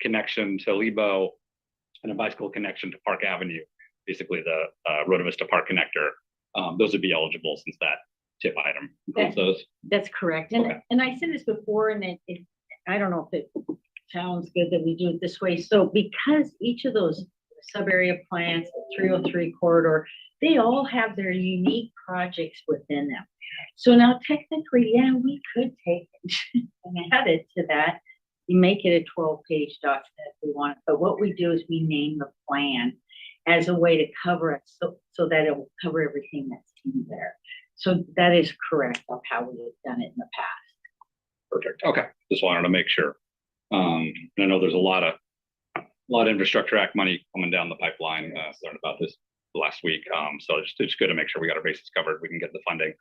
connection to Lebo and a bicycle connection to Park Avenue, basically the Road Vista Park connector. Those would be eligible since that tip item includes those. That's correct. And I said this before, and I don't know if it sounds good that we do it this way. So because each of those sub-area plans, the 303 corridor, they all have their unique projects within them. So now technically, yeah, we could take it and add it to that. You make it a 12-page document if we want. But what we do is we name the plan as a way to cover it so that it will cover everything that's in there. So that is correct of how we have done it in the past. Perfect. Okay. Just wanted to make sure. And I know there's a lot of Infrastructure Act money coming down the pipeline. Learned about this last week. So it's good to make sure we got our bases covered. We can get the funding.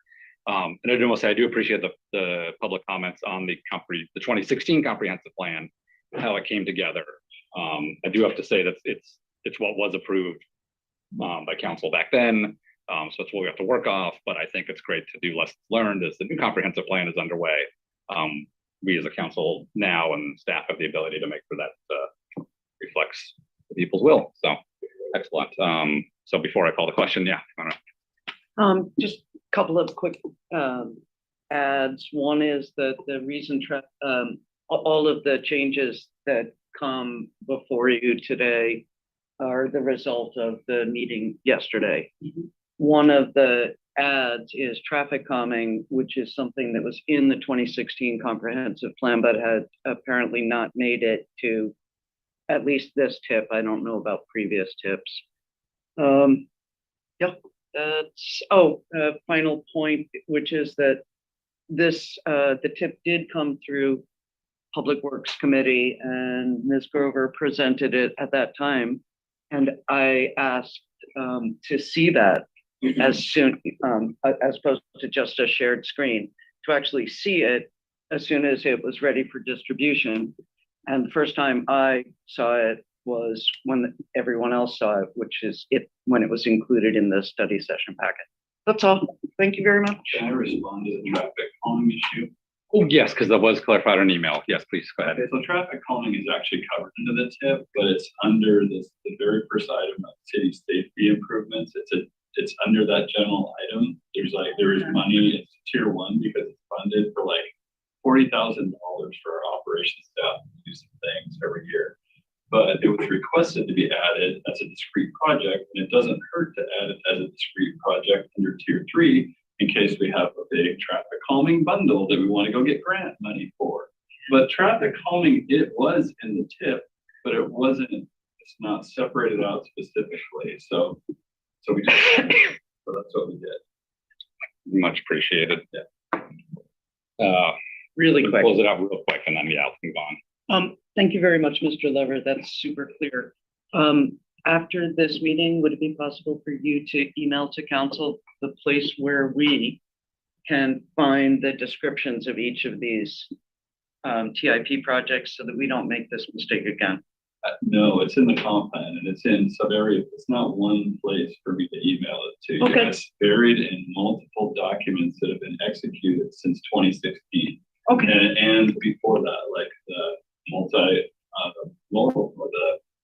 And I do want to say I do appreciate the public comments on the 2016 comprehensive plan, how it came together. I do have to say that it's what was approved by council back then. So it's what we have to work off. But I think it's great to do lessons learned as the new comprehensive plan is underway. We as a council now and staff have the ability to make sure that reflects the people's will. So excellent. So before I call the question, yeah. Just a couple of quick adds. One is that the reason all of the changes that come before you today are the result of the meeting yesterday. Mm-hmm. One of the adds is traffic calming, which is something that was in the 2016 comprehensive plan, but had apparently not made it to at least this tip. I don't know about previous tips. Yeah, that's, final point, which is that this, the tip did come through Public Works Committee and Ms. Grover presented it at that time. And I asked to see that as soon, as opposed to just a shared screen, to actually see it as soon as it was ready for distribution. And the first time I saw it was when everyone else saw it, which is when it was included in the study session packet. That's all. Thank you very much. Can I respond to the traffic calming issue? Oh, yes, because that was clarified on email. Yes, please go ahead. Okay, so traffic calming is actually covered into the tip, but it's under the very first item of city safety improvements. It's under that general item. There is money. It's tier 1 because it's funded for like $40,000 for our operations staff to do some things every year. But it was requested to be added as a discrete project, and it doesn't hurt to add it as a discrete project under tier 3 in case we have a big traffic calming bundle that we want to go get grant money for. But traffic calming, it was in the tip, but it's not separated out specifically. So we just, so that's what we did. Much appreciated. Yeah. Really quick. Close it out real quick and then let's move on. Thank you very much, Mr. Lever. That's super clear. After this meeting, would it be possible for you to email to council the place where we can find the descriptions of each of these TIP projects so that we don't make this mistake again? No, it's in the comp plan and it's in sub-area. It's not one place for me to email it to. Okay. It's buried in multiple documents that have been executed since 2016. Okay. And before that, like the the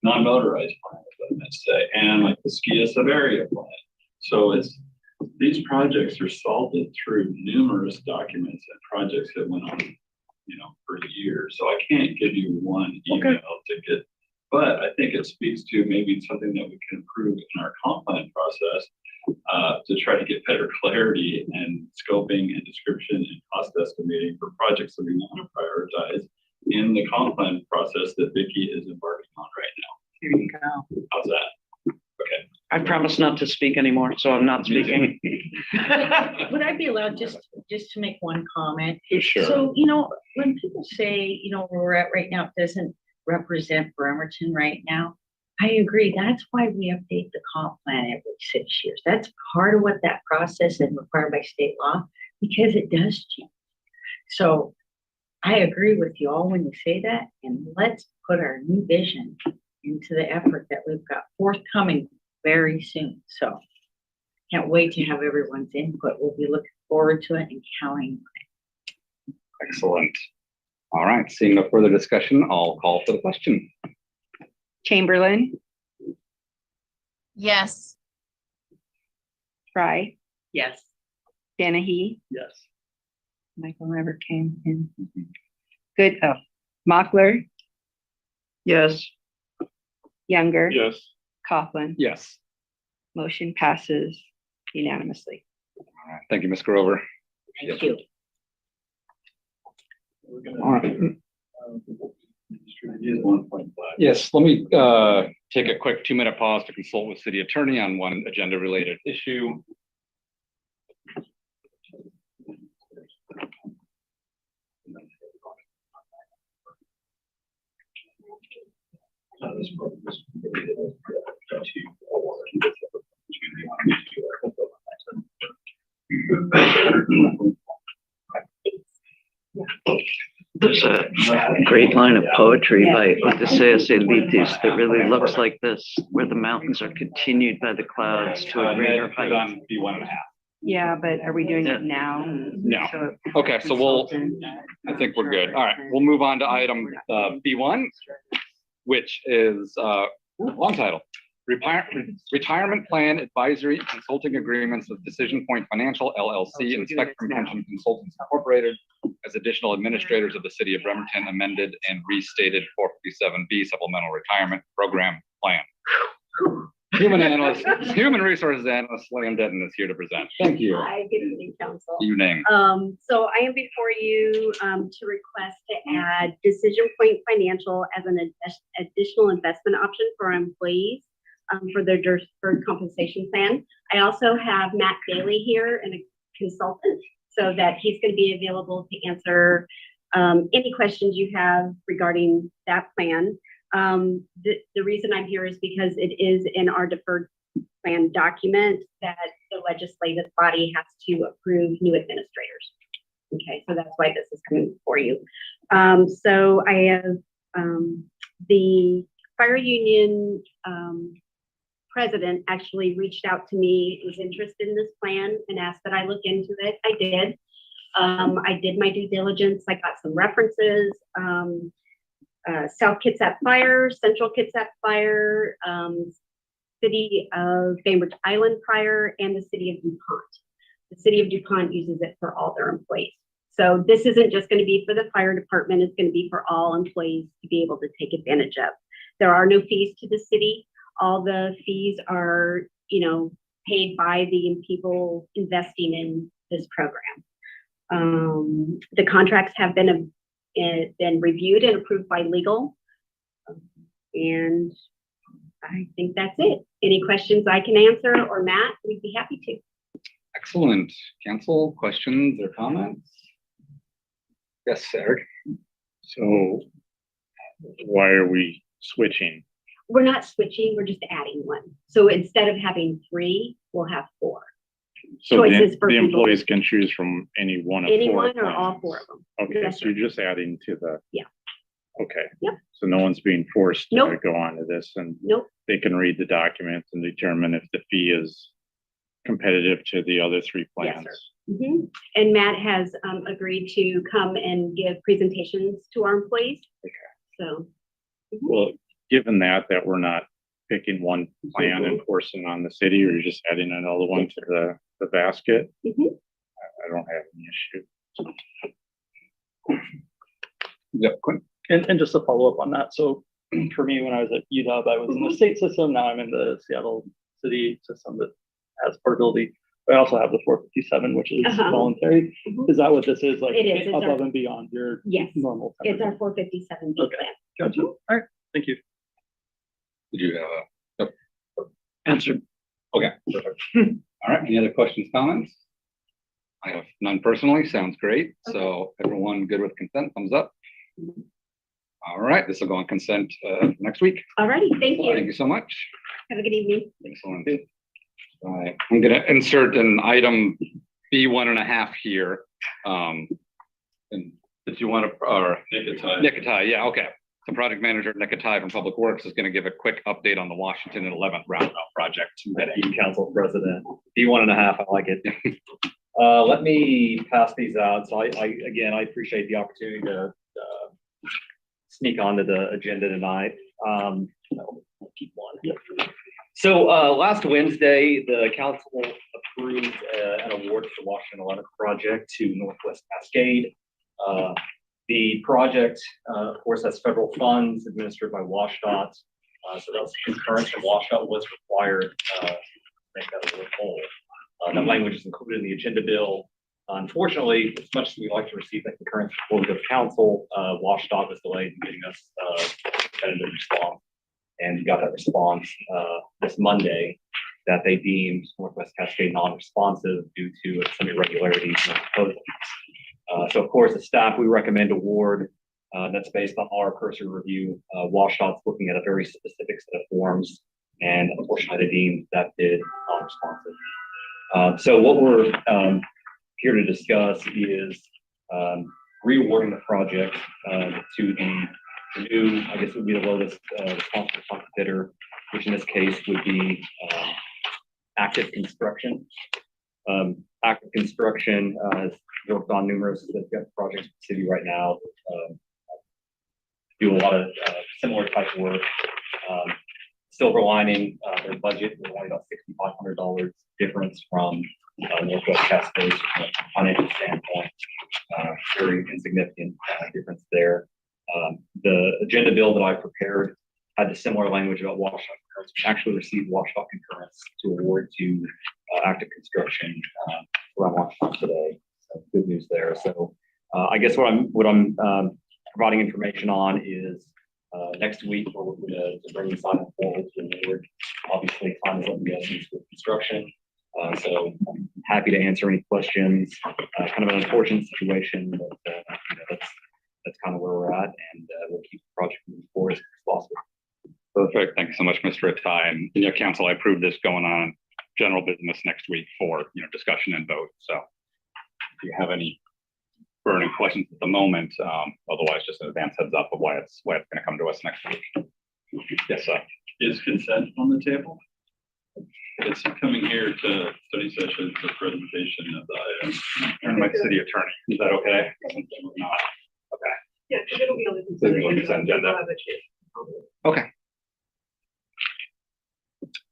non-motorized plan, I meant to say, and like the Skia sub-area plan. So these projects are salted through numerous documents and projects that went on, for years. So I can't give you one email to get, but I think it speaks to maybe something that we can improve in our comp plan process to try to get better clarity and scoping and description and cost estimating for projects that we want to prioritize in the comp plan process that Vicki is embarking on right now. Here you go. How's that? Okay. I promise not to speak anymore, so I'm not speaking. Would I be allowed just to make one comment? Sure. So, when people say, where we're at right now, it doesn't represent Bremerton right now, I agree. That's why we update the comp plan every 6 years. That's part of what that process is required by state law, because it does change. So I agree with you all when you say that, and let's put our new vision into the effort that we've got forthcoming very soon. So can't wait to have everyone's input. We'll be looking forward to it and counting on it. Excellent. All right, seeing no further discussion, I'll call for the question. Chamberlain, Yes. Fry, Yes. Dennehy, Yes. Michael never came in. Good, oh, Mochler, Yes. Younger, Yes. Coughlin, Yes. motion passes unanimously. All right, thank you, Ms. Grover. Thank you. All right. 1.5. Yes, let me take a quick 2-minute pause to consult with city attorney on one agenda related issue. There's a great line of poetry by Odysseus Elitis that really looks like this, where the mountains are continued by the clouds to a greater Put height. on B1.5. Yeah, but are we doing it now? No. So, Okay, so we'll, consultant, I think we're good. All right, we'll move on to item B1, which is long title. Retirement Plan Advisory Consulting Agreements with Decision Point Financial LLC and Spectrum Pension Consultants Incorporated as additional administrators of the city of Bremerton, amended and restated 457B Supplemental Retirement Program Plan. Human Resources Analyst, William Denton is here to present. Thank you. Hi, good evening, council. Evening. So I am before you to request to add Decision Point Financial as an additional investment option for our employees for their deferred compensation plan. I also have Matt Daly here and a consultant, so that he's going to be available to answer any questions you have regarding that plan. The reason I'm here is because it is in our deferred plan document that the legislative body has to approve new administrators. Okay, so that's why this is coming before you. So I have the fire union president actually reached out to me, was interested in this plan and asked that I look into it. I did. I did my due diligence. I got some references. South Kitsap Fire, Central Kitsap Fire, City of Bainbridge Island Fire, and the City of DuPont. The City of DuPont uses it for all their employees. So this isn't just going to be for the fire department, it's going to be for all employees to be able to take advantage of. There are no fees to the city. All the fees are, paid by the people investing in this program. The contracts have been reviewed and approved by legal. And I think that's it. Any questions I can answer, or Matt, we'd be happy to. Excellent. Council, questions or comments? Yes, Eric. So why are we switching? We're not switching, we're just adding one. So instead of having 3, we'll have 4. So Choices for the people. employees can choose from any one of 4 Anyone or all plans? 4 of them. Okay, Yes, so you're just adding to the. Yeah. Okay. Yep. So no one's being forced to Nope. go on to this, and Nope. they can read the documents and determine if the fee is competitive to the other 3 Yes, plans. sir. Mhm. And Matt has agreed to come and give presentations to our employees. Okay. So. Well, given that we're not picking one plan and forcing on the city, or you're just adding another one to the basket, Mhm. I don't have any issue. Yep, Quinn. And just to follow up on that, so for me, when I was at UW, I was in the state system. Now I'm in the Seattle city system that has portability. I also have the 457, which is Uh-huh. voluntary. Mhm. Is that what this is, like It is. It's above our- and beyond your Yes, normal? it's our 10%? 457B Okay. plan. Gotcha. All right, thank you. Did you have Answered. Okay, perfect. All right, any other questions, comments? I have none personally, sounds great. So everyone good with consent, thumbs up? All right, this will go on consent next week. Alrighty, thank Thank you. you so much. Have a good evening. Excellent. All right, I'm gonna insert an item B1.5 here. And did you want to, or Nicotai, yeah, okay. The project manager, Nicotai from Public Works, is gonna give a quick update on the Washington and 11th roundabout project. Thank you, Council President. B1.5, I like it. Let me pass these out. So I appreciate the opportunity to sneak onto the agenda tonight. I'll keep one. So last Wednesday, the council approved an award for the Washington 11th project to Northwest Cascade. The project, of course, has federal funds administered by WashDOT. So that was concurrent, and WashDOT was required to make that award whole. That language is included in the agenda bill. Unfortunately, as much as we'd like to receive that concurrence before we go to council, WashDOT was delayed in getting us a definitive response. And we got that response this Monday that they deemed Northwest Cascade non-responsive due to some irregularities in the proposal. So of course, as staff, we recommend award that's based on our cursory review. WashDOT's looking at a very specific set of forms, and unfortunately, they deemed that bid non-responsive. So what we're here to discuss is re-awarding the project to the new, I guess it would be the lowest responsible bidder, which in this case would be Active Construction. Active Construction has worked on numerous projects in the city right now, do a lot of similar type of work. Silver lining, their budget was only about $6,500 difference from Northwest Cascade from a financial standpoint. Very insignificant difference there. The agenda bill that I prepared had the similar language about WashDOT concurrence. We actually received WashDOT concurrence to award to Active Construction around WashDOT today. So good news there. So I guess what I'm providing information on is next week we're looking to bring this item forward to the board. Obviously, time is up to us with construction. So I'm happy to answer any questions. Kind of an unfortunate situation, but you know, that's kind of where we're at, and we'll keep the project moving forward as possible. Perfect. Thank you so much, Mr. Atai. And council, I approve this going on general business next week for discussion and vote. So if you have any burning questions at the moment, otherwise just an advance heads up of why it's going to come to us next week. Yes, sir. Is consent on the table? It's coming here to study session for presentation of the item. Turn to my city attorney. Is that okay? No. Okay. Yeah, because it'll be on the So it'll be consent agenda. Okay.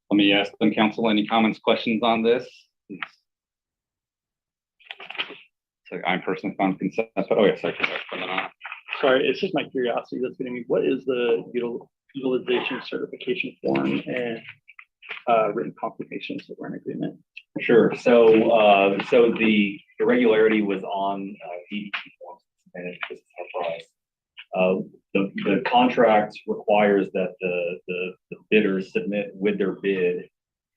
Let me ask them, council, any comments, questions on this? So I'm personally found consent, but oh yes, I can. Sorry, it's just my curiosity that's getting me. What is the utilization certification form and written confirmations that we're in agreement? Sure. So the irregularity was on DEP forms and it was enterprise. The contract requires that the bidders submit with their bid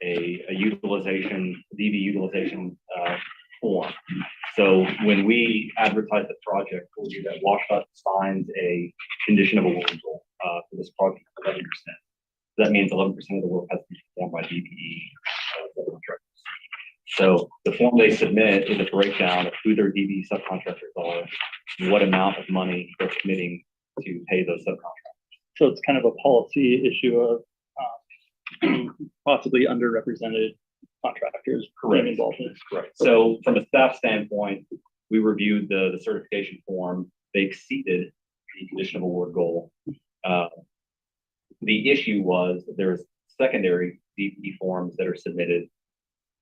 a utilization, DB utilization form. So when we advertise the project, we'll do that. WashDOT signs a condition of award for this project for 11%. That means 11% of the work has to be performed by DPE subcontractors. So the form they submit is a breakdown of who their DPE subcontractors are, what amount of money they're committing to pay those subcontractors. So it's kind of a policy issue of possibly underrepresented contractors being involved in this. Correct. So from a staff standpoint, we reviewed the certification form. They exceeded the condition of award goal. The issue was that there's secondary DP forms that are submitted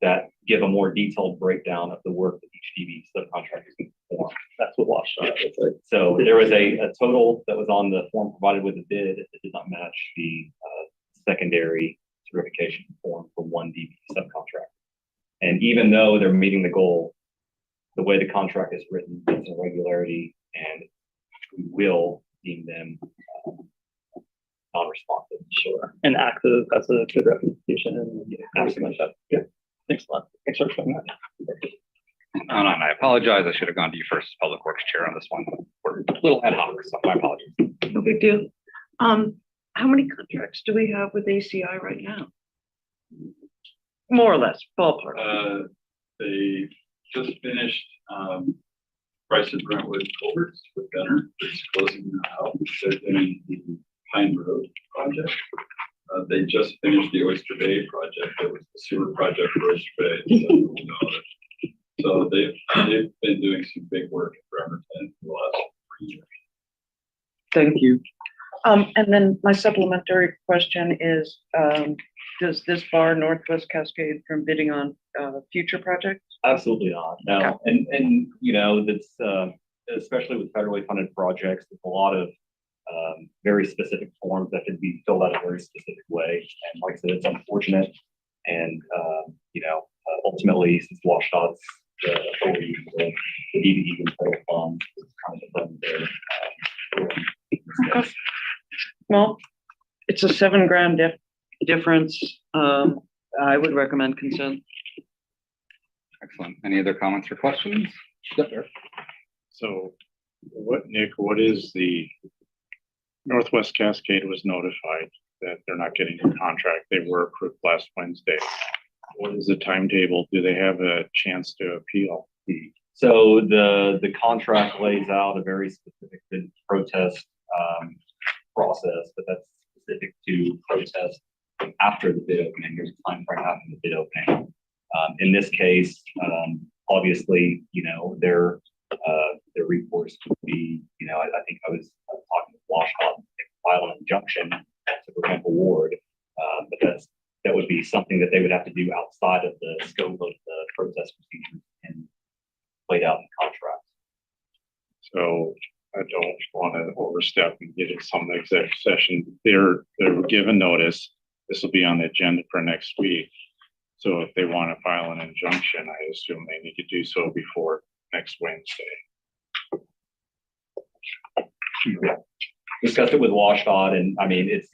that give a more detailed breakdown of the work that each DB subcontractor can perform. That's what WashDOT is like. So there was a total that was on the form provided with the bid that did not match the secondary certification form for one DB subcontractor. And even though they're meeting the goal, the way the contract is written, there's a regularity, and we will deem them non-responsive. Sure. And active, that's a good representation. And Absolutely. Yeah. Thanks a lot. Thanks for explaining that. And I apologize. I should have gone to you first, Public Works Chair, on this one. We're a little ad hoc, so my apologies. No big deal. How many contracts do we have with ACI right now? More or less, ballpark. They just finished Bryce and Brentwood culverts with Gunner. It's closing now out. They're doing the Pine Road project. They just finished the Oyster Bay project. That was the sewer project for Oyster Bay. So they've been doing some big work in Bremerton for the last 3 years. Thank you. And then my supplementary question is, does this bar Northwest Cascade from bidding on, future projects? Absolutely not. No, and you know, that's especially with federally funded projects, there's a lot of very specific forms that can be filled out a very specific way. And like I said, it's unfortunate. And you know, ultimately, since WashDOT's the authority for the DDE and federal funds, it's kind of the fund there. Well, it's a $7,000 difference. I would recommend consent. Excellent. Any other comments or questions? So Nick, what is the Northwest Cascade was notified that they're not getting a contract. They were approved last Wednesday. What is the timetable? Do they have a chance to appeal? So the contract lays out a very specific bid protest process, but that's specific to protest after the bid opening. There's a time frame after the bid opening. In this case, obviously, you know, their recourse would be, you know, I think I was talking with WashDOT, file an injunction to prevent award, but that would be something that they would have to do outside of the scope of the protest procedures and laid out in the contract. So I don't want to overstep and get into some exec session. They're given notice. This will be on the agenda for next week. So if they want to file an injunction, I assume they need to do so before next Wednesday. Discussed it with WashDOT, and I mean, it's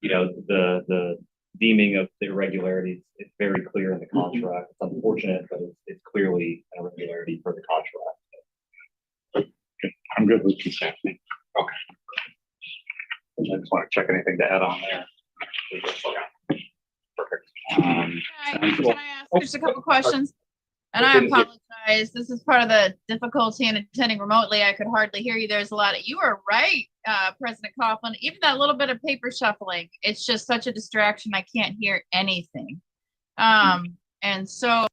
you know, the deeming of the irregularities, it's very clear in the contract. It's unfortunate, but it's clearly an irregularity for the contract. I'm good with consent. Okay. I just want to check anything to add on there. Perfect. Can Sounds cool. I ask just a couple questions? And I apologize. This is part of the difficulty in attending remotely. I could hardly hear you. There's a lot of, you are right, President Coughlin. Even that little bit of paper shuffling, it's just such a distraction. I can't hear anything. And so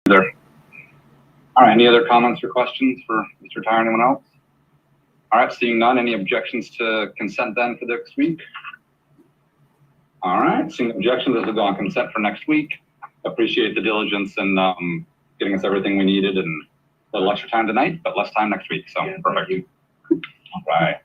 There. All right, any other comments or questions for Mr. Tyre, anyone else? All right, seeing none, any objections to consent then for next week? All right, seeing objections, this will go on consent for next week. Appreciate the diligence and getting us everything we needed and a little extra time tonight, but less time next week, so perfect. All right.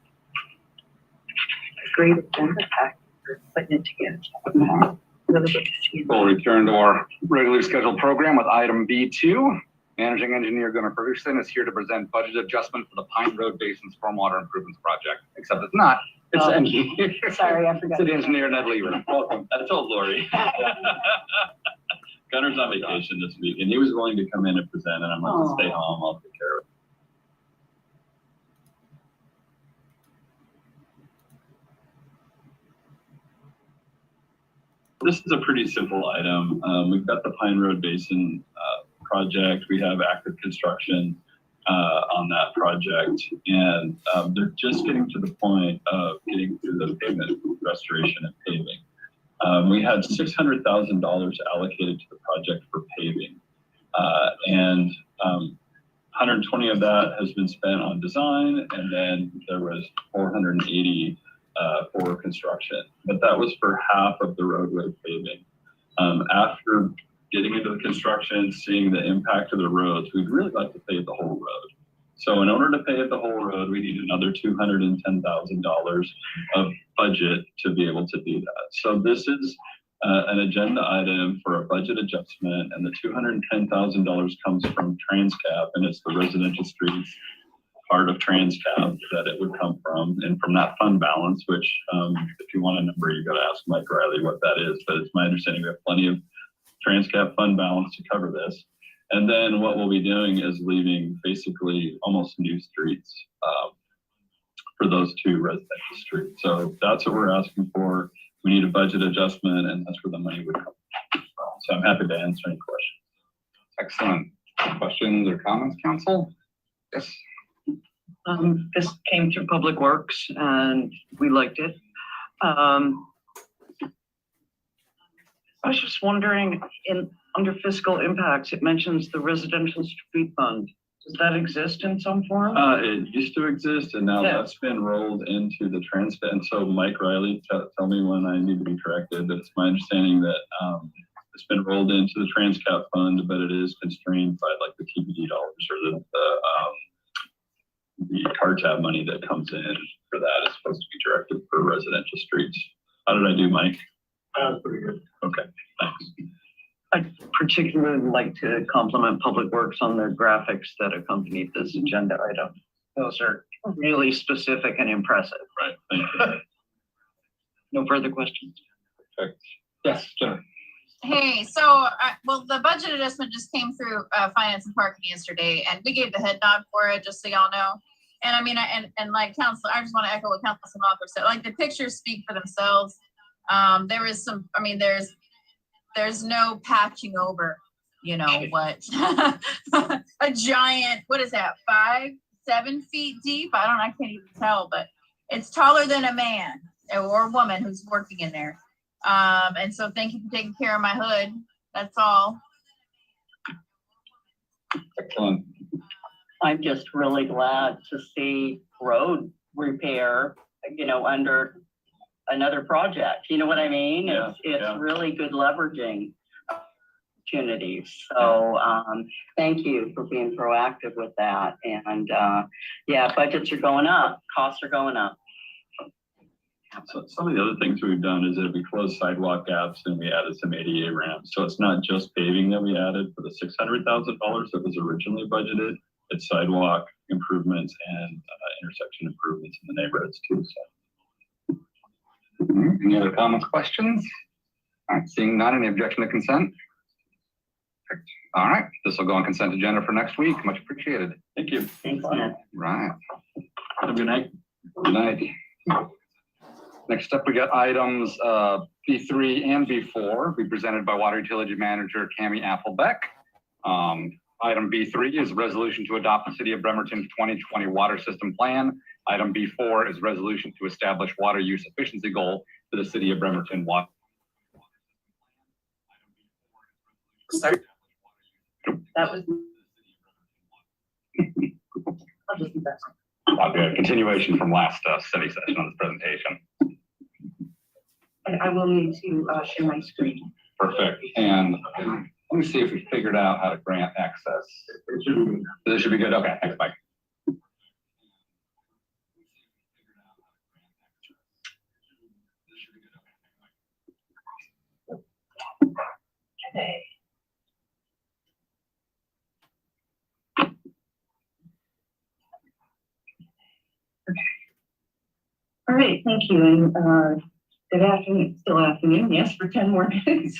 Great agenda pack for putting it together. Really good to see We'll return to our regularly scheduled program with item B2. Managing engineer Gunnar Ferguson is here to present budget adjustment for the Pine Road Basin Stormwater Improvements Project, except it's not. It's Oh. engineer. Sorry, I forgot. City engineer Ned Lever. Welcome. I told Lori. Gunner's on vacation this week, and he was willing to come in and present, and I'm like, stay home, I'll take care of it. This is a pretty simple item. We've got the Pine Road Basin project. We have active construction on that project, and they're just getting to the point of getting through the pavement restoration and paving. We had $600,000 allocated to the project for paving, and 120 of that has been spent on design, and then there was 480 for construction, but that was for half of the roadway paving. After getting into the construction, seeing the impact of the roads, we'd really like to pave the whole road. So in order to pave the whole road, we need another $210,000 of budget to be able to do that. So this is an agenda item for a budget adjustment, and the $210,000 comes from TransCap, and it's the residential streets part of TransCap that it would come from, and from that fund balance, which if you want a number, you got to ask Mike Riley what that is, but it's my understanding we have plenty of TransCap fund balance to cover this. And then what we'll be doing is leaving basically almost new streets for those two residential streets. So that's what we're asking for. We need a budget adjustment, and that's where the money would come from. So I'm happy to answer any questions. Excellent. Questions or comments, council? Yes. This came through Public Works and we liked it. I was just wondering, under fiscal impacts, it mentions the residential street fund. Does that exist in some form? It used to exist, and now that's been rolled into the TransCap. And so Mike Riley, tell me when I need to be corrected. It's my understanding that it's been rolled into the TransCap fund, but it is constrained by like the TBD dollars or the CARTAB money that comes in for that is supposed to be directed for residential streets. How did I do, Mike? That was pretty good. Okay, thanks. I'd particularly like to compliment Public Works on their graphics that accompanied this agenda item. Those are really specific and impressive. Right, thank you. No further questions. Perfect. Yes, Jennifer. Hey, so, well, the budget adjustment just came through Finance and Parking yesterday, and we gave the head nod for it, just so y'all know. And I mean, and like Council, I just want to echo what Councilman Walker said. Like the pictures speak for themselves. There is some, I mean, there's no patching over, you know what? A giant, what is that? 5-7 feet deep? I can't even tell, but it's taller than a man or a woman who's working in there. And so thank you for taking care of my hood. That's all. Excellent. I'm just really glad to see road repair, you know, under another project. You know what I mean? Yeah, It's really good leveraging opportunities. So thank you for being proactive with that. And yeah, budgets are going up, costs are going up. So some of the other things we've done is that we closed sidewalk gaps and we added some ADA ramps. So it's not just paving that we added for the $600,000 that was originally budgeted. It's sidewalk improvements and intersection improvements in the neighborhoods too. So. Any other comments, questions? All right, seeing none, any objection to consent? Perfect. All right, this will go on consent agenda for next week. Much appreciated. Thank you. Thanks, Ned. Right. Have a good night. Good night. Next up, we got items B3 and B4, be presented by Water Utility Manager Cami Applebeck. Item B3 is resolution to adopt the City of Bremerton 2020 Water System Plan. Item B4 is resolution to establish water use efficiency goal for the City of Bremerton water. That was. I'll just leave that. That'll be a continuation from last study session on this presentation. And I will need to share my screen. Perfect. And let me see if we figured out how to grant access. This should be good. Okay, thanks, Mike. Okay. All right, thank you. And good afternoon, still afternoon, yes, for 10 more minutes.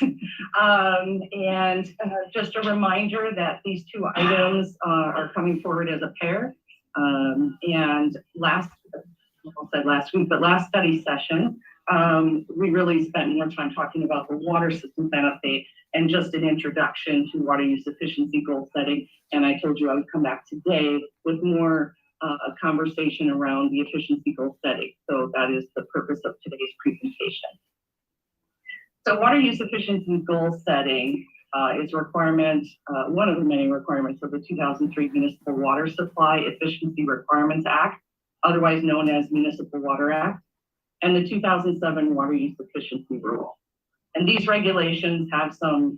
Just a reminder that these two items are coming forward as a pair. And last week, but last study session, we really spent more time talking about the water system plan update and just an introduction to water use efficiency goal setting. And I told you I would come back today with more a conversation around the efficiency goal setting. So that is the purpose of today's presentation. So water use efficiency goal setting is a requirement, one of the many requirements of the 2003 Municipal Water Supply Efficiency Requirements Act, otherwise known as Municipal Water Act, and the 2007 Water Use Efficiency Rule. And these regulations have some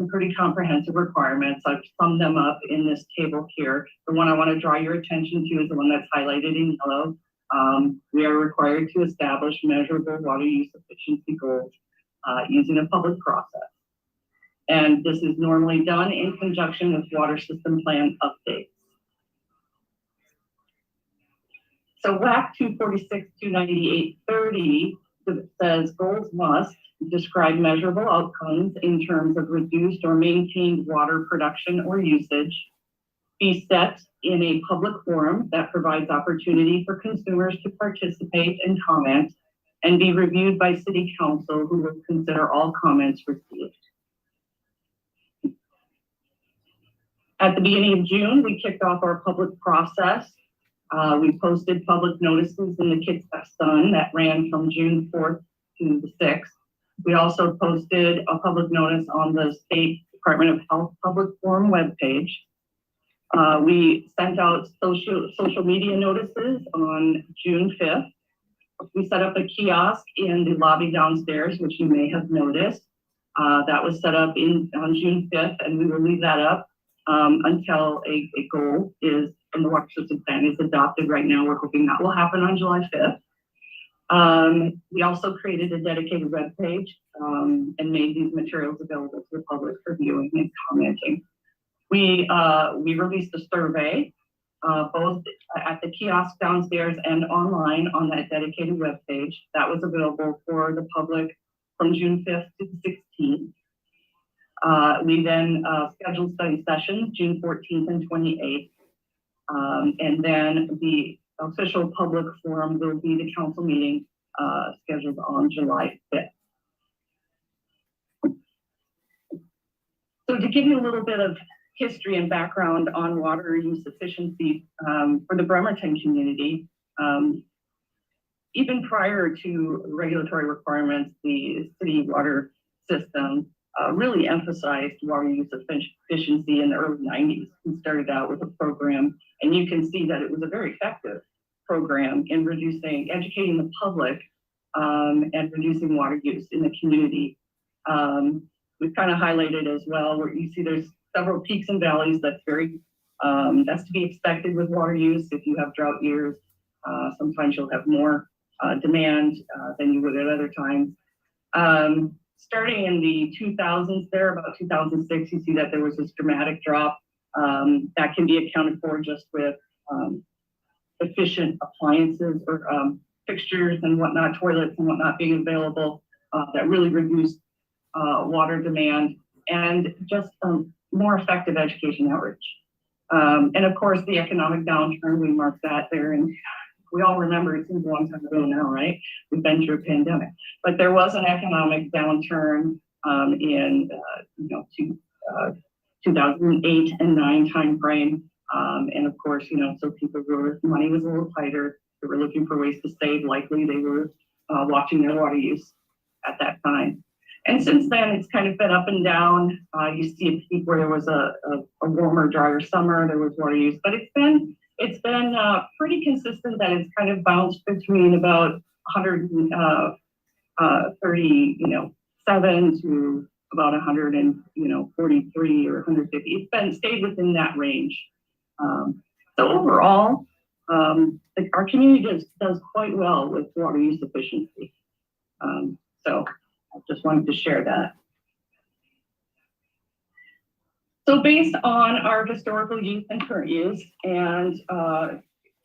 pretty comprehensive requirements. I've summed them up in this table here. The one I want to draw your attention to is the one that's highlighted in yellow. We are required to establish measurable water use efficiency goals using a public process. And this is normally done in conjunction with water system plan updates. So WAC 246-298-30 says goals must describe measurable outcomes in terms of reduced or maintained water production or usage, be set in a public forum that provides opportunity for consumers to participate and comment, and be reviewed by City Council, who will consider all comments received. At the beginning of June, we kicked off our public process. We posted public notices in the Kitsap Sun that ran from June 4th to the 6th. We also posted a public notice on the State Department of Health public forum webpage. We sent out social media notices on June 5th. We set up a kiosk in the lobby downstairs, which you may have noticed. That was set up on June 5th, and we will leave that up until a goal is in the water system plan is adopted. Right now, we're hoping that will happen on July 5th. We also created a dedicated web page and made these materials available to the public for viewing and commenting. We released a survey, both at the kiosk downstairs and online on that dedicated web page. That was available for the public from June 5th to the 16th. We then scheduled study sessions, June 14th and 28th. And then the official public forum will be the council meeting scheduled on July 5th. So to give you a little bit of history and background on water use efficiency for the Bremerton community, even prior to regulatory requirements, the city water system really emphasized water use efficiency in the early 90s. We started out with a program, and you can see that it was a very effective program in educating the public and reducing water use in the community. We've kind of highlighted as well where you see there's several peaks and valleys. That's to be expected with water use. If you have drought years, sometimes you'll have more demand than you would at other times. Starting in the 2000s there, about 2006, you see that there was this dramatic drop that can be accounted for just with efficient appliances or fixtures and whatnot, toilets and whatnot being available that really reduced water demand and just more effective education outreach. And of course, the economic downturn, we marked that there, and we all remember it seems a long time ago now, right? We've been through a pandemic, but there was an economic downturn in 2008 and 9 timeframe. And of course, so money was a little tighter. They were looking for ways to save. Likely they were watching their water use at that time. And since then, it's kind of been up and down. You see a peak where there was a warmer, drier summer, there was water use, but it's been pretty consistent that it's kind of bounced between about 137 to about 143 or 150. It's been stayed within that range. So overall, our community does quite well with water use efficiency. So I just wanted to share that. So based on our historical use and current use, and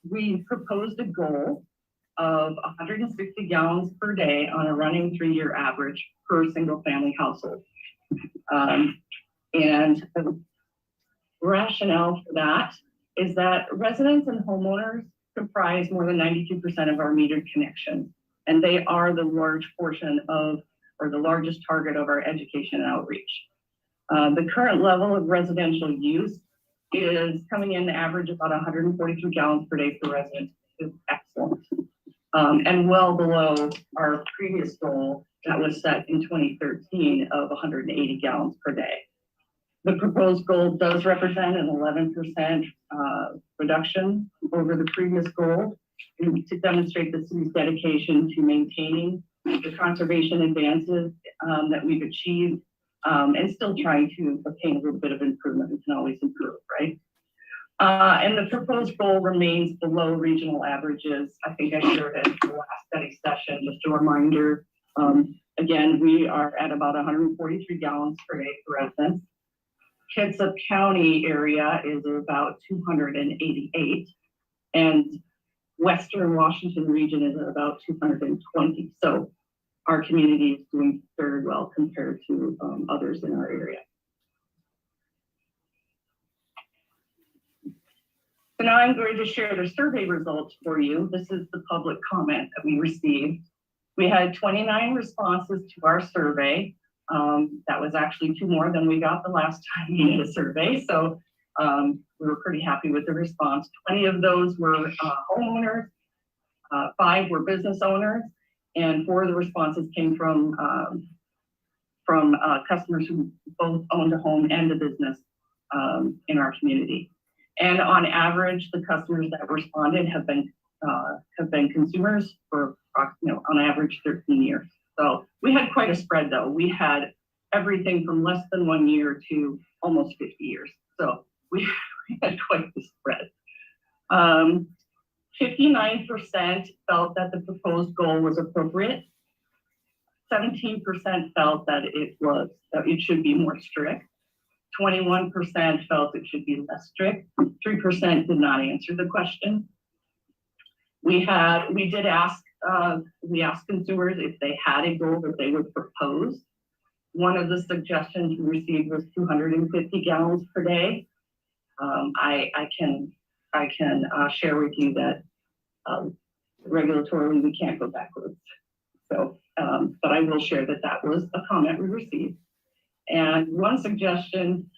we proposed a goal of 160 gallons per day on a running 3-year average per single family household. And the rationale for that is that residents and homeowners comprise more than 92% of our metered connections, and they are the large portion of, or the largest target of our education and outreach. The current level of residential use is coming in average about 142 gallons per day per resident. Is excellent. And well below our previous goal that was set in 2013 of 180 gallons per day. The proposed goal does represent an 11% reduction over the previous goal, and to demonstrate the city's dedication to maintaining the conservation advances that we've achieved, and still trying to obtain a little bit of improvement. We can always improve, right? And the proposed goal remains below regional averages. I think I shared it in the last study session, just a reminder. Again, we are at about 143 gallons per day per resident. Kitsap County area is about 288, and Western Washington region is at about 220. So our community is doing very well compared to others in our area. So now I'm going to share the survey results for you. This is the public comment that we received. We had 29 responses to our survey. That was actually 2 more than we got the last time we did a survey. So we were pretty happy with the response. 20 of those were homeowners, 5 were business owners, and 4 of the responses came from customers who both owned a home and a business in our community. And on average, the customers that responded have been consumers for on average 13 years. So we had quite a spread though. We had everything from less than 1 year to almost 50 years. So we had quite the spread. 59% felt that the proposed goal was appropriate. 17% felt that it should be more strict. 21% felt it should be less strict. 3% did not answer the question. We asked consumers if they had a goal that they would propose. One of the suggestions we received was 250 gallons per day. I can share with you that regulatorily we can't go backwards. So, but I will share that that was a comment we received. And one suggestion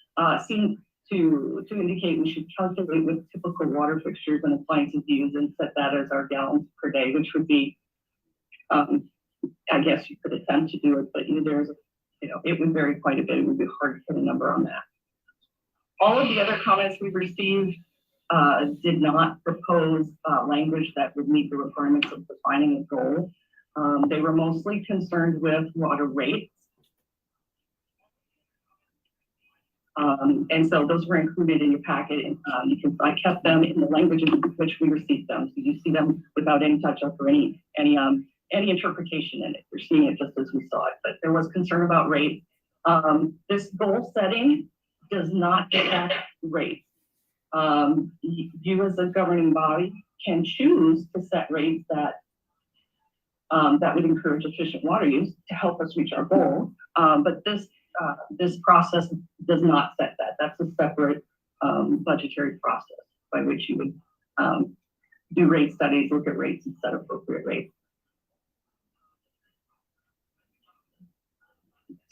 seemed to indicate we should calculate with typical water fixtures and appliances used and set that as our gallons per day, which would be, I guess you could attempt to do it, but it would vary quite a bit. It would be hard to put a number on that. All of the other comments we received did not propose language that would meet the requirements of defining a goal. They were mostly concerned with water rates. And so those were included in your packet. I kept them in the language in which we received them. So you see them without any touch up or any interpretation in it. You're seeing it just as we saw it, but there was concern about rate. This goal setting does not affect rates. You as a governing body can choose to set rates that would encourage efficient water use to help us reach our goal. But this process does not set that. That's a separate budgetary process by which you would do rate studies, look at rates, and set appropriate rates.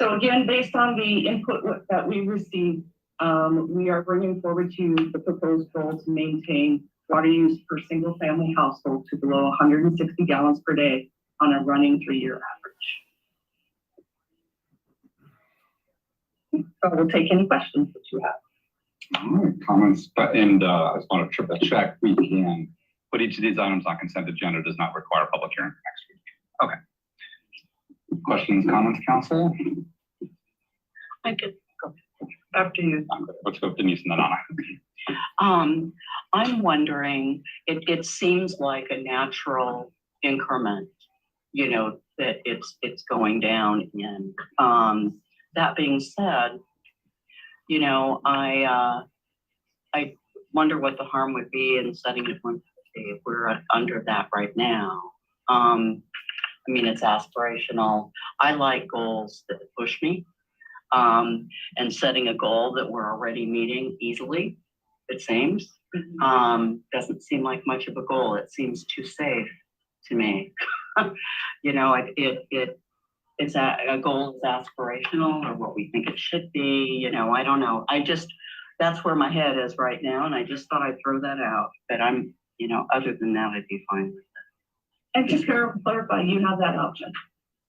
So again, based on the input that we received, we are bringing forward to the proposed goal to maintain water use per single family household to below 160 gallons per day on a running 3-year average. So we'll take any questions that you have. All right, comments, but, and, I just want to triple check, we can put each of these items on consent agenda, does not require a public hearing next week. Okay. Questions, comments, council? I could go after you. Let's go Denise and then Anna. I'm wondering, it seems like a natural increment, you know, that it's going down in. That being said, you know, I wonder what the harm would be in setting it 150 if we're under that right now. I mean, it's aspirational. I like goals that push me. And setting a goal that we're already meeting easily, it seems, doesn't seem like much of a goal. It seems too safe to me. You know, it's a goal is aspirational or what we think it should be. You know, I don't know. That's where my head is right now. And I just thought I'd throw that out. But I'm, you know, other than that, I'd be fine with it. And just to clarify, you have that option.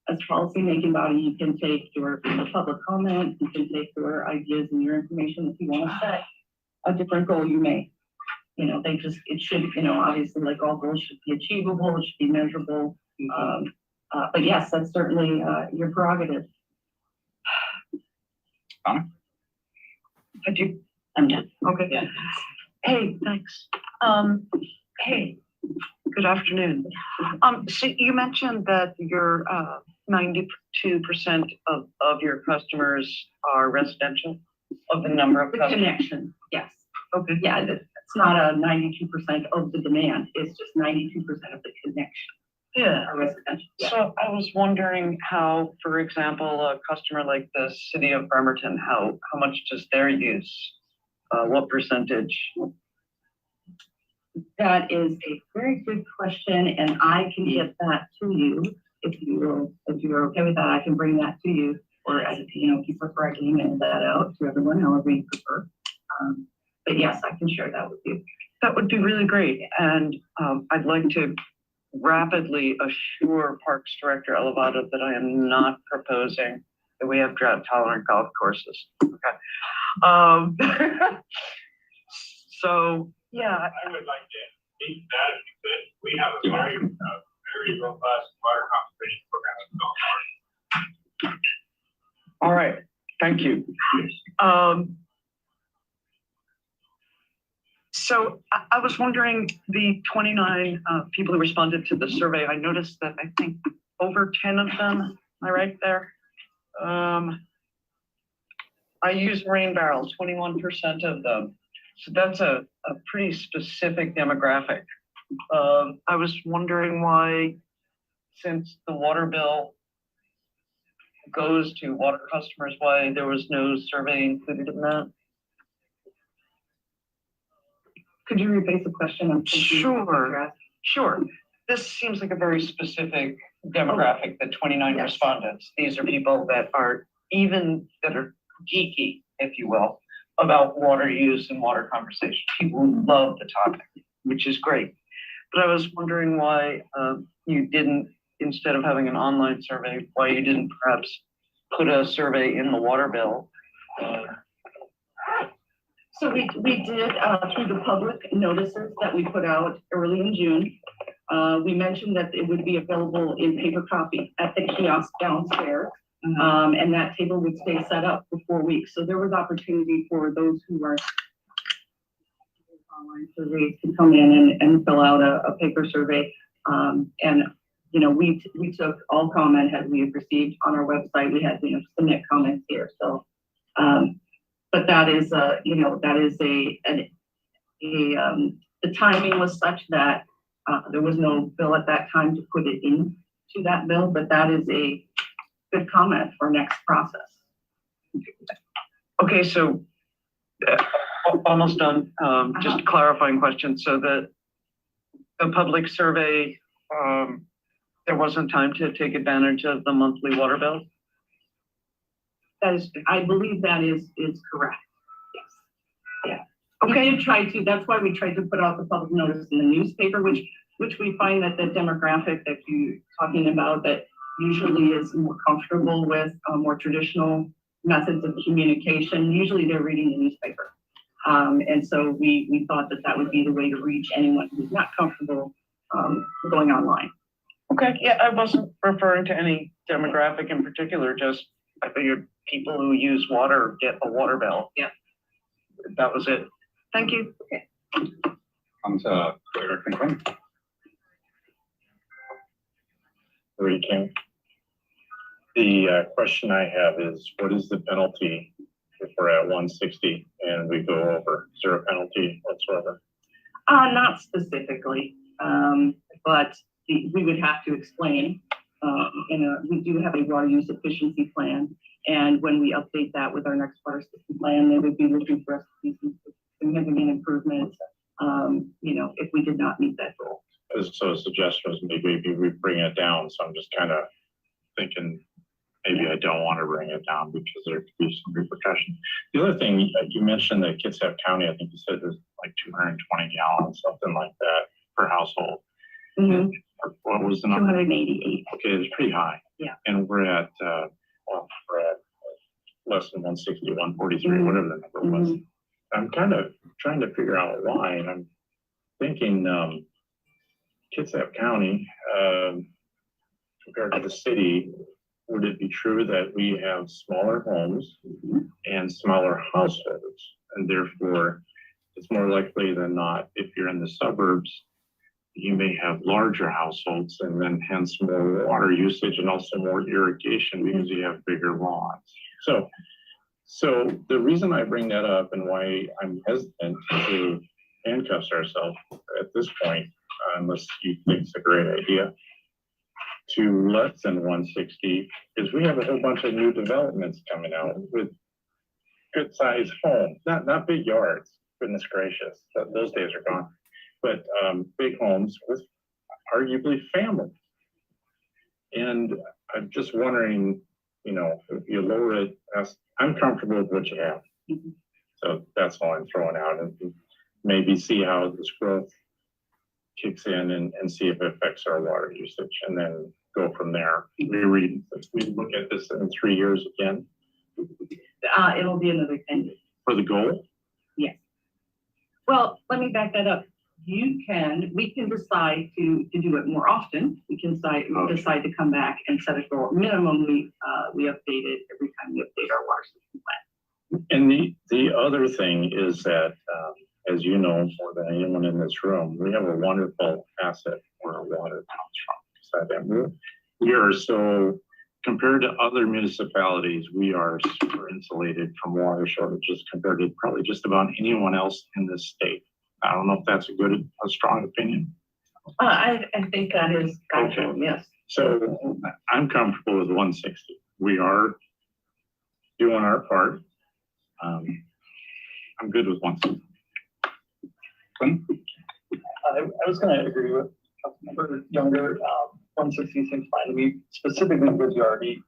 As policy making body, you can take your public comment, you can take your ideas and your information if you want to set a different goal you may. You know, it should, you know, obviously like all goals should be achievable, it should be measurable. But yes, that's certainly your prerogative. Anna? I'm done. Okay. Yeah. Hey, thanks. Hey, good afternoon. So you mentioned that your 92% of your customers are residential, of the number of The customers. connection, yes. Okay. Yeah, it's not a 92% of the demand, it's just 92% of the connection Yeah. are residential. Yeah. So I was wondering how, for example, a customer like the city of Bremerton, how much does their use? What percentage? That is a very good question, and I can get that to you if you're okay with that. I can bring that to you, or if you prefer, I can email that out to everyone, however you prefer. But yes, I can share that with you. That would be really great. And I'd like to rapidly assure Parks Director Elevado that I am not proposing that we have drought tolerant golf courses. Okay. So, yeah. I would like to speak to that if you could. We have a very robust water conservation program in the golf course. All right, thank you. So I was wondering, the 29 people who responded to the survey, I noticed that I think over 10 of them, am I right there? I use rain barrels, 21% of them. So that's a pretty specific demographic. I was wondering why, since the water bill goes to water customers, why there was no survey included in that? Could you repeat the question? Sure. This seems like a very specific demographic, the 29 Yes. respondents. These are people that are geeky, if you will, about water use and water conversation. People who love the topic, which is great. But I was wondering why you didn't, instead of having an online survey, why you didn't perhaps put a survey in the water bill. So we did through the public notices that we put out early in June. We mentioned that it would be available in paper copy at the kiosk downstairs. And that table would stay set up for 4 weeks. So there was opportunity for those who are online surveys to come in and fill out a paper survey. And, we took all comment as we had received on our website. We had, submit comments here. So, but that is, the timing was such that there was no bill at that time to put it into that bill, but that is a good comment for next process. Okay, so almost done. Just a clarifying question. So the public survey, there wasn't time to take advantage of the monthly water bill? That is, I believe that is correct. Yes. Yeah. Okay. We did try to, that's why we tried to put out the public notice in the newspaper, which we find that the demographic that you're talking about that usually is more comfortable with more traditional methods of communication. Usually they're reading the newspaper. And so we thought that that would be the way to reach anyone who's not comfortable going online. Okay, yeah, I wasn't referring to any demographic in particular, just I figured people who use water get a water bill. Yeah. That was it. Thank you. Comes, Eric King. Marie King. The question I have is, what is the penalty if we're at 160 and we go over? Is there a penalty whatsoever? Not specifically, but we would have to explain. We do have a water use efficiency plan, and when we update that with our next water system plan, they would be looking for us to do some significant improvements. If we did not meet that goal. So a suggestion was maybe we bring it down. So I'm just kind of thinking maybe I don't want to bring it down because there could be some repercussion. The other ththing you mentioned that Kitsap County, I think you said there's like 220 gallons, something like that per household. Mm-hmm. What was the number? 288. Okay, it's pretty high. Yeah. And we're at less than 160, 143, Mhm. whatever the number was. Mhm. I'm kind of trying to figure out why, and I'm thinking Kitsap County compared to the city, would it be true that we have smaller homes and smaller households, and therefore it's more likely than not if you're in the suburbs, you may have larger households and then hence more water usage and also more irrigation because you have bigger lawns. So the reason I bring that up and why I'm hesitant to handcuff ourselves at this point, unless you think it's a great idea, to less than 160, is we have a whole bunch of new developments coming out with good sized homes, not big yards, goodness gracious, those days are gone, but big homes with arguably families. And I'm just wondering, if you lower it, I'm comfortable with what you have. So that's all I'm throwing out, and maybe see how this growth kicks in and see if it affects our water usage, and then go from there. We look at this in 3 years again. It'll be another 10 years. For the goal? Yes. Well, let me back that up. We can decide to do it more often. We can decide to come back and set a goal. Minimum, we update it every time we update our water system plan. And the other thing is that, as you know, more than anyone in this room, we have a wonderful asset where our water comes from. We are so, compared to other municipalities, we are super insulated from water shortages compared to probably just about anyone else in this state. I don't know if that's a strong opinion. I think that is factual, yes. So I'm comfortable with 160. We are doing our part. I'm good with 160. I was going to agree with Councilmember Younger. 160 seems fine to me. Specifically, because you already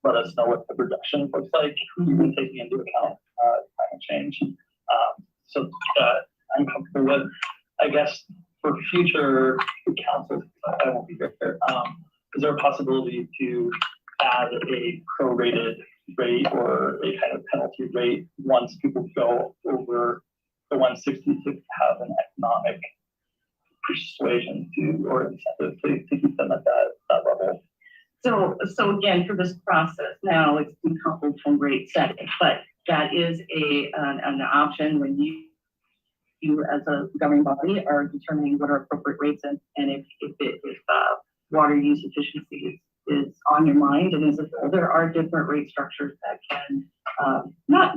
let us know what the reduction looks like, even taking into account climate change. So I'm comfortable with. I guess for future councils, I won't be there. Is there a possibility to add a prorated rate or a kind of penalty rate once people go over the 160 to have an economic persuasion to or incentive to keep them at that level? So again, for this process now, it's decoupled from rate setting, but that is an option when you as a governing body are determining what are appropriate rates, and if water use efficiency is on your mind, and as a whole, there are different rate structures that can not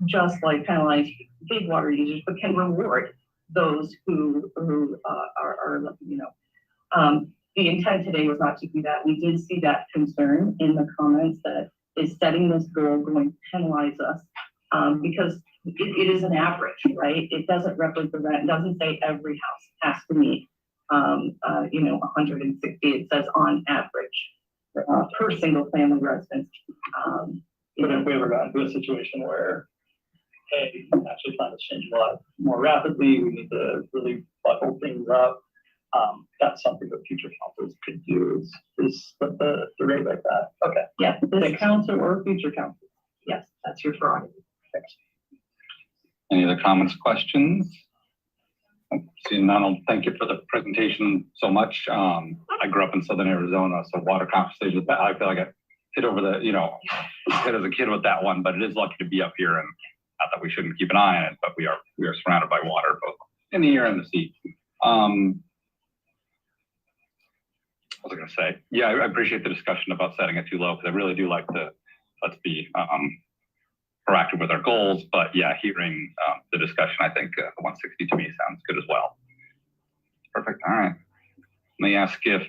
just like penalize big water users, but can reward those who are the intent today was not to do that. We did see that concern in the comments that is setting this goal going to penalize us because it is an average, right? It doesn't represent, it doesn't say every house has to meet 160. It says on average per single family residence. But if we ever got into a situation where, hey, actually climate change a lot more rapidly, we need to really buckle things up. That's something that future councils could do is split the rate like that. Okay. Yeah, this council or future council. Yes, that's your prerogative. Any other comments, questions? Seeing none, I'll thank you for the presentation so much. I grew up in Southern Arizona, so water conversations, I feel like I hit over the, hit as a kid with that one, but it is lucky to be up here, and not that we shouldn't keep an eye on it, but we are surrounded by water, both in the air and the sea. What was I gonna say? Yeah, I appreciate the discussion about setting it too low, because I really do like to, let's be proactive with our goals, but yeah, hearing the discussion, I think the 160 to me sounds good as well. Perfect, all right. Let me ask if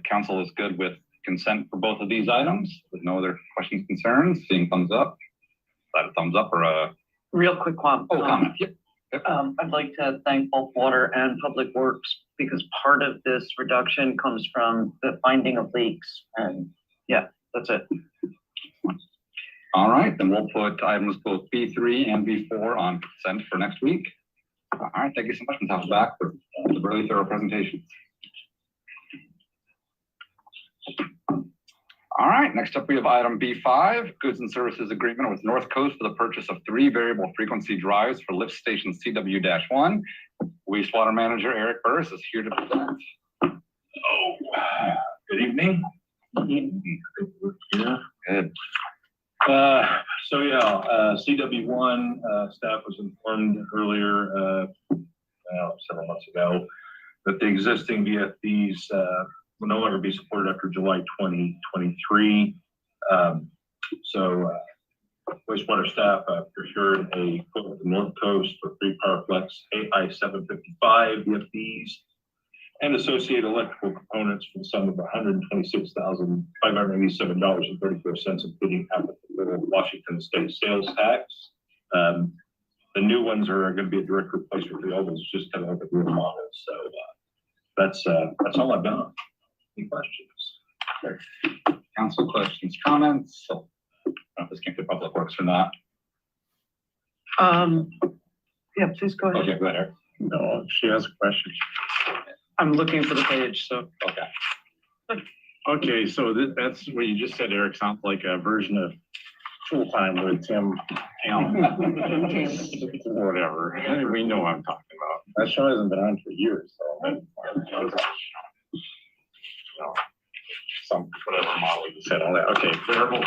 council is good with consent for both of these items, with no other questions, concerns, seeing thumbs up. Is that a thumbs up or a? Real quick one. Comment, yep. I'd like to thank both Water and Public Works, because part of this reduction comes from the finding of leaks, and yeah, that's it. All right, then we'll put items both B3 and B4 on consent for next week. All right, thank you so much, Ms. Hasselback, for the really thorough presentation. All right, next up we have item B5, goods and services agreement with North Coast for the purchase of 3 variable frequency drives for lift station CW-1. Wastewater manager Eric Burris is here to present. Oh, good evening. Yeah. Good. CW1 staff was informed earlier, several months ago, that the existing VFDs will no longer be supported after July 2023. Wastewater staff procured a quote with the North Coast for 3 PowerFlex AI 755 VFDs and associated electrical components for the sum of $126,587.34, including applicable Washington State sales tax. The new ones are going to be a direct replacement for the old ones, just kind of like a real model. So that's all I've done. Any questions? Council questions, comments? So, I don't know if this came to Public Works or not. Yeah, please go ahead. Okay, go ahead, Eric. No, she has a question. I'm looking for the page, so. Okay. Okay, so that's what you just said, Eric. Sounds like a version of Full Time with Tim Allen. Whatever. We know what I'm talking about. That show hasn't been on for years, so. Some whatever model you said on that. Okay, variable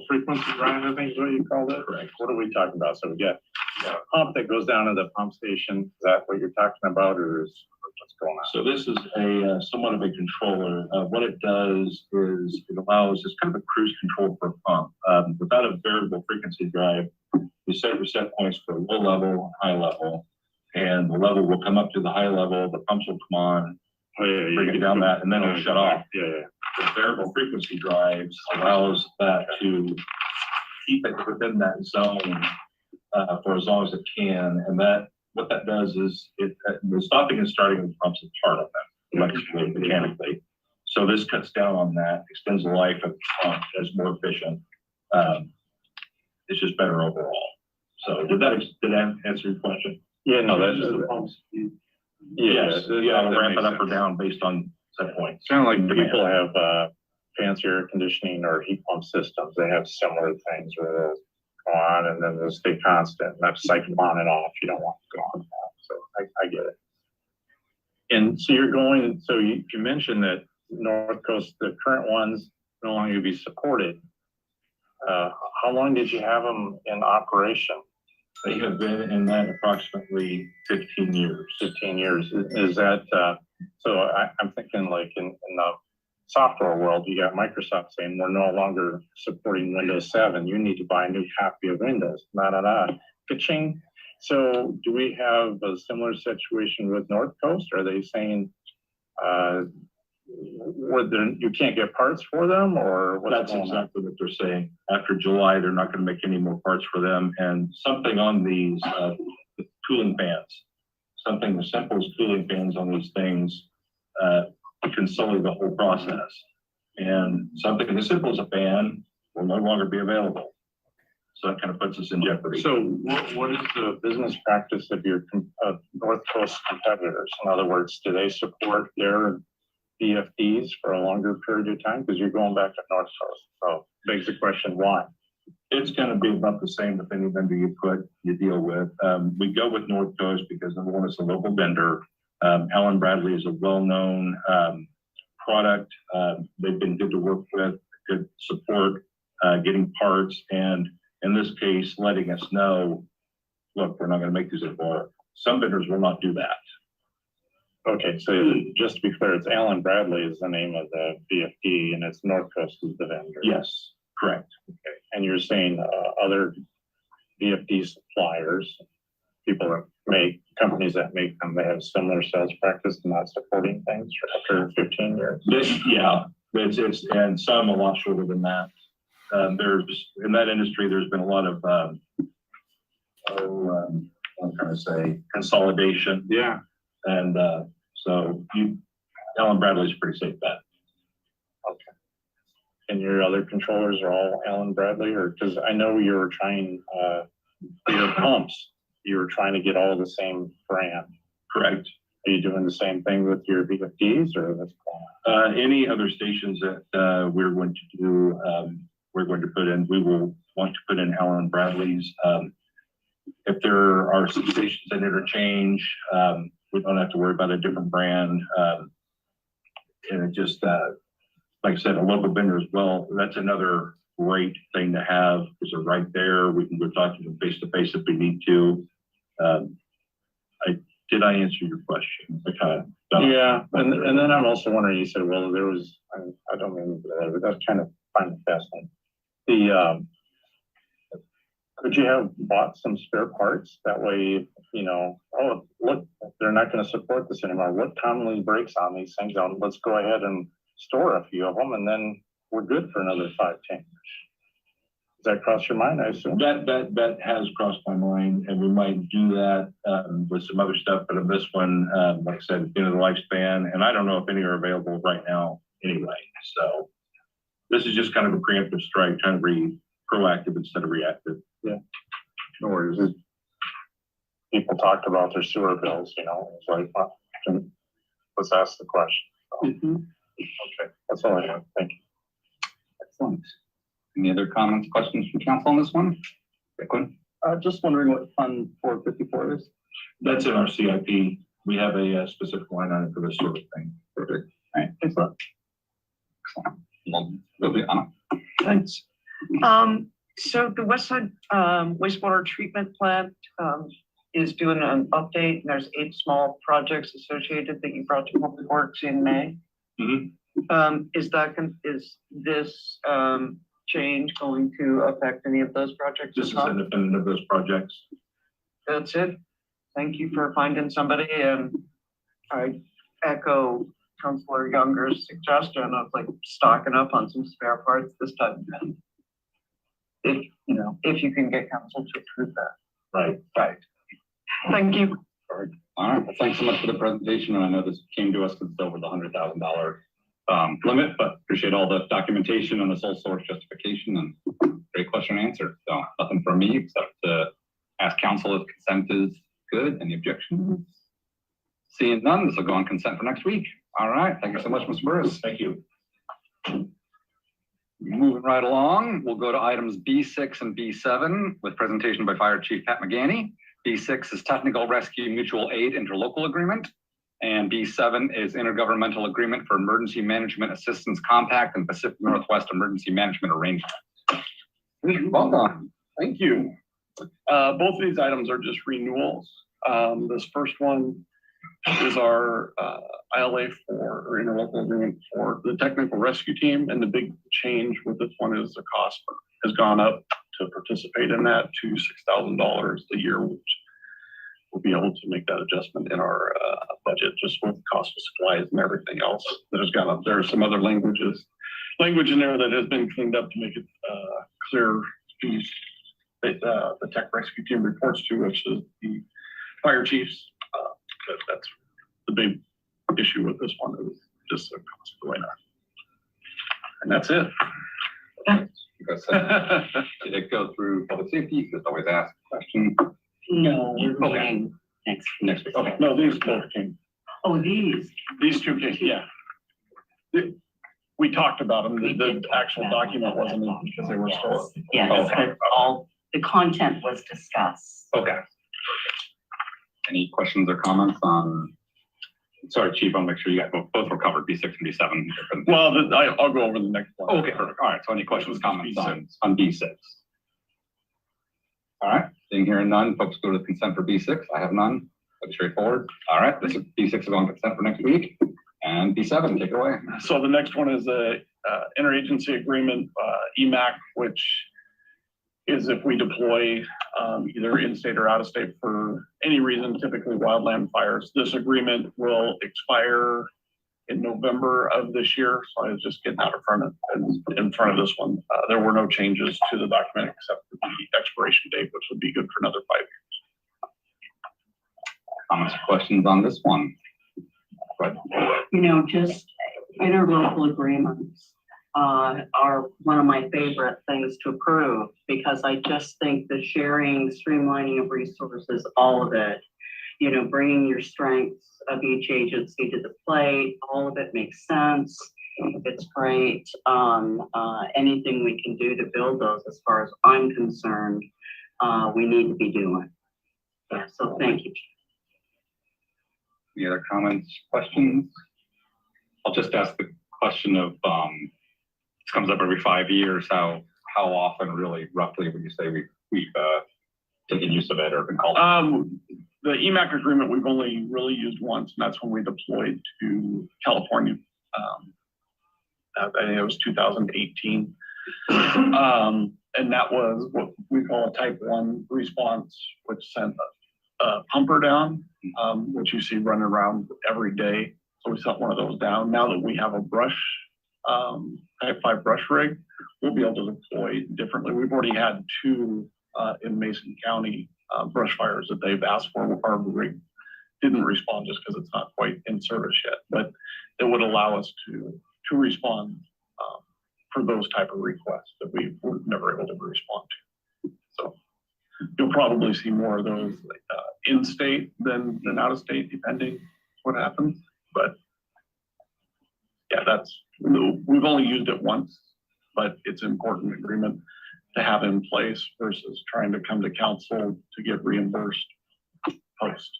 frequency drive, I think is what you called it. Right. What are we talking about? So we got a pump that goes down to the pump station. Is that what you're talking about, or is what's going on? So this is a somewhat of a controller. What it does is it allows, it's kind of a cruise control for a pump. Without a variable frequency drive, you set your set points for low level, high level, and the level will come up to the high level, the pumps will come on, bring it down that, and then it'll shut off. Yeah. The variable frequency drives allows that to keep it within that zone for as long as it can. And that what that does is the stopping and starting of the pumps is part of that, electrically, mechanically. So this cuts down on that, extends the life of the pump, is more efficient. It's just better overall. So did that answer your question? Yeah, no, that's just the pumps. Yes, I'll ramp it up or down based on set points. Kind of like people have fancy air conditioning or heat pump systems. They have similar things where they'll go on and then they'll stay constant. And that's cycle on and off. You don't want to go on and off. So I get it. And so you're going, so you mentioned that North Coast, the current ones no longer be supported. How long did you have them in operation? They have been in that approximately 15 years. 15 years. Is that, so I'm thinking like in the software world, you got Microsoft saying we're no longer supporting Windows 7. You need to buy a new copy of Windows. Ka-ching. So do we have a similar situation with North Coast? Are they saying you can't get parts for them, or what's That's exactly what they're saying. After July, they're not going to make any more parts for them. And something on these cooling fans, something as simple as cooling fans on these things can sully the whole process. And something as simple as a fan will no longer be available. So that kind of puts us in jeopardy. So what is the business practice of your North Coast competitors? In other words, do they support their VFDs for a longer period of time? Because you're going back to North Coast. So begs the question, why? It's gonna be about the same with any vendor you deal with. We go with North Coast because number one, it's a local vendor. Allen Bradley is a well-known, product. They've been good to work with, good support, getting parts, and in this case, letting us know, look, we're not gonna make these anymore. Some vendors will not do that. Okay, so just to be clear, it's Allen Bradley is the name of the VFD and it's North Coast is the vendor. Yes, correct. Okay, and you're saying other VFD suppliers, people that make, companies that make them, they have similar sales practice and not supporting things after 15 years? Yeah, it's, and some a lot shorter than that. There's, in that industry, there's been a lot of, I'm trying to say consolidation. Yeah. And, so Allen Bradley's a pretty safe bet. Okay. And your other controllers are all Allen Bradley, or, because I know you were trying, for your pumps, you were trying to get all the same brand. Correct. Are you doing the same thing with your VFDs or what's going on? Any other stations that, we're going to do, we're going to put in, we will want to put in Allen Bradley's. If there are some stations that interchange, we don't have to worry about a different brand. And it just, like I said, a local vendor as well, that's another great thing to have, because they're right there. We can go talk to them face to face if we need to. Did I answer your question? I kind of. Yeah, and then I'm also wondering, you said, well, there was, I don't mean, but that's kind of kind of fascinating. Could you have bought some spare parts? That way, you know, oh, look, they're not going to support this anymore. What commonly breaks on these things? Let's go ahead and store a few of them, and then we're good for another 5-10 years. Does that cross your mind? I assume that has crossed my mind, and we might do that with some other stuff. But in this one, like I said, at the end of the lifespan, and I don't know if any are available right now anyway. So this is just kind of a preemptive strike, trying to be proactive instead of reactive. Yeah. No worries. People talked about their sewer bills, you know, it's like, well, let's ask the question. So, okay, that's all I have. Thank you. Excellent. Any other comments, questions from council on this one? Quinn? Just wondering what Fund 454 is. That's in our CIP. We have a specific line item for this sort of thing. Perfect. All right. Thanks a lot. Excellent. Well, Anna. Thanks. So the West Side wastewater treatment plant is doing an update, and there's 8 small projects associated that you brought to Public Works in May. Is this change going to affect any of those projects? This is independent of those projects. That's it. Thank you for finding somebody, and I echo Councilor Younger's suggestion of like stocking up on some spare parts this time. If you can get council to approve that. Right. Thank you. All right. Well, thanks so much for the presentation. And I know this came to us because it's over the $100,000 limit, but appreciate all the documentation and the sole source justification, and great question and answer. So nothing from me except to ask council if consent is good. Any objections? Seeing none, this will go on consent for next week. All right. Thank you so much, Mr. Burris. Thank you. Moving right along, we'll go to items B6 and B7 with presentation by Fire Chief Pat McGaney. B6 is Technical Rescue Mutual Aid Interlocal Agreement, and B7 is Intergovernmental Agreement for Emergency Management Assistance Compact and Pacific Northwest Emergency Management Arrangement. Welcome. Thank you. Both of these items are just renewals. This first one is our ILA or interlocal agreement for the technical rescue team. And the big change with this one is the cost has gone up to participate in that to $6,000 a year, which we'll be able to make that adjustment in our budget, just with cost of supplies and everything else that has gone up. There are some other language in there that has been cleaned up to make it clear who's the tech rescue team reports to, which is the fire chiefs. That's the big issue with this one, is just the cost going up. And that's it. Did it go through public safety? You could always ask a question. No, we're Okay. meeting Next week. Okay. No, these both came. Oh, these. These two came, yeah. We talked about them, the actual document wasn't in because they were still. Yes, but all, the content was discussed. Okay. Any questions or comments on? Sorry, Chief, I'll make sure you guys both were covered, B6 and B7. Well, I'll go over the next one. Okay, perfect. All right. So any questions, comments on B6? All right, seeing here none, folks go to consent for B6. I have none. Pretty straightforward. All right, this is B6 is on consent for next week. And B7, take it away. So the next one is a interagency agreement, EMAC, which is if we deploy either in-state or out-of-state for any reason, typically wildland fires. This agreement will expire in November of this year. So I was just getting out in front of this one. There were no changes to the document except for the expiration date, which would be good for another 5 years. Comments or questions on this one? You know, just interlocal agreements are one of my favorite things to approve because I just think the sharing, streamlining of resources, all of it, you know, bringing your strengths of each agency to the plate, all of it makes sense. It's great. Anything we can do to build those, as far as I'm concerned, we need to be doing. Yeah, so thank you. Any other comments, questions? I'll just ask the question of, this comes up every 5 years, how often really roughly would you say we've taken use of it or been called? The EMAC agreement we've only really used once, and that's when we deployed to California. I think it was 2018. And that was what we call a type 1 response, which sent a pumper down, which you see running around every day. So we sent one of those down. Now that we have a brush, type 5 brush rig, we'll be able to deploy differently. We've already had 2 in Mason County brush fires that they've asked for. Our rig didn't respond just because it's not quite in service yet, but it would allow us to respond for those type of requests that we were never able to respond to. So you'll probably see more of those in state than out of state, depending what happens. But yeah, we've only used it once, but it's an important agreement to have in place versus trying to come to council to get reimbursed post.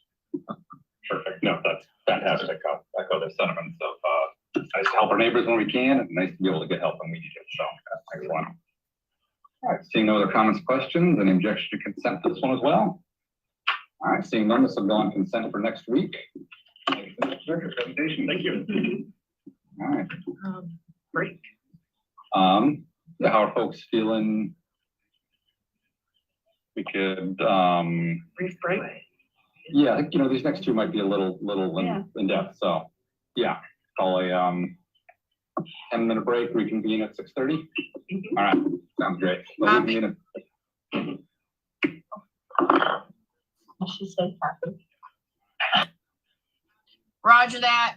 Perfect. No, that's fantastic. I'll echo the sentiments of nice to help our neighbors when we can, and nice to be able to get help when we need it. So that's excellent. All right, seeing no other comments, questions, any objection to consent for this one as well? All right, seeing none, this will go on consent for next week. Presentation. Thank you. All right. Great. Yeah, how are folks feeling? We could, Brief break. yeah, I think, you know, these next two might be a little in depth. So yeah, call a 10-minute break, reconvene at 6:30. All right, sounds great. We'll reconvene She said happy. Roger that.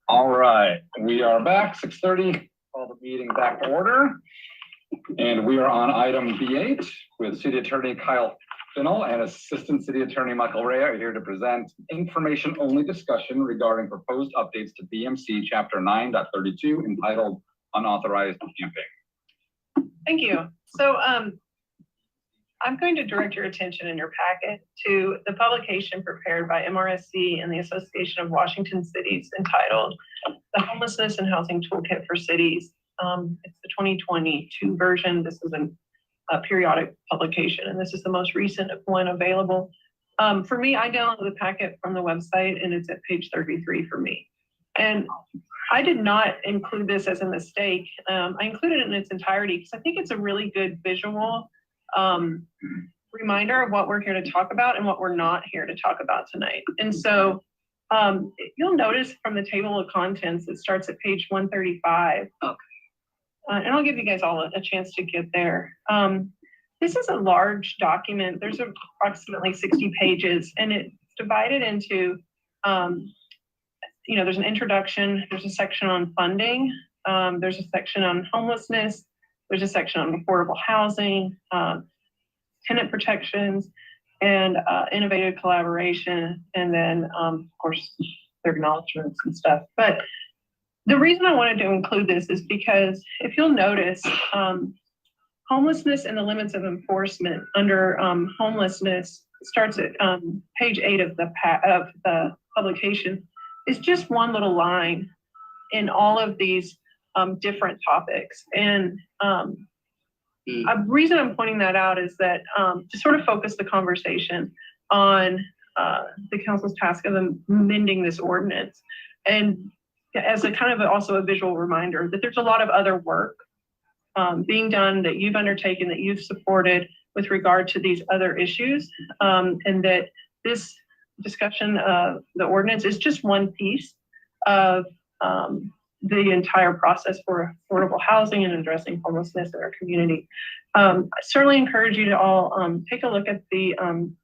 All right, we are back, 6:30, call the meeting back to order. And we are on item B8 with City Attorney Kyle Finnell and Assistant City Attorney Michael Rea are here to present information-only discussion regarding proposed updates to BMC Chapter 9.32 entitled Unauthorized Camping. Thank you. So I'm going to direct your attention in your packet to the publication prepared by MRSC and the Association of Washington Cities entitled The Homelessness and Housing Toolkit for Cities. It's the 2022 version. This is a periodic publication, and this is the most recent one available. For me, I downloaded the packet from the website, and it's at page 33 for me. And I did not include this as a mistake. I included it in its entirety because I think it's a really good visual reminder of what we're here to talk about and what we're not here to talk about tonight. And so you'll notice from the table of contents, it starts at page 135. Okay. And I'll give you guys all a chance to get there. This is a large document. There's approximately 60 pages, and it's divided into, there's an introduction, there's a section on funding, there's a section on homelessness, there's a section on affordable housing, tenant protections, and innovative collaboration, and then, of course, their acknowledgements and stuff. But the reason I wanted to include this is because if you'll notice, homelessness and the limits of enforcement under homelessness starts at page 8 of the publication. Is just one little line in all of these different topics. And a reason I'm pointing that out is that to sort of focus the conversation on the council's task of amending this ordinance. And as a kind of also a visual reminder that there's a lot of other work being done that you've undertaken, that you've supported with regard to these other issues, and that this discussion of the ordinance is just one piece of the entire process for affordable housing and addressing homelessness in our community. I certainly encourage you to all take a look at the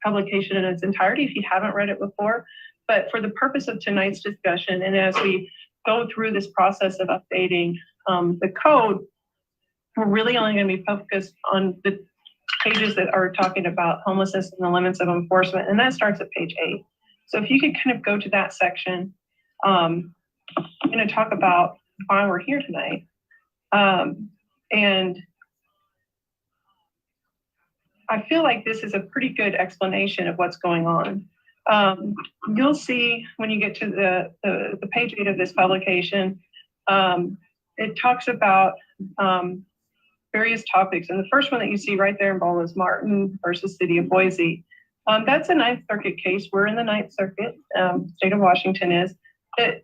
publication in its entirety if you haven't read it before. But for the purpose of tonight's discussion, and as we go through this process of updating the code, we're really only going to be focused on the pages that are talking about homelessness and the limits of enforcement, and that starts at page 8. So if you could kind of go to that section, I'm going to talk about why we're here tonight. And I feel like this is a pretty good explanation of what's going on. You'll see when you get to the page 8 of this publication, it talks about various topics. And the first one that you see right there in bold is Martin versus City of Boise. That's a Ninth Circuit case. We're in the Ninth Circuit, state of Washington is. The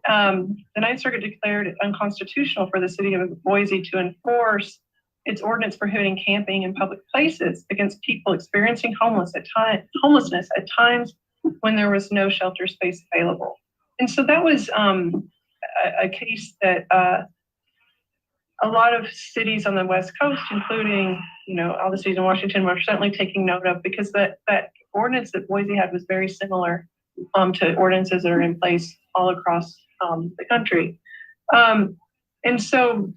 Ninth Circuit declared it unconstitutional for the City of Boise to enforce its ordinance prohibiting camping in public places against people experiencing homelessness at times when there was no shelter space available. And so that was a case that a lot of cities on the West Coast, including, all the cities in Washington, were certainly taking note of, because that ordinance that Boise had was very similar to ordinances that are in place all across the country. And so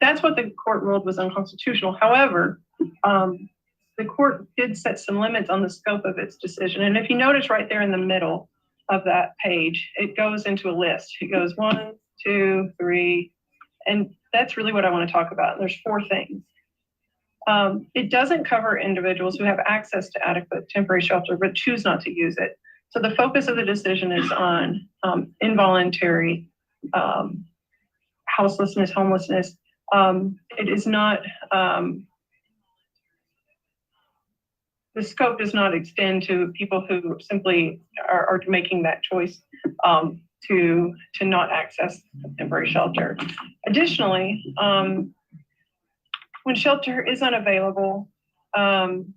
that's what the court ruled was unconstitutional. However, the court did set some limits on the scope of its decision. And if you notice right there in the middle of that page, it goes into a list. It goes 1, 2, 3, and that's really what I want to talk about. There's 4 things. It doesn't cover individuals who have access to adequate temporary shelter but choose not to use it. So the focus of the decision is on involuntary houselessness, homelessness. It is not, the scope does not extend to people who simply are making that choice to not access temporary shelter. Additionally, when shelter is unavailable, an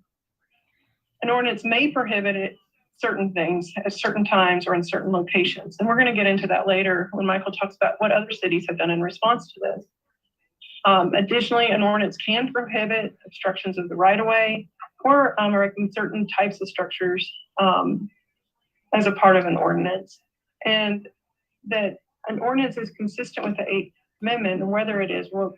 ordinance may prohibit certain things at certain times or in certain locations. And we're going to get into that later when Michael talks about what other cities have done in response to this. Additionally, an ordinance can prohibit obstructions of the right-of-way or erecting certain types of structures as a part of an ordinance. And that an ordinance is consistent with the Eighth Amendment, and whether it is will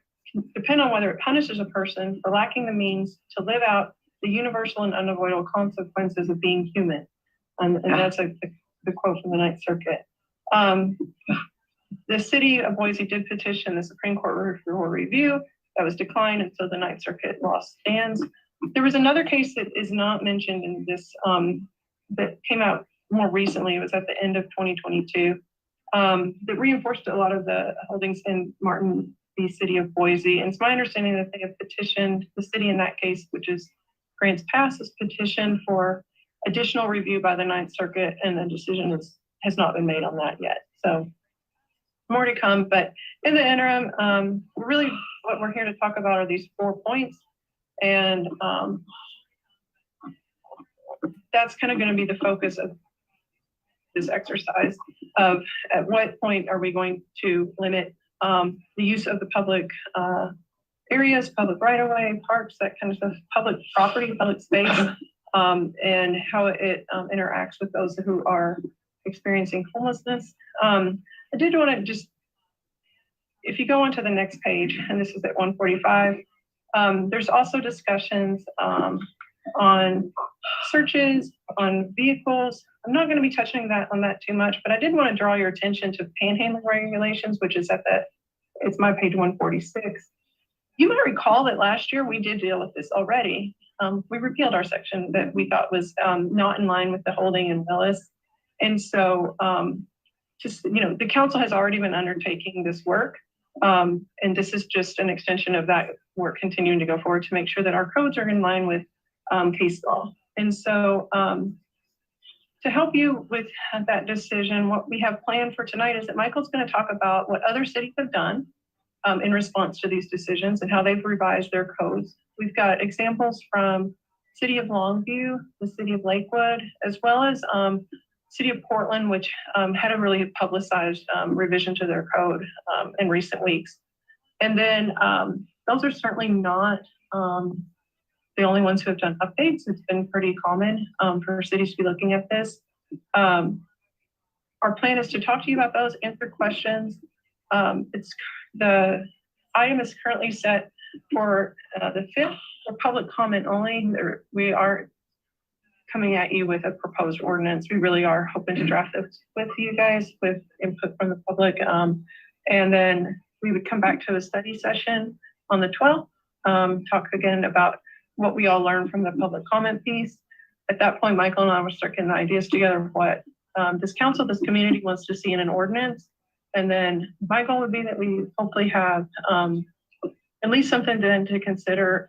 depend on whether it punishes a person for lacking the means to live out the universal and unavoidable consequences of being human. And that's the quote from the Ninth Circuit. The city of Boise did petition the Supreme Court for review. That was declined, and so the Ninth Circuit law stands. There was another case that is not mentioned in this that came out more recently. It was at the end of 2022 that reinforced a lot of the holdings in Martin v. City of Boise. And it's my understanding that they have petitioned the city in that case, which is Grants Pass, has petitioned for additional review by the Ninth Circuit, and the decision has not been made on that yet. So more to come, but in the interim, really what we're here to talk about are these 4 points. And that's kind of going to be the focus of this exercise of at what point are we going to limit the use of the public areas, public right-of-way, parks, that kind of stuff, public property, public space, and how it interacts with those who are experiencing homelessness. I did want to just, if you go on to the next page, and this is at 145, there's also discussions on searches, on vehicles. I'm not going to be touching on that too much, but I did want to draw your attention to panhandling regulations, which is it's my page 146. You might recall that last year we did deal with this already. We repealed our section that we thought was not in line with the holding in Willis. And so the council has already been undertaking this work. And this is just an extension of that work continuing to go forward to make sure that our codes are in line with case law. And so to help you with that decision, what we have planned for tonight is that Michael's going to talk about what other cities have done in response to these decisions and how they've revised their codes. We've got examples from City of Longview, the City of Lakewood, as well as City of Portland, which had a really publicized revision to their code in recent weeks. And then those are certainly not the only ones who have done updates. It's been pretty common for cities to be looking at this. Our plan is to talk to you about those, answer questions. The item is currently set for the 5th for public comment only. We are coming at you with a proposed ordinance. We really are hoping to draft this with you guys with input from the public. And then we would come back to a study session on the 12th, talk again about what we all learned from the public comment piece. At that point, Michael and I will start getting the ideas together of what this council, this community wants to see in an ordinance. And then my goal would be that we hopefully have at least something then to consider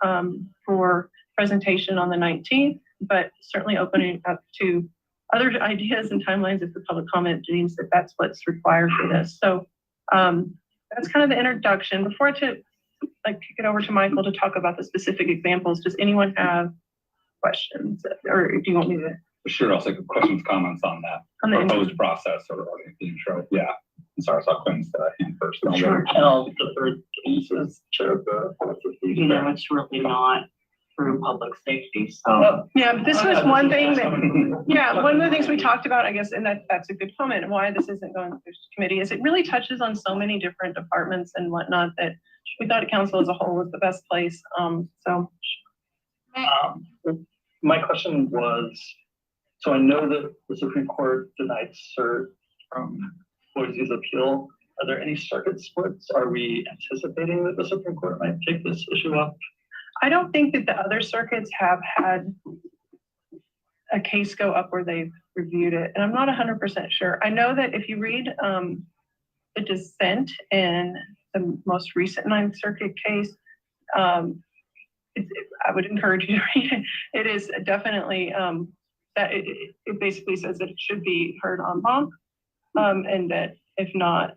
for presentation on the 19th, but certainly opening up to other ideas and timelines if the public comment deems that that's what's required for this. So that's kind of the introduction. Before I kick it over to Michael to talk about the specific examples, does anyone have questions, or do you want me to? Sure, I'll take questions, comments on that proposed process or the intro. Yeah. I'm sorry, I saw Quinn's hand first. Sure. And I'll defer to Lisa's chair of the. It's really not through public safety, so. Yeah, but this was one thing that, one of the things we talked about, I guess, and that's a good comment, why this isn't going through the committee, is it really touches on so many different departments and whatnot that we thought council as a whole was the best place. My question was, so I know that the Supreme Court denied cert from Boise's appeal. Are there any circuit splits? Are we anticipating that the Supreme Court might take this issue up? I don't think that the other circuits have had a case go up where they've reviewed it, and I'm not 100% sure. I know that if you read the dissent in the most recent Ninth Circuit case, I would encourage you to read it. It is definitely that it basically says that it should be heard en banc, and that if not,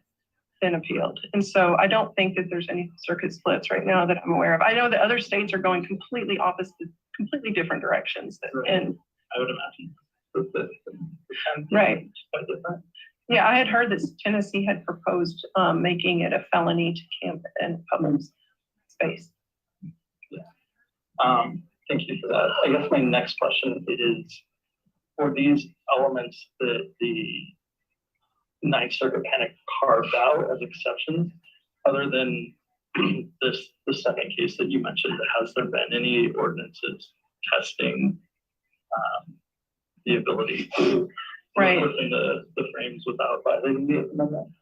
then appealed. And so I don't think that there's any circuit splits right now that I'm aware of. I know that other states are going completely opposite, completely different directions. And I would imagine. Right. Yeah, I had heard that Tennessee had proposed making it a felony to camp in public space. Yeah. Thank you for that. I guess my next question is, for these elements that the Ninth Circuit kind of carved out as exceptions, other than the second case that you mentioned, has there been any ordinances testing the ability to Right. work within the frames without violating the amendment?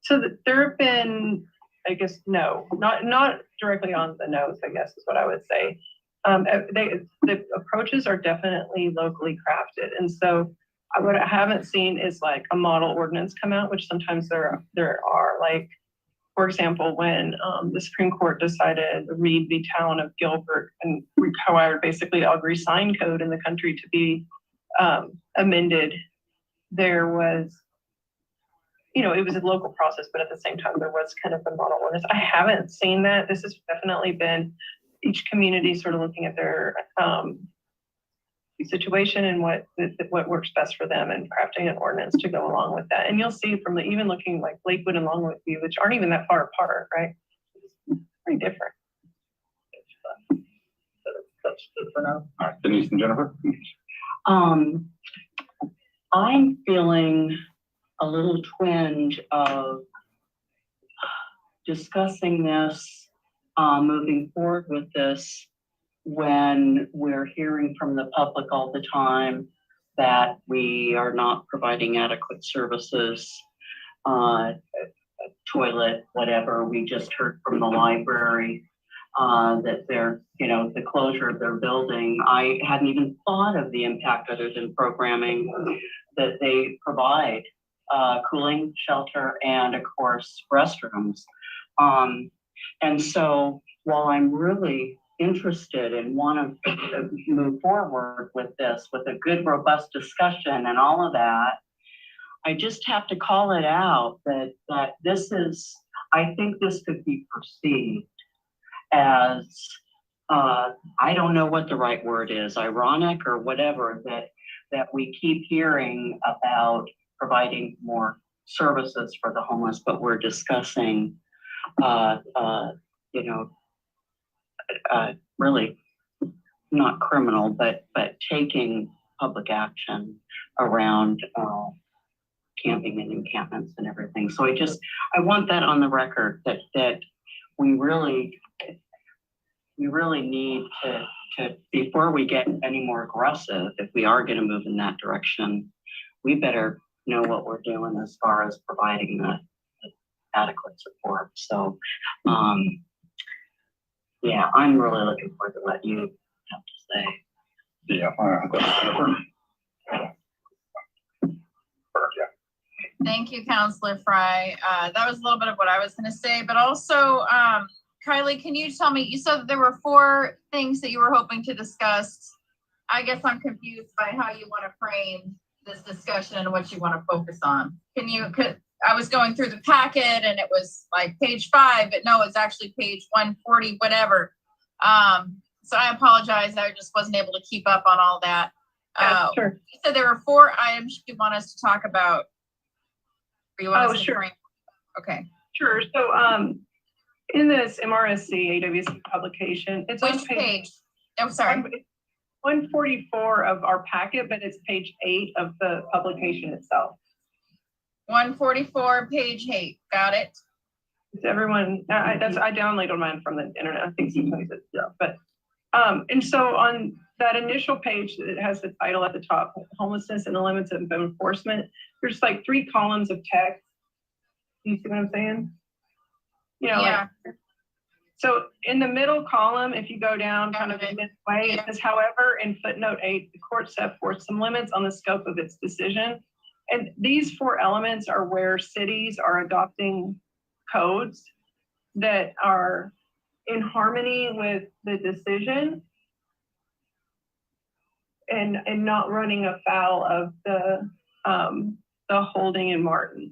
So there have been, I guess, no, not directly on the nose, I guess is what I would say. The approaches are definitely locally crafted. And so what I haven't seen is like a model ordinance come out, which sometimes there are, like, for example, when the Supreme Court decided Reed v. Town of Gilbert and required basically every sign code in the country to be amended, there was, you know, it was a local process, but at the same time, there was kind of a model ordinance. I haven't seen that. This has definitely been each community sort of looking at their situation and what works best for them and crafting an ordinance to go along with that. And you'll see from even looking like Lakewood and Longwood View, which aren't even that far apart, right? It's pretty different. That's good for now. All right, Denise and Jennifer? I'm feeling a little twinge of discussing this, moving forward with this, when we're hearing from the public all the time that we are not providing adequate services, toilet, whatever. We just heard from the library that they're, you know, the closure of their building. I hadn't even thought of the impact other than programming that they provide, cooling, shelter, and of course, restrooms. And so while I'm really interested and want to move forward with this with a good, robust discussion and all of that, I just have to call it out that this is, I think this could be perceived as, I don't know what the right word is, ironic or whatever, that we keep hearing about providing more services for the homeless, but we're discussing, you know, really not criminal, but taking public action around camping and encampments and everything. So I want that on the record that we really need to, before we get any more aggressive, if we are going to move in that direction, we better know what we're doing as far as providing the adequate support. So, yeah, I'm really looking forward to what you have to say. Yeah. Thank you, Counselor Fry. That was a little bit of what I was going to say, but also, Kylie, can you tell me, you said that there were 4 things that you were hoping to discuss. I guess I'm confused by how you want to frame this discussion and what you want to focus on. I was going through the packet and it was like page 5, but no, it's actually page 140, whatever. So I apologize. I just wasn't able to keep up on all that. Sure. You said there were 4 items you want us to talk about. Or you want us to sure. frame? Okay. Sure. So in this MRSC AWC publication, it's on Which page? I'm sorry. 144 of our packet, but it's page 8 of the publication itself. 144, page 8. Got it. It's everyone, I downloaded mine from the internet. I think sometimes it's, yeah, but, and so on that initial page, it has the title at the top, homelessness and the limits of enforcement. There's like 3 columns of text. You see what I'm saying? You know, Yeah. So in the middle column, if you go down kind of midway, it says, however, in footnote 8, the court set forth some limits on the scope of its decision. And these 4 elements are where cities are adopting codes that are in harmony with the decision and not running afoul of the holding in Martin.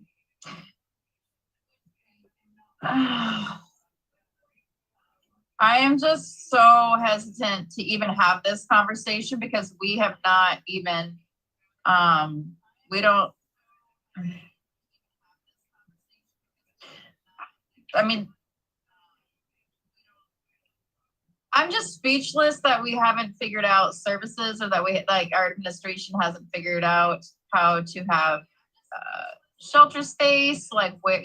I am just so hesitant to even have this conversation because we have not even, we don't, I mean, I'm just speechless that we haven't figured out services or that like our administration hasn't figured out how to have shelter space, like where,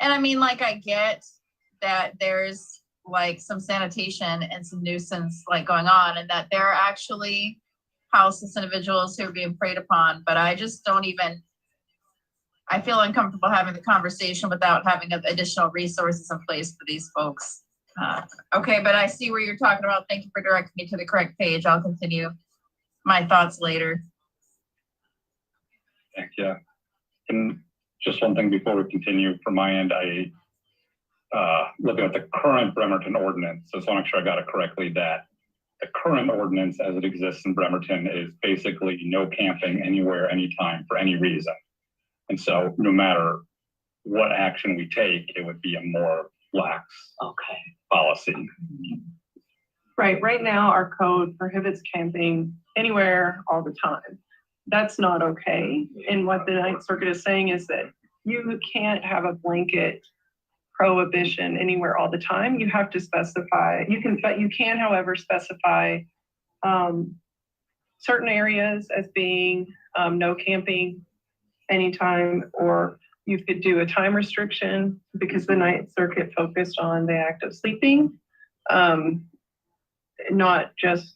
and I mean, like, I get that there's like some sanitation and some nuisance like going on and that there are actually houseless individuals who are being preyed upon, but I just don't even, I feel uncomfortable having the conversation without having additional resources in place for these folks. Okay, but I see where you're talking about. Thank you for directing me to the correct page. I'll continue my thoughts later. Thank you. And just one thing before we continue, from my end, looking at the current Bremerton ordinance, so I just want to make sure I got it correctly, that the current ordinance as it exists in Bremerton is basically no camping anywhere, anytime, for any reason. And so no matter what action we take, it would be a more lax policy. Right now, our code prohibits camping anywhere all the time. That's not okay. And what the Ninth Circuit is saying is that you can't have a blanket prohibition anywhere all the time. You have to specify, you can, however, specify certain areas as being no camping anytime, or you could do a time restriction because the Ninth Circuit focused on the act of sleeping, not just,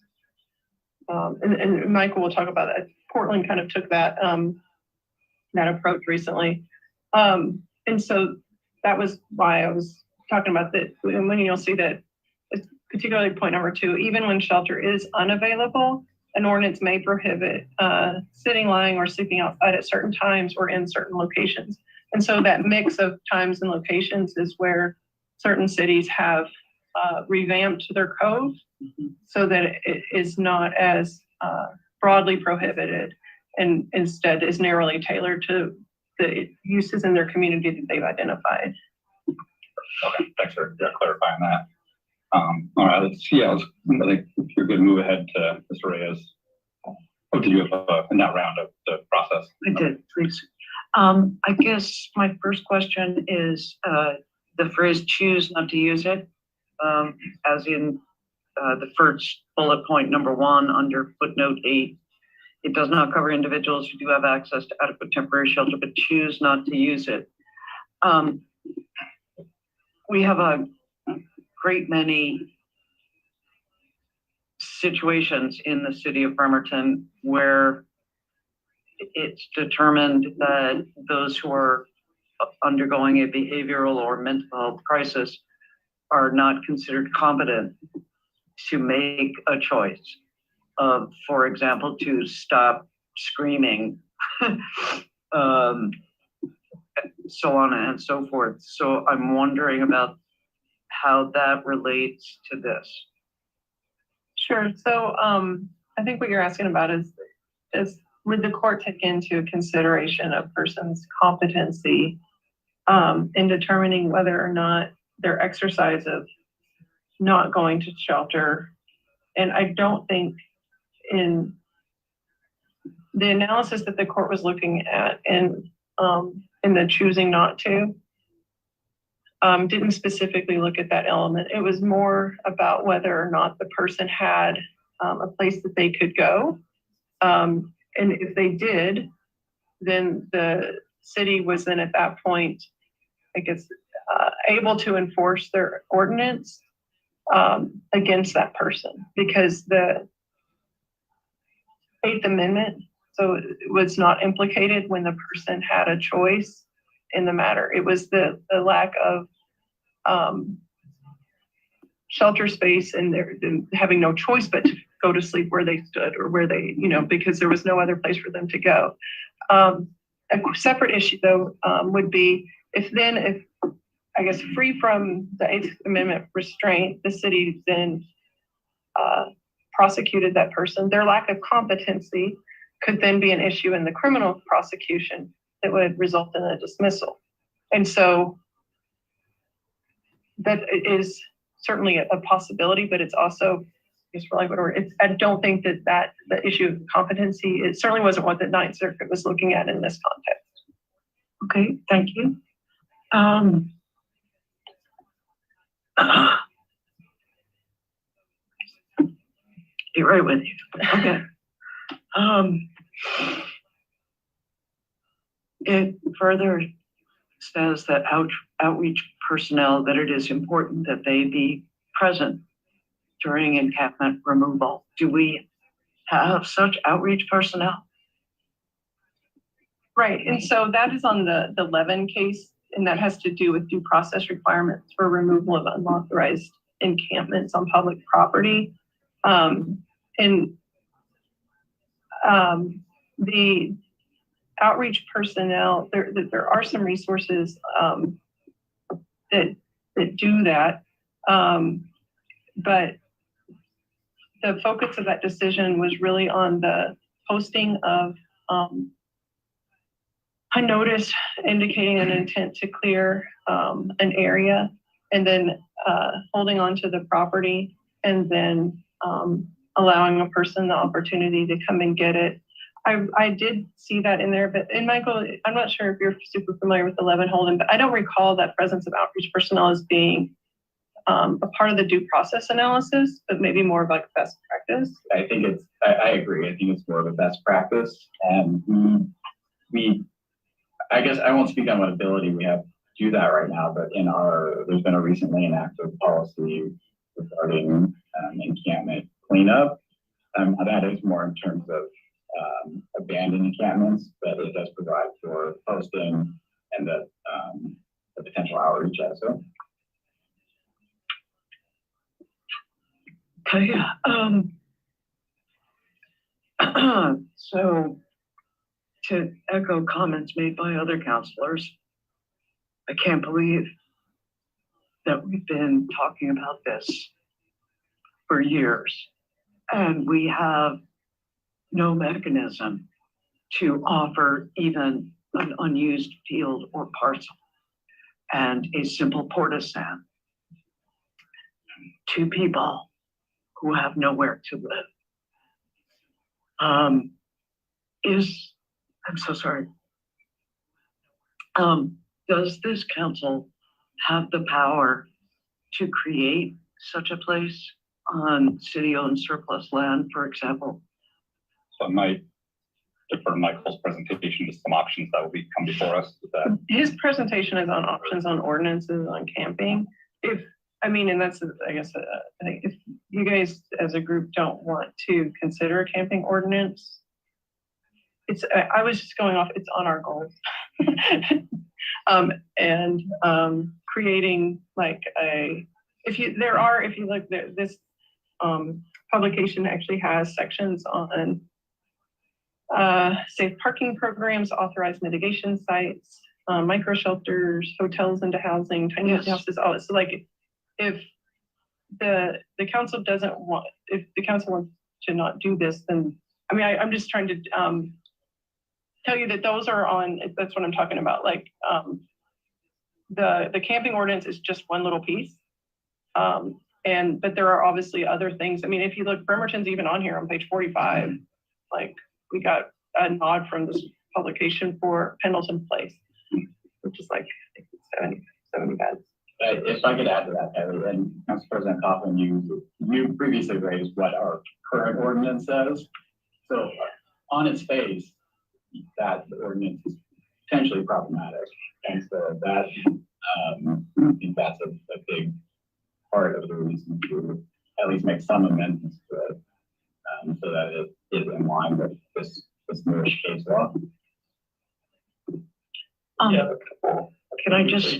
and Michael will talk about that. Portland kind of took that approach recently. And so that was why I was talking about that. When you'll see that, particularly point number 2, even when shelter is unavailable, an ordinance may prohibit sitting, lying, or sleeping outside at certain times or in certain locations. And so that mix of times and locations is where certain cities have revamped their code so that it is not as broadly prohibited and instead is narrowly tailored to the uses in their community that they've identified. Okay, thanks for clarifying that. All right, let's I think you're good. Move ahead to Mr. Reyes. Oh, did you have in that round of the process? I did, please. I guess my first question is the phrase choose not to use it, as in the first bullet point, number 1, under footnote 8. It does not cover individuals who do have access to adequate temporary shelter, but choose not to use it. We have a great many situations in the city of Bremerton where it's determined that those who are undergoing a behavioral or mental health crisis are not considered competent to make a choice of, for example, to stop screaming, so on and so forth. So I'm wondering about how that relates to this. Sure. So I think what you're asking about is would the court take into consideration a person's competency in determining whether or not their exercise of not going to shelter? And I don't think in the analysis that the court was looking at and in the choosing not to, didn't specifically look at that element. It was more about whether or not the person had a place that they could go. And if they did, then the city was then at that point, I guess, able to enforce their ordinance against that person, because the 8th Amendment, so it was not implicated when the person had a choice in the matter. It was the lack of shelter space and having no choice but to go to sleep where they stood or where they, because there was no other place for them to go. A separate issue though would be if I guess free from the 8th Amendment restraint, the city then prosecuted that person, their lack of competency could then be an issue in the criminal prosecution that would result in a dismissal. And so that is certainly a possibility, but it's also, I don't think that the issue of competency, it certainly wasn't what the Ninth Circuit was looking at in this context. Okay, thank you. be right with you. Okay. It further says that outreach personnel, that it is important that they be present during encampment removal. Do we have such outreach personnel? Right, and so that is on the Levin case, and that has to do with due process requirements for removal of unauthorized encampments on public property. The outreach personnel, there are some resources that do that, but the focus of that decision was really on the posting of a notice indicating an intent to clear an area, and then holding on to the property, and then allowing a person the opportunity to come and get it. I did see that in there, but and Michael, I'm not sure if you're super familiar with the Levin Holden, but I don't recall that presence of outreach personnel as being a part of the due process analysis, but maybe more of like best practice. I think I agree. I think it's more of a best practice. And I guess I won't speak on what ability we have to do that right now, but there's been a recently enacted policy regarding encampment cleanup. That is more in terms of abandoned encampments, but it does provide for posting and the potential outreach also. Okay. So to echo comments made by other counselors, I can't believe that we've been talking about this for years, and we have no mechanism to offer even an unused field or parcel and a simple portisan to people who have nowhere to live. I'm so sorry. Does this council have the power to create such a place on city-owned surplus land, for example? So I might defer Michael's presentation to some options that will come before us with that. His presentation is on options on ordinances on camping. And that's, I guess, I think if you guys as a group don't want to consider a camping ordinance, I was just going off, it's on our goals. Creating like if you look, this publication actually has sections on safe parking programs, authorized mitigation sites, micro shelters, hotels into housing, tiny houses, all this. So like if the council if the council wants to not do this, then I'm just trying to tell you that those are on, that's what I'm talking about. Like the camping ordinance is just one little piece. But there are obviously other things. If you look, Bremerton's even on here on page 45, like we got a nod from this publication for Pendleton Place, which is like 70 beds. If I could add to that, Heather, and Council President Coughlin, you previously raised what our current ordinance says. So on its face, that the ordinance is potentially problematic. And so that, I think that's a big part of the reason to at least make some amendments to it, so that it is in line with this newish case law. Can I just?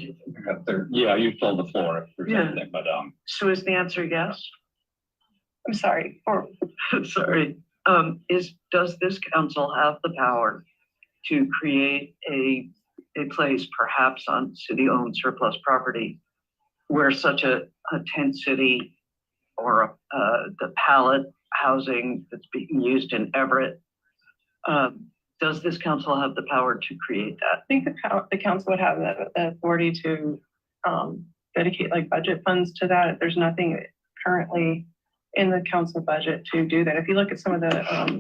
Yeah, you fill the floor. But So is the answer yes? I'm sorry. Sorry. Does this council have the power to create a place perhaps on city-owned surplus property where such a tent city or the pallet housing that's being used in Everett, does this council have the power to create that? I think the council would have the authority to dedicate like budget funds to that. There's nothing currently in the council budget to do that. If you look at some of the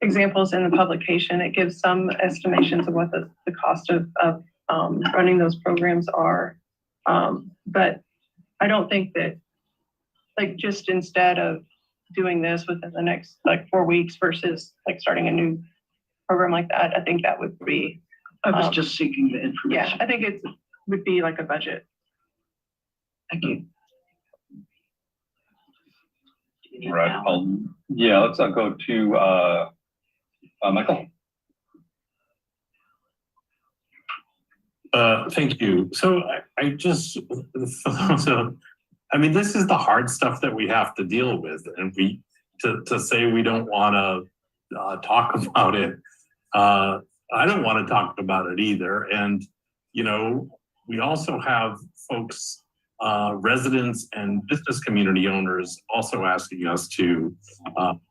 examples in the publication, it gives some estimations of what the cost of running those programs are. But I don't think that, like, just instead of doing this within the next like 4 weeks versus like starting a new program like that, I think that would be. I was just seeking the information. Yeah, I think it would be like a budget. Thank you. Right, yeah, let's go to, Michael. Thank you. So I just, so, I mean, this is the hard stuff that we have to deal with, and to say we don't want to talk about it. I don't want to talk about it either. And, you know, we also have folks, residents and business community owners also asking us to,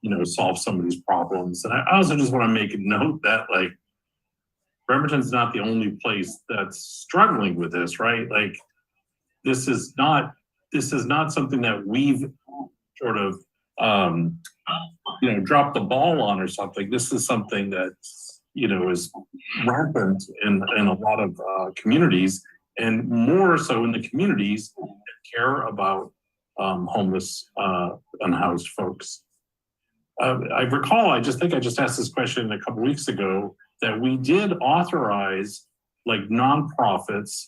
you know, solve some of these problems. And I also just want to make a note that, like, Bremerton's not the only place that's struggling with this, right? Like, this is not something that we've sort of, you know, dropped the ball on or something. This is something that, you know, is rampant in a lot of communities, and more so in the communities that care about homeless, unhoused folks. I recall, I think I just asked this question a couple weeks ago, that we did authorize like nonprofits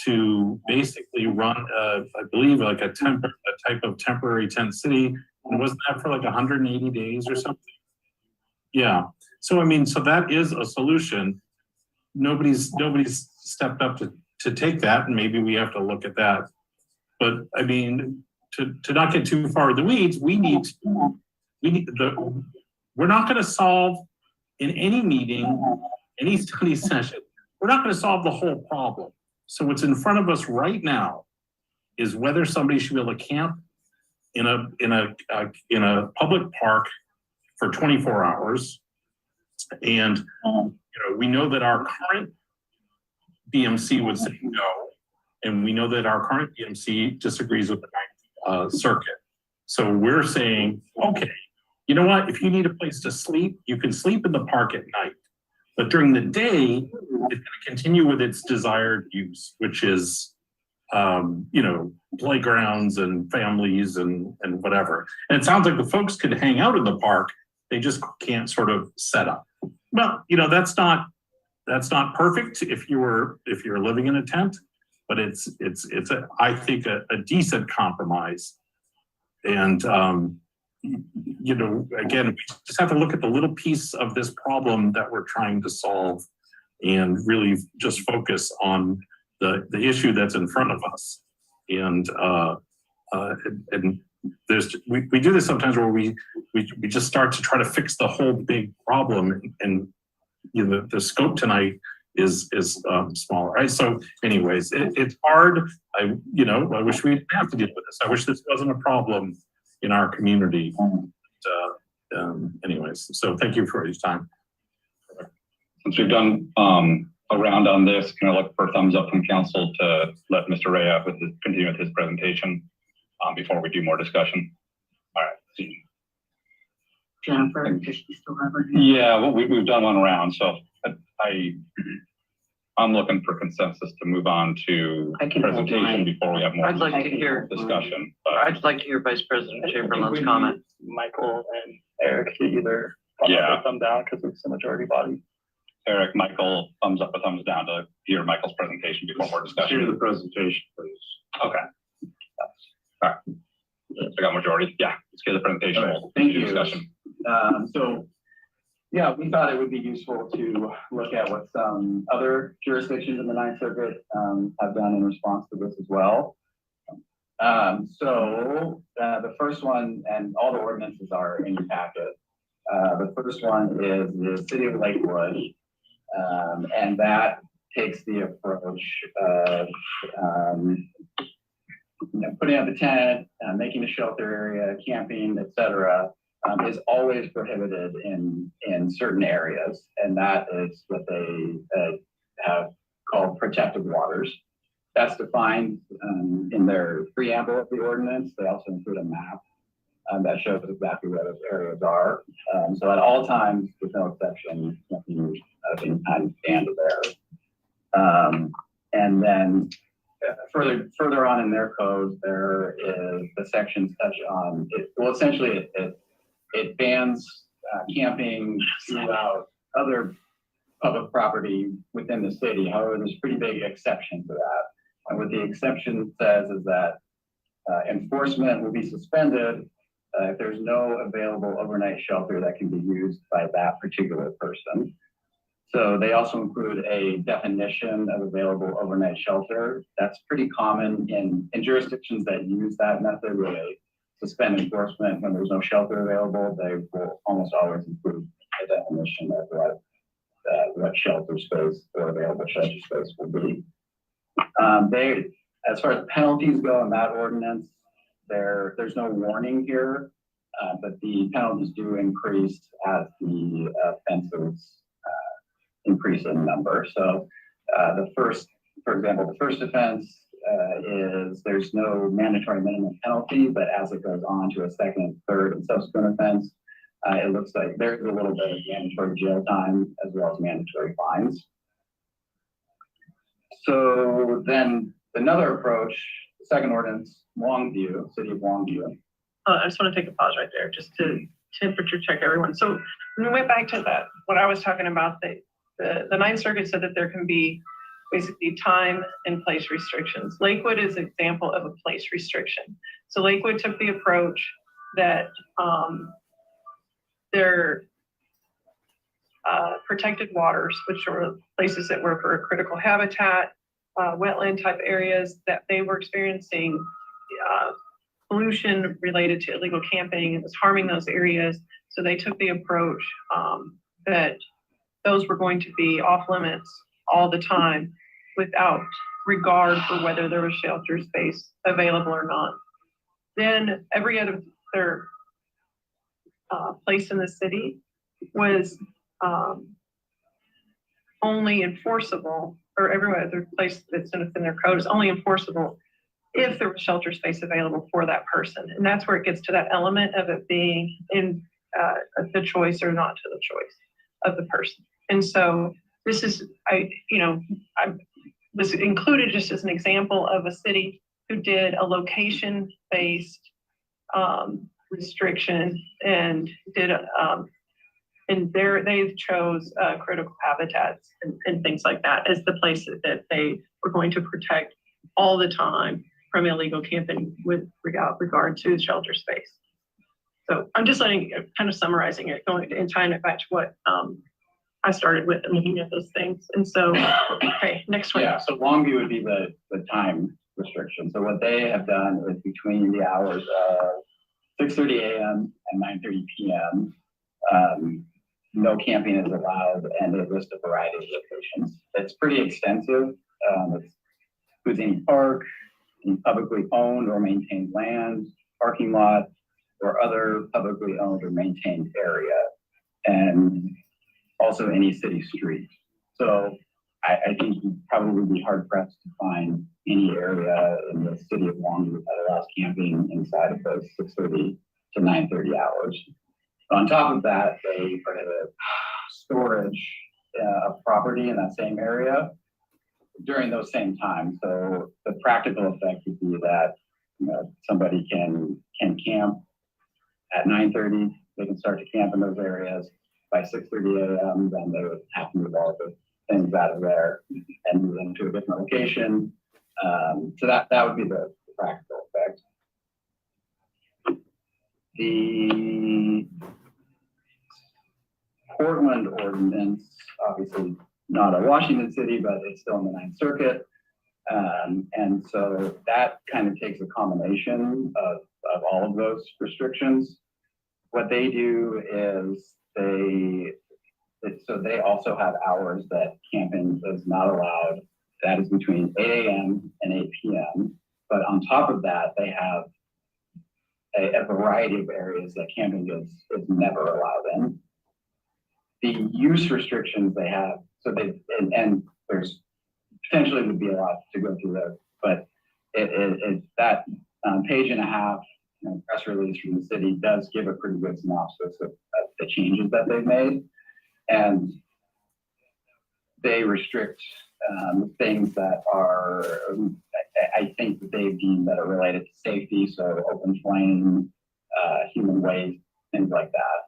to basically run, I believe, like a type of temporary tent city. And wasn't that for like 180 days or something? Yeah. So I mean, so that is a solution. Nobody's stepped up to take that, and maybe we have to look at that. But I mean, to not get too far in the weeds, we're not going to solve in any meeting, any study session, we're not going to solve the whole problem. So what's in front of us right now is whether somebody should be able to camp in a public park for 24 hours. And you know, we know that our current BMC would say no, and we know that our current BMC disagrees with the Ninth Circuit. So we're saying, okay, you know what? If you need a place to sleep, you can sleep in the park at night. But during the day, it's going to continue with its desired use, which is, you know, playgrounds and families and whatever. And it sounds like the folks could hang out in the park. They just can't sort of set up. Well, you know, that's not perfect if you're living in a tent, but it's I think a decent compromise. And you know, again, we just have to look at the little piece of this problem that we're trying to solve, and really just focus on the issue that's in front of us. And there's we do this sometimes where we just start to try to fix the whole big problem, and you know, the scope tonight is smaller, right? So anyways, it's hard. I wish we didn't have to deal with this. I wish this wasn't a problem in our community. Anyways, so thank you for your time. Since we've done a round on this, can I look for a thumbs up from council to let Mr. Rea continue with his presentation before we do more discussion? All right. Jennifer, does she still have her hand? Yeah, well, we've done one round, so I'm looking for consensus to move on to presentation before we have more I'd like to hear discussion. I'd like to hear Vice President Chamberlain's comment. Michael and Eric to either thumb up or thumb down because it's a majority body. Eric, Michael, thumbs up or thumbs down to hear Michael's presentation before more discussion. Hear the presentation, please. Okay. All right. I got majority. Yeah, let's get the presentation. Right. We'll Thank do you. discussion. So, yeah, we thought it would be useful to look at what some other jurisdictions in the Ninth Circuit have done in response to this as well. The first one, and all the ordinances are in your packet. The first one is the City of Lakewood, and that takes the approach of putting up a tent, making a shelter area, camping, etc. Is always prohibited in certain areas, and that is what they have called protected waters. That's defined in their preamble of the ordinance. They also include a map that shows exactly where those areas are. So at all times, with no exception, nothing of any kind stand there. And then further on in their code, there is the sections touch on it. Well, essentially, it bans camping throughout other public property within the city. However, there's a pretty big exception to that. And what the exception says is that enforcement will be suspended if there's no available overnight shelter that can be used by that particular person. So they also include a definition of available overnight shelter. That's pretty common in jurisdictions that use that method where they suspend enforcement when there's no shelter available. They will almost always include a definition of what shelter space or available shelter space will be. As far as penalties go in that ordinance, there's no warning here, but the penalties do increase as the offenses increase in number. So for example, the first offense is there's no mandatory minimum penalty, but as it goes on to a second, third, and subsequent offense, it looks like there's a little bit of mandatory jail time as well as mandatory fines. So then another approach, the second ordinance, Longview, City of Longview. I just want to take a pause right there just to temperature check everyone. So when we went back to that, what I was talking about, the Ninth Circuit said that there can be basically time and place restrictions. Lakewood is an example of a place restriction. So Lakewood took the approach that their protected waters, which are places that were for critical habitat, wetland type areas, that they were experiencing pollution related to illegal camping and was harming those areas. So they took the approach that those were going to be off limits all the time without regard for whether there was shelter space available or not. Then every other place in the city was only enforceable, or every other place that's in their code is only enforceable if there was shelter space available for that person. And that's where it gets to that element of it being in the choice or not to the choice of the person. And so this is, I was included just as an example of a city who did a location-based restriction and did they chose critical habitats and things like that as the place that they were going to protect all the time from illegal camping with regard to shelter space. So I'm just kind of summarizing it, going and tying it back to what I started with and looking at those things. And so, okay, next one. Yeah, so Longview would be the time restriction. So what they have done is between the hours of 6:30 a.m. and 9:30 p.m., no camping is allowed, and they list a variety of locations. It's pretty extensive. It includes any park, any publicly owned or maintained land, parking lot, or other publicly owned or maintained area, and also any city street. So I think you'd probably be hard pressed to find any area in the city of Longview that allows camping inside of those 6:30 to 9:30 hours. On top of that, they prohibit storage of property in that same area during those same times. So the practical effect would be that somebody can camp at 9:30. They can start to camp in those areas. By 6:30 a.m., then they would have to move all the things out of there and move them to a different location. So that would be the practical effect. The Portland ordinance, obviously not a Washington City, but it's still in the Ninth Circuit. And so that kind of takes a combination of all of those restrictions. What they do is they also have hours that camping is not allowed. That is between 8 a.m. and 8 p.m. But on top of that, they have a variety of areas that camping is never allowed in. The use restrictions they have, so and there's potentially would be a lot to go through there, but that page and a half press release from the city does give a pretty good synopsis of the changes that they've made. And they restrict things that are, I think that they've deemed that are related to safety, so open flame, human waste, things like that.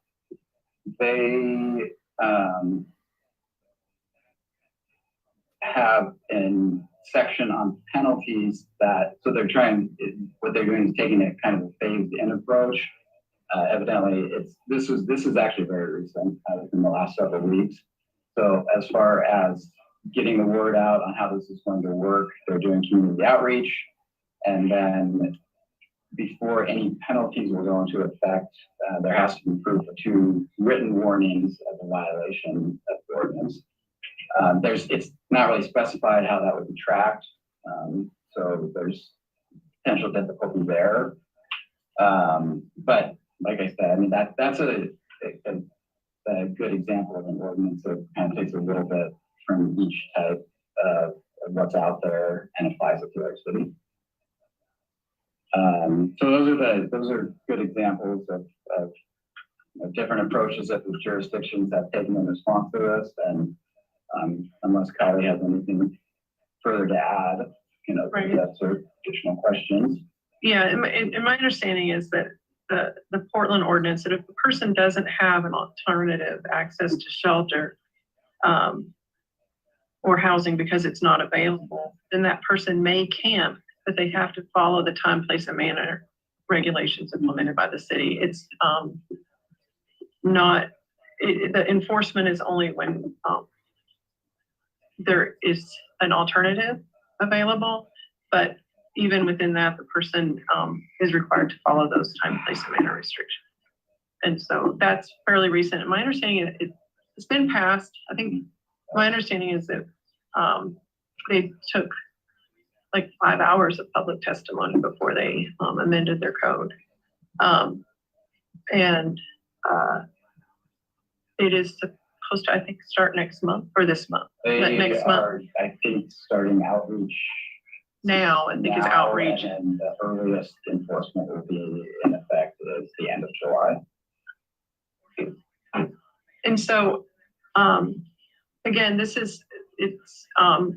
They have a section on penalties that, so they're trying, what they're doing is taking a kind of a phased in approach. Evidently, this is actually very recent, in the last several weeks. So as far as getting the word out on how this is going to work, they're doing community outreach, and then before any penalties will go into effect, there has to be proof of 2 written warnings of a violation of the ordinance. It's not really specified how that would be tracked, so there's potential difficulty there. But like I said, I mean that's a good example of an ordinance that kind of takes a little bit from each type of what's out there and applies it to our city. So those are good examples of different approaches that the jurisdictions have taken in response to this. And unless Kylie has anything further to add, Right. that's our additional questions. Yeah, and my understanding is that the Portland ordinance, that if a person doesn't have an alternative access to shelter or housing because it's not available, then that person may camp, but they have to follow the time, place, and manner regulations implemented by the city. It's the enforcement is only when there is an alternative available, but even within that, the person is required to follow those time, place, and manner restrictions. And so that's fairly recent. And my understanding is it's been passed. I think my understanding is that they took like 5 hours of public testimony before they amended their code. It is supposed to, I think, start next month or this month. Next month. I think, starting outreach Now, I think it's outreach. And the earliest enforcement will be in effect is the end of July. And so, again, it's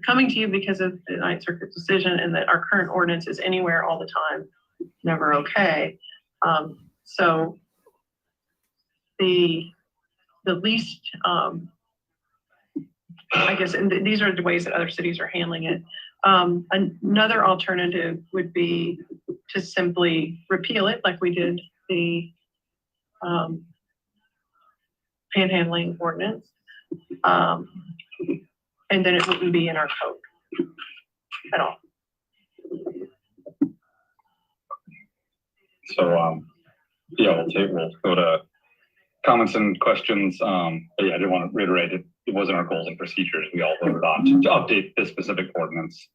coming to you because of the Ninth Circuit decision, and that our current ordinance is anywhere all the time, never okay. So the least, I guess, and these are the ways that other cities are handling it. Another alternative would be to simply repeal it, like we did the panhandling ordinance. And then it wouldn't be in our code at all. So, yeah, we'll go to comments and questions. But yeah, I did want to reiterate it wasn't our goals and procedures we all voted on to update this specific ordinance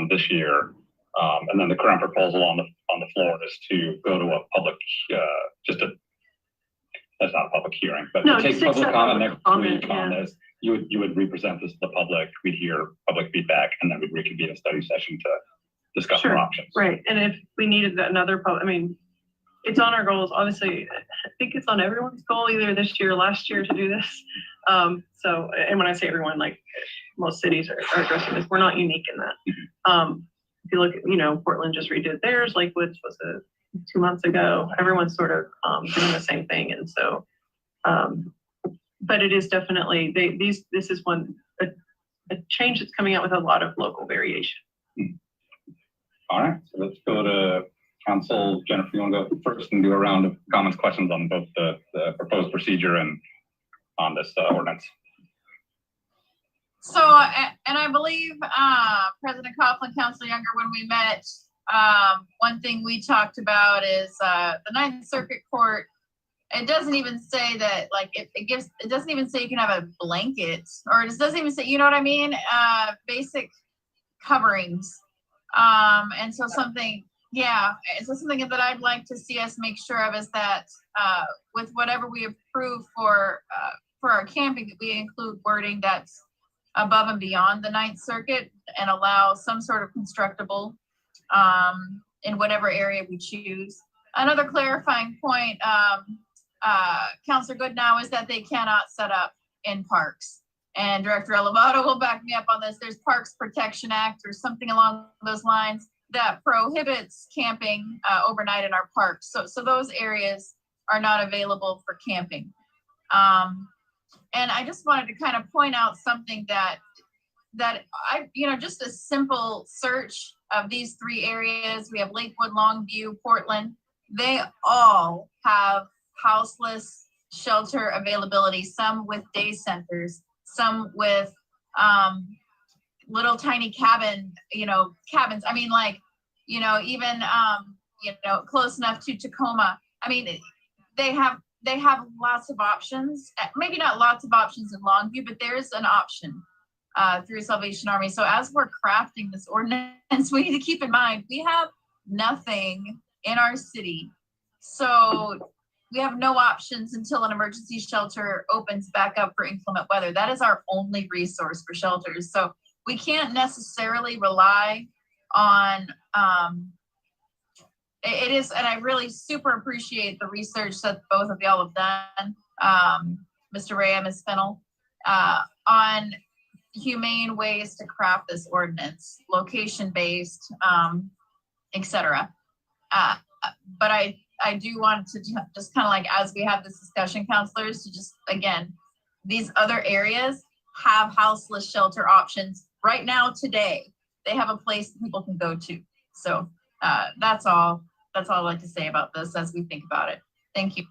this year. And then the current proposal on the floor is to go to a public, that's not a public hearing, but to take public comment next week on this. You would represent this to the public, we'd hear public feedback, and then we'd reconvene a study session to discuss our options. Right, and if we needed another, it's on our goals. Obviously, I think it's on everyone's goal, either this year or last year, to do this. So, and when I say everyone, like most cities are addressing this, we're not unique in that. If you look at, Portland just redid theirs, Lakewood's was 2 months ago. Everyone's sort of doing the same thing, and so. But it is definitely this is a change that's coming out with a lot of local variation. All right, so let's go to Council. Jennifer, you want to go first and do a round of comments, questions on both the proposed procedure and on this ordinance? So, and I believe President Coughlin, Councilor Younger, when we met, one thing we talked about is the Ninth Circuit Court. It doesn't even say that, like, it doesn't even say you can have a blanket, or it doesn't even say, you know what I mean? Basic coverings. And so something that I'd like to see us make sure of is that with whatever we approve for our camping, that we include wording that's above and beyond the Ninth Circuit and allow some sort of constructible in whatever area we choose. Another clarifying point, Councilor Goodnow, is that they cannot set up in parks. And Director Elevado will back me up on this. There's Parks Protection Act or something along those lines. that prohibits camping overnight in our parks. So those areas are not available for camping. And I just wanted to kind of point out something that I, just a simple search of these 3 areas. We have Lakewood, Longview, Portland. They all have houseless shelter availability, some with day centers, some with little tiny cabins. I mean, like, even close enough to Tacoma. I mean, they have lots of options. Maybe not lots of options in Longview, but there's an option through Salvation Army. So as we're crafting this ordinance, we need to keep in mind we have nothing in our city. So we have no options until an emergency shelter opens back up for inclement weather. That is our only resource for shelters. So we can't necessarily rely on it is, and I really super appreciate the research that both of y'all have done, Mr. Ray and Ms. Fennell, on humane ways to craft this ordinance, location-based, et cetera. But I do want to just kind of like, as we have this discussion, counselors, to just, again, these other areas have houseless shelter options right now today. They have a place that people can go to. So that's all I'd like to say about this as we think about it. Thank you.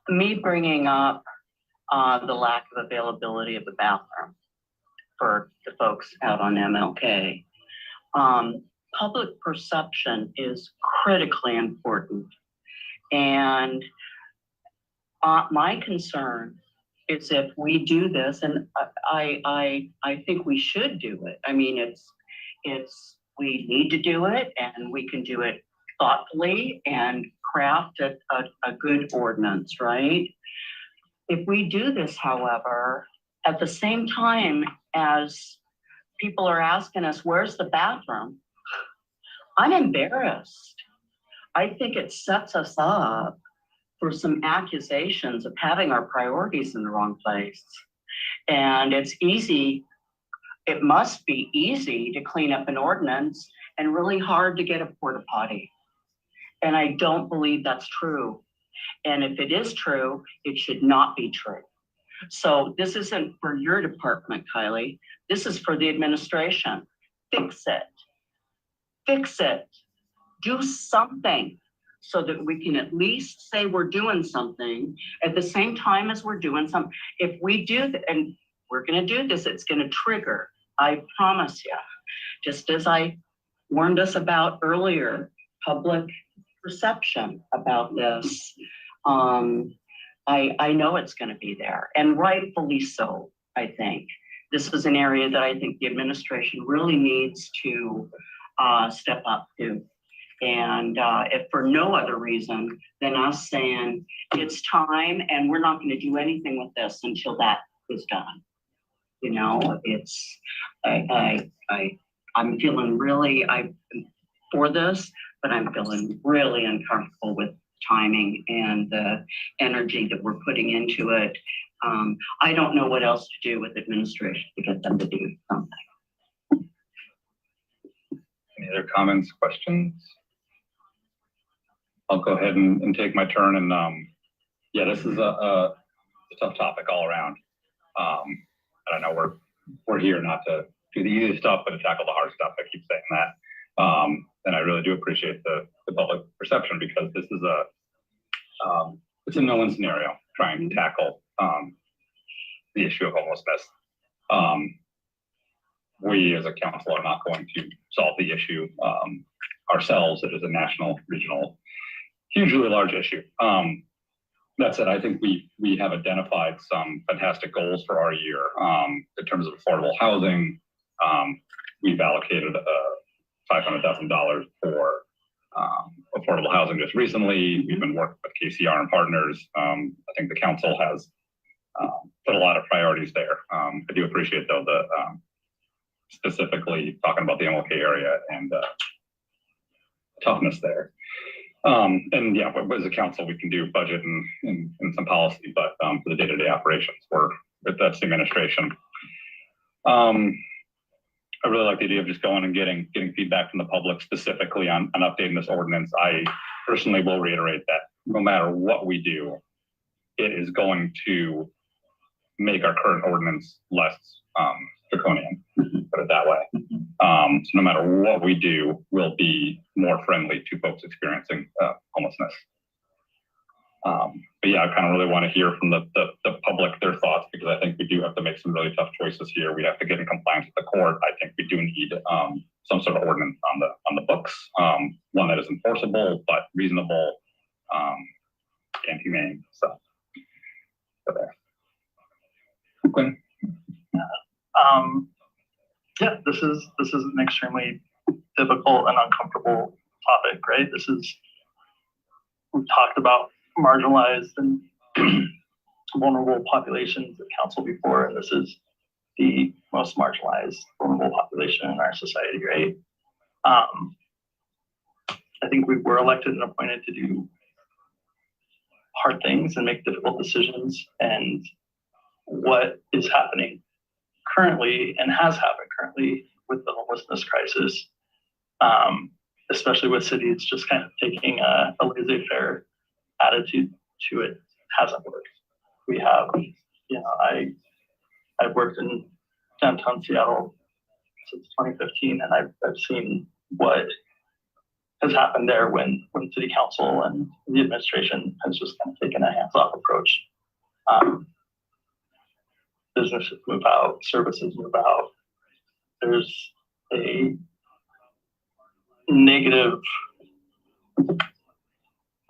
Me bringing up the lack of availability of the bathroom for the folks out on MLK, public perception is critically important. And my concern is if we do this, and I think we should do it. I mean, we need to do it, and we can do it thoughtfully and craft a good ordinance, right? If we do this, however, at the same time as people are asking us, where's the bathroom? I'm embarrassed. I think it sets us up for some accusations of having our priorities in the wrong place. And it's easy, it must be easy to clean up an ordinance and really hard to get a porta potty. And I don't believe that's true. And if it is true, it should not be true. So this isn't for your department, Kylie. This is for the administration. Fix it. Fix it. Do something so that we can at least say we're doing something at the same time as we're doing something. If we do, and we're going to do this, it's going to trigger, I promise you. Just as I warned us about earlier, public perception about this. I know it's going to be there, and rightfully so, I think. This is an area that I think the administration really needs to step up to. And if for no other reason than us saying it's time and we're not going to do anything with this until that is done. I'm feeling really, I'm for this, but I'm feeling really uncomfortable with timing and the energy that we're putting into it. I don't know what else to do with administration to get them to do something. Any other comments, questions? I'll go ahead and take my turn. And yeah, this is a tough topic all around. And I know we're here not to do the easy stuff, but to tackle the hard stuff. I keep saying that. And I really do appreciate the public perception, because this is it's a no-win scenario trying to tackle the issue of homelessness. We as a council are not going to solve the issue ourselves. It is a national, regional, hugely large issue. That said, I think we have identified some fantastic goals for our year in terms of affordable housing. We've allocated $500,000 for affordable housing just recently. We've been working with KCR and partners. I think the council has put a lot of priorities there. I do appreciate, though, the specifically talking about the MLK area and toughness there. And yeah, as a council, we can do budget and some policy, but for the day-to-day operations, we're if that's the administration. I really like the idea of just going and getting feedback from the public specifically on updating this ordinance. I personally will reiterate that no matter what we do, it is going to make our current ordinance less draconian, put it that way. So no matter what we do, we'll be more friendly to folks experiencing homelessness. But yeah, I kind of really want to hear from the public their thoughts, because I think we do have to make some really tough choices here. We have to get in compliance with the court. I think we do need some sort of ordinance on the books, one that is enforceable but reasonable and humane. So there. Quinn? Yeah, this is an extremely difficult and uncomfortable topic, right? We've talked about marginalized and vulnerable populations at council before, and this is the most marginalized, vulnerable population in our society, right? I think we were elected and appointed to do hard things and make difficult decisions, and what is happening currently and has happened currently with the homelessness crisis, especially with cities just kind of taking a laissez-faire attitude to it, hasn't worked. We have, I've worked in downtown Seattle since 2015, and I've seen what has happened there when city council and the administration has just kind of taken a hands-off approach. Businesses move out, services move out. There's a negative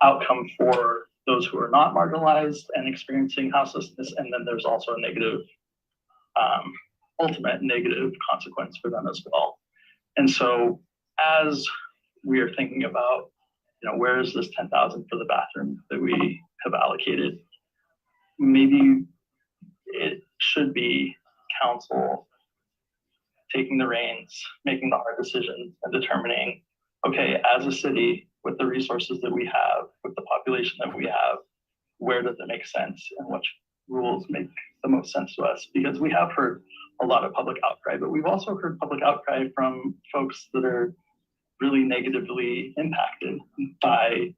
outcome for those who are not marginalized and experiencing houselessness, and then there's also a negative, ultimate negative consequence for them as well. And so, as we are thinking about, where is this 10,000 for the bathroom that we have allocated, maybe it should be council taking the reins, making the hard decisions, and determining, okay, as a city, with the resources that we have, with the population that we have, where does it make sense and which rules make the most sense to us? Because we have heard a lot of public outcry, but we've also heard public outcry from folks that are really negatively impacted by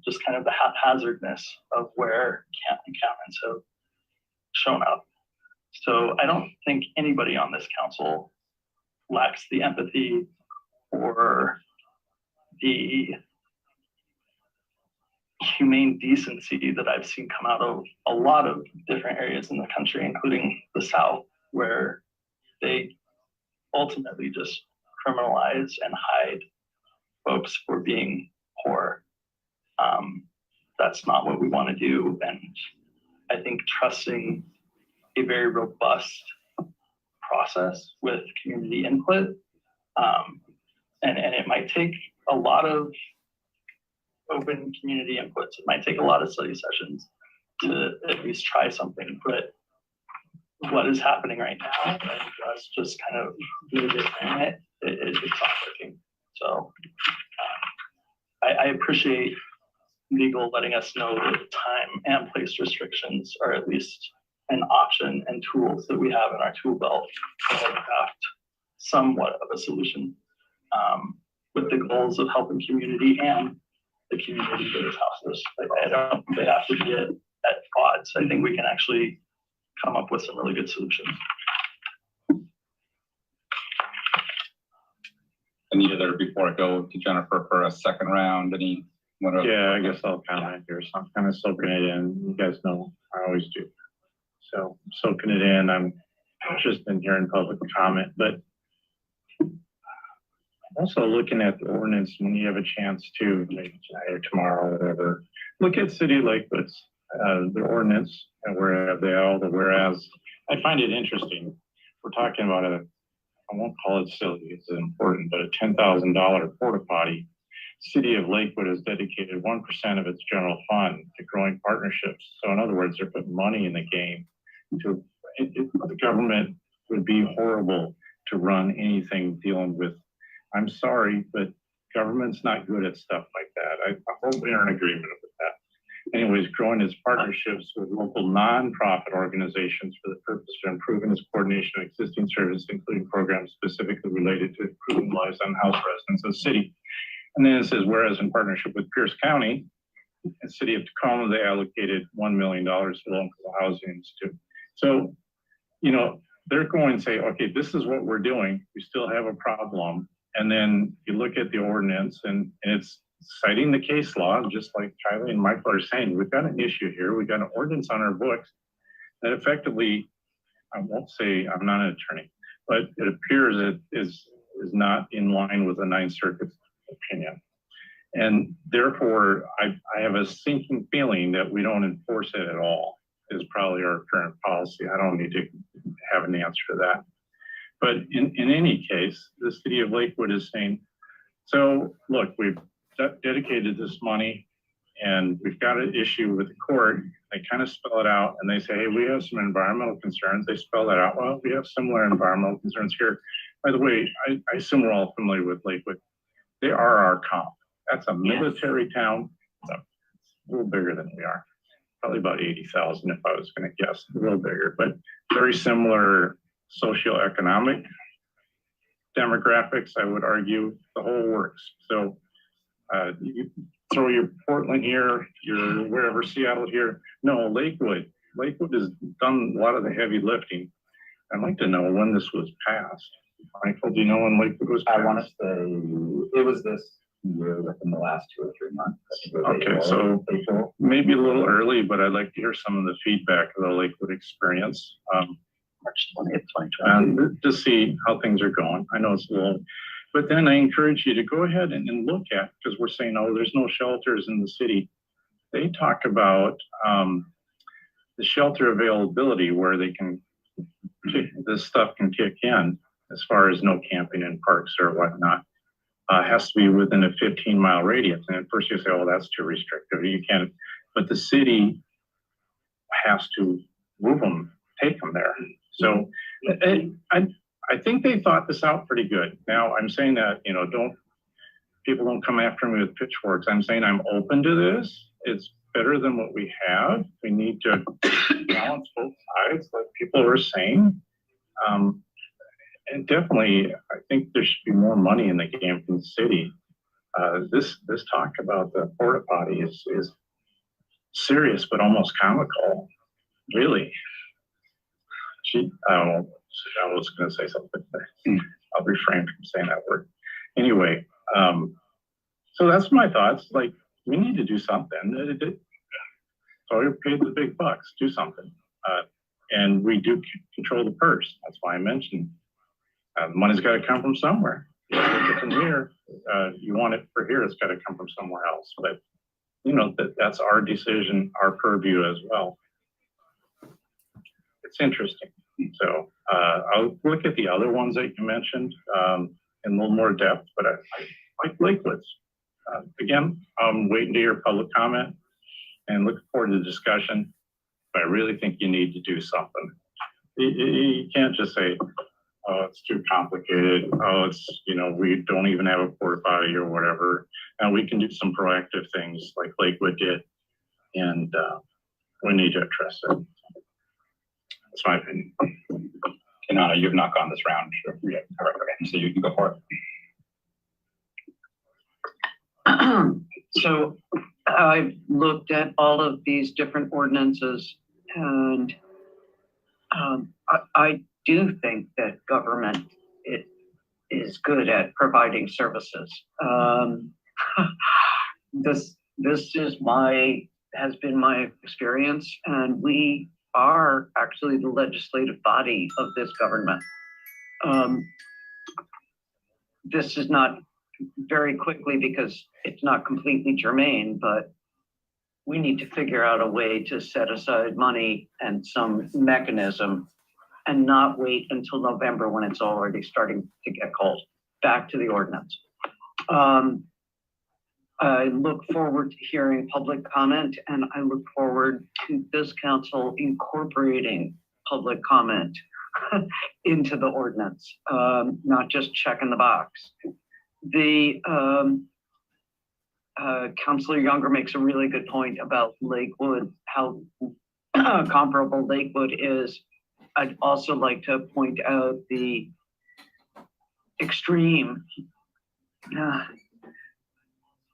just kind of the haphazardness of where camp encampments have shown up. So I don't think anybody on this council lacks the empathy or the humane decency that I've seen come out of a lot of different areas in the country, including the South, where they ultimately just criminalize and hide folks for being poor. That's not what we want to do. And I think trusting a very robust process with community input, and it might take a lot of open community inputs. It might take a lot of study sessions to at least try something, but what is happening right now, and us just kind of doing it, it's not working. So I appreciate legal letting us know that time and place restrictions are at least an option and tools that we have in our tool belt to craft somewhat of a solution, with the goals of helping community and the community that is houseless. I don't think they have to be at odds. I think we can actually come up with some really good solutions. Any other, before I go to Jennifer for a second round, Yeah, I guess I'll comment here. So I'm kind of soaking it in. You guys know I always do. So I'm soaking it in. I'm interested in hearing public comment, but I'm also looking at the ordinance when you have a chance to, maybe tonight or tomorrow or whatever, look at City of Lakewood's, the ordinance and where they all the whereas. I find it interesting. We're talking about I won't call it silly, it's important, but a $10,000 porta potty. City of Lakewood has dedicated 1% of its general fund to growing partnerships. So in other words, they're putting money in the game. The government would be horrible to run anything dealing with, I'm sorry, but government's not good at stuff like that. I hope we're in agreement with that. Anyway, is growing its partnerships with local nonprofit organizations for the purpose of improving its coordination of existing services, including programs specifically related to improving lives on house residents of the city. And then it says, whereas in partnership with Pierce County and City of Tacoma, they allocated $1 million to the local housing institute. So, you know, they're going to say, okay, this is what we're doing. We still have a problem. And then you look at the ordinance and it's citing the case law, just like Kylie and Michael are saying, we've got an issue here. We've got an ordinance on our books that effectively, I won't say I'm not an attorney, but it appears it is not in line with the Ninth Circuit's opinion. And therefore, I have a sinking feeling that we don't enforce it at all is probably our current policy. I don't need to have an answer to that. But in any case, the city of Lakewood is saying, so look, we've dedicated this money and we've got an issue with the court. They kind of spell it out and they say, hey, we have some environmental concerns. They spell that out. Well, we have similar environmental concerns here. By the way, I assume we're all familiar with Lakewood. They are our comp. That's a military town. It's a little bigger than we are. Probably about 80,000 if I was going to guess, a little bigger, but very similar socioeconomic demographics, I would argue, the whole works. So you throw your Portland here, your wherever, Seattle here. No, Lakewood. Lakewood has done a lot of the heavy lifting. I'd like to know when this was passed. Michael, do you know when Lakewood was passed? I want to say it was this year, within the last 2 or 3 months. Okay, so maybe a little early, but I'd like to hear some of the feedback of the Lakewood experience. March 20th, 2020. To see how things are going. I know it's a little, but then I encourage you to go ahead and look at, because we're saying, oh, there's no shelters in the city. They talk about the shelter availability where they can, this stuff can kick in as far as no camping in parks or whatnot. Has to be within a 15-mile radius. And at first you say, oh, that's too restrictive. You can't, but the city has to move them, take them there. So I think they thought this out pretty good. Now I'm saying that, you know, people don't come after me with pitchforks. I'm saying I'm open to this. It's better than what we have. We need to balance both sides, like people are saying. And definitely, I think there should be more money in the game from the city. This talk about the porta potty is serious, but almost comical, really. I was going to say something, but I'll refrain from saying that word. Anyway, so that's my thoughts. Like, we need to do something. So you're paid the big bucks, do something. And we do control the purse. That's why I mentioned the money's got to come from somewhere. You get it from here. You want it for here, it's got to come from somewhere else. But, you know, that's our decision, our purview as well. It's interesting. So I'll look at the other ones that you mentioned in a little more depth, but I like Lakewood's. Again, I'm waiting to hear public comment and look forward to the discussion. But I really think you need to do something. You can't just say, oh, it's too complicated. Oh, it's, you know, we don't even have a porta potty or whatever. And we can do some proactive things like Lakewood did. And we need to address it. That's my opinion. Kanana, you've not gone this round. Sure. Yeah. All right. Okay. So you can go for it. So I've looked at all of these different ordinances and I do think that government is good at providing services. This has been my experience, and we are actually the legislative body of this government. This is not very quickly because it's not completely germane, but we need to figure out a way to set aside money and some mechanism and not wait until November when it's already starting to get cold. Back to the ordinance. I look forward to hearing public comment, and I look forward to this council incorporating public comment into the ordinance, not just checking the box. Counselor Younger makes a really good point about Lakewood, how comparable Lakewood is. I'd also like to point out the extreme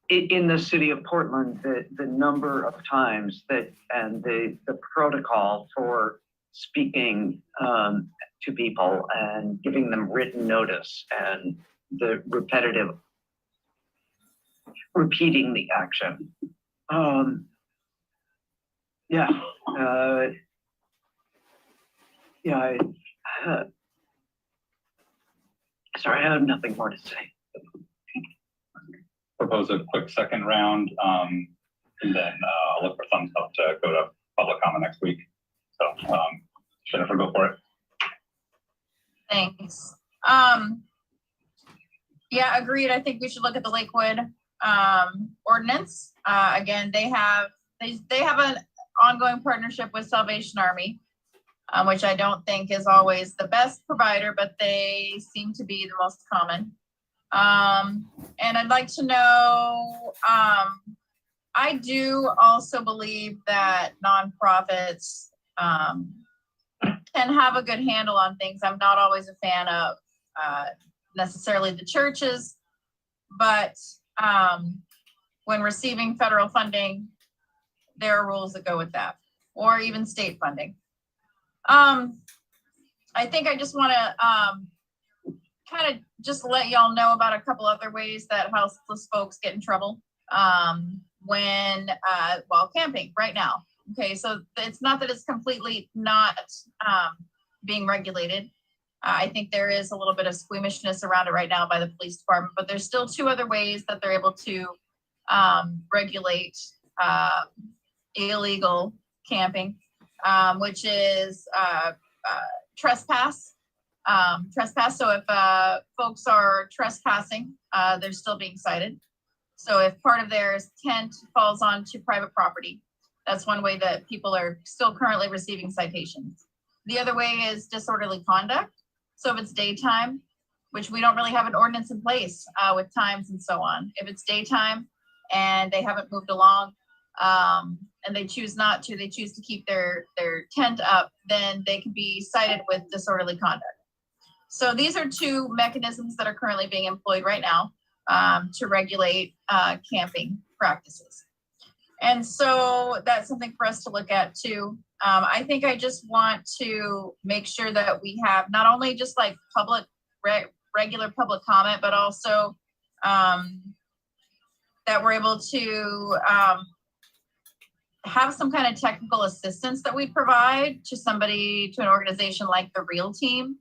in the city of Portland, the number of times that, and the protocol for speaking to people and giving them written notice and the repetitive repeating the action. Sorry, I have nothing more to say. Propose a quick second round, and then I'll look for thumbs up to go to public comment next week. So Jennifer, go for it. Thanks. Yeah, agreed. I think we should look at the Lakewood ordinance. Again, they have an ongoing partnership with Salvation Army, which I don't think is always the best provider, but they seem to be the most common. And I'd like to know, I do also believe that nonprofits can have a good handle on things. I'm not always a fan of necessarily the churches, but when receiving federal funding, there are rules that go with that, or even state funding. I think I just want to kind of just let y'all know about a couple other ways that houseless folks get in trouble while camping right now. Okay, so it's not that it's completely not being regulated. I think there is a little bit of squeamishness around it right now by the police department, but there's still two other ways that they're able to regulate illegal camping, which is trespass. So if folks are trespassing, they're still being cited. So if part of their tent falls onto private property, that's one way that people are still currently receiving citations. The other way is disorderly conduct. So if it's daytime, which we don't really have an ordinance in place with times and so on. If it's daytime and they haven't moved along and they choose not to, they choose to keep their tent up, then they can be cited with disorderly conduct. So these are two mechanisms that are currently being employed right now to regulate camping practices. And so that's something for us to look at too. I think I just want to make sure that we have not only just like regular public comment, but also that we're able to have some kind of technical assistance that we provide to somebody, to an organization like the Real Team,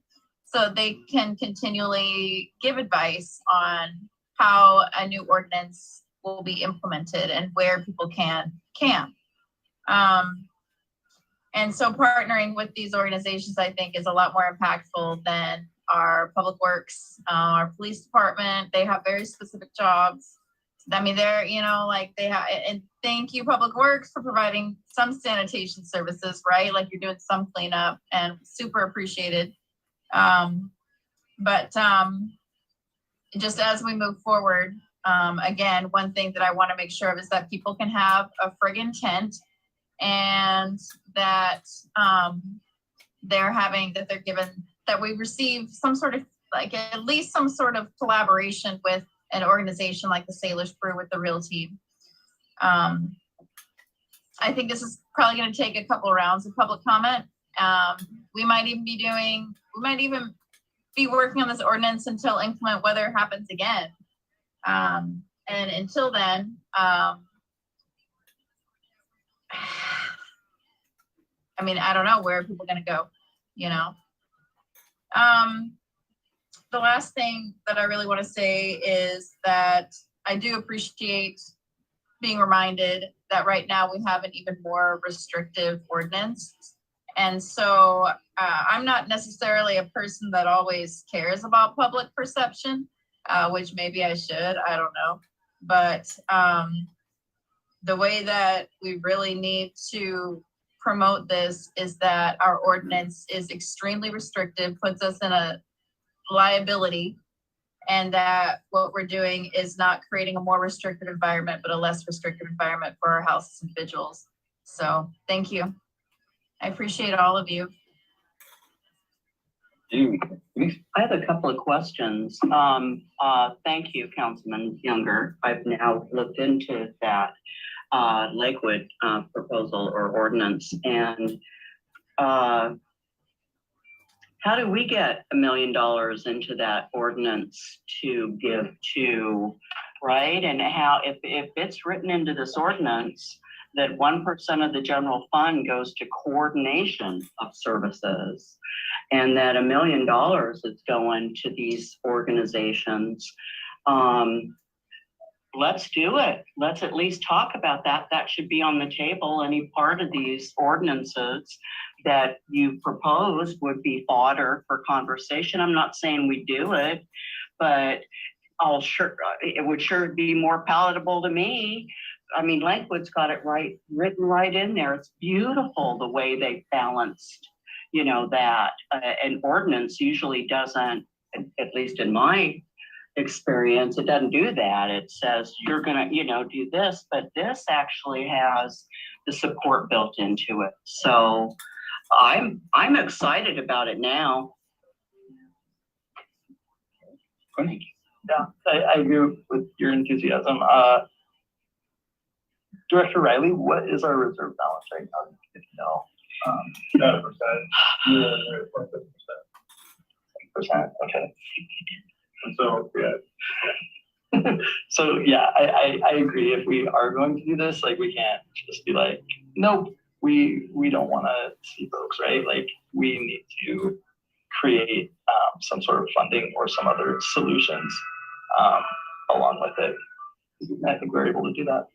so they can continually give advice on how a new ordinance will be implemented and where people can camp. And so partnering with these organizations, I think, is a lot more impactful than our public works, our police department. They have very specific jobs. I mean, they're, like they have, and thank you, Public Works, for providing some sanitation services, right? Like you're doing some cleanup and super appreciated. But just as we move forward, again, one thing that I want to make sure of is that people can have a friggin' tent, and that they're given, that we receive some sort of, like at least some sort of collaboration with an organization like the Salish Brew with the Real Team. I think this is probably going to take a couple of rounds of public comment. We might even be working on this ordinance until inclement weather happens again. And until then, I mean, I don't know where people are going to go, The last thing that I really want to say is that I do appreciate being reminded that right now we have an even more restrictive ordinance. And so I'm not necessarily a person that always cares about public perception, which maybe I should, I don't know. But the way that we really need to promote this is that our ordinance is extremely restrictive, puts us in a liability, and that what we're doing is not creating a more restricted environment, but a less restricted environment for our house individuals. So thank you. I appreciate all of you. I have a couple of questions. Thank you, Councilman Younger. I've now looked into that Lakewood proposal or ordinance, and how do we get $1 million into that ordinance to give to, right? And how, if it's written into this ordinance that 1% of the general fund goes to coordination of services, and that $1 million is going to these organizations, let's do it. Let's at least talk about that. That should be on the table. Any part of these ordinances that you propose would be fodder for conversation. I'm not saying we do it, but it would sure be more palatable to me. I mean, Lakewood's got it written right in there. It's beautiful the way they balanced, that an ordinance usually doesn't, at least in my experience, it doesn't do that. It says you're gonna, do this, but this actually has the support built into it. So I'm excited about it now. Yeah, I agree with your enthusiasm. Director Riley, what is our reserve balance right now? If you know. 7%. Okay. And so, yeah. So yeah, I agree. If we are going to do this, like, we can't just be like, nope, we don't want to see folks, right? Like, we need to create some sort of funding or some other solutions along with it. I think we're able to do that.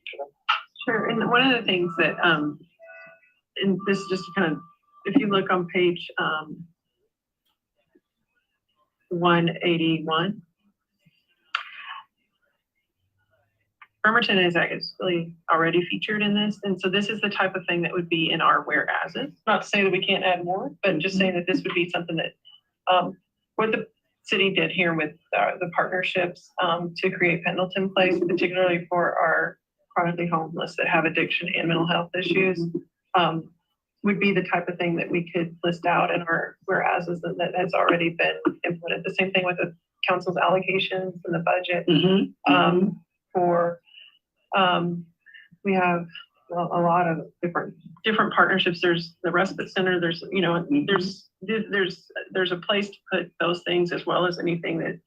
Sure, and one of the things that, and this is just kind of, if you look on page 181, Bremerton is actually already featured in this, and so this is the type of thing that would be in our whereases. Not to say that we can't add more, but just saying that this would be something that, what the city did here with the partnerships to create Pendleton Place, particularly for our chronically homeless that have addiction and mental health issues, would be the type of thing that we could list out in our whereases that has already been implemented. The same thing with the council's allocations and the budget. We have a lot of different partnerships. There's the respite center. There's there's a place to put those things, as well as anything that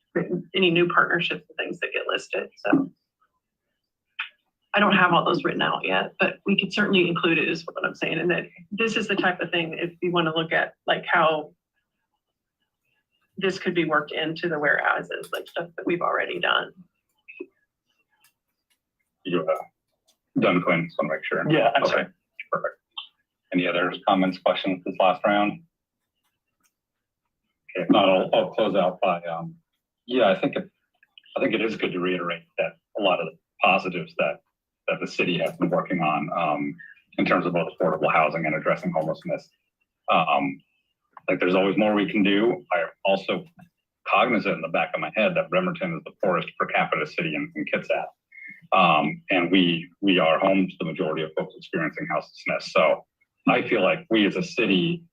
any new partnerships and things that get listed. So I don't have all those written out yet, but we could certainly include it, is what I'm saying. And that this is the type of thing, if you want to look at like how this could be worked into the whereases, like stuff that we've already done. You done, Quinn? Just want to make sure. Yeah. Okay. Perfect. Any other comments, questions this last round? Okay, if not, I'll close out by, yeah, I think it is good to reiterate that a lot of the positives that the city has been working on, in terms of both affordable housing and addressing homelessness. Like, there's always more we can do. I'm also cognizant in the back of my head that Bremerton is the poorest per capita city in Kitsap. And we are home to the majority of folks experiencing houselessness. So I feel like we as a city,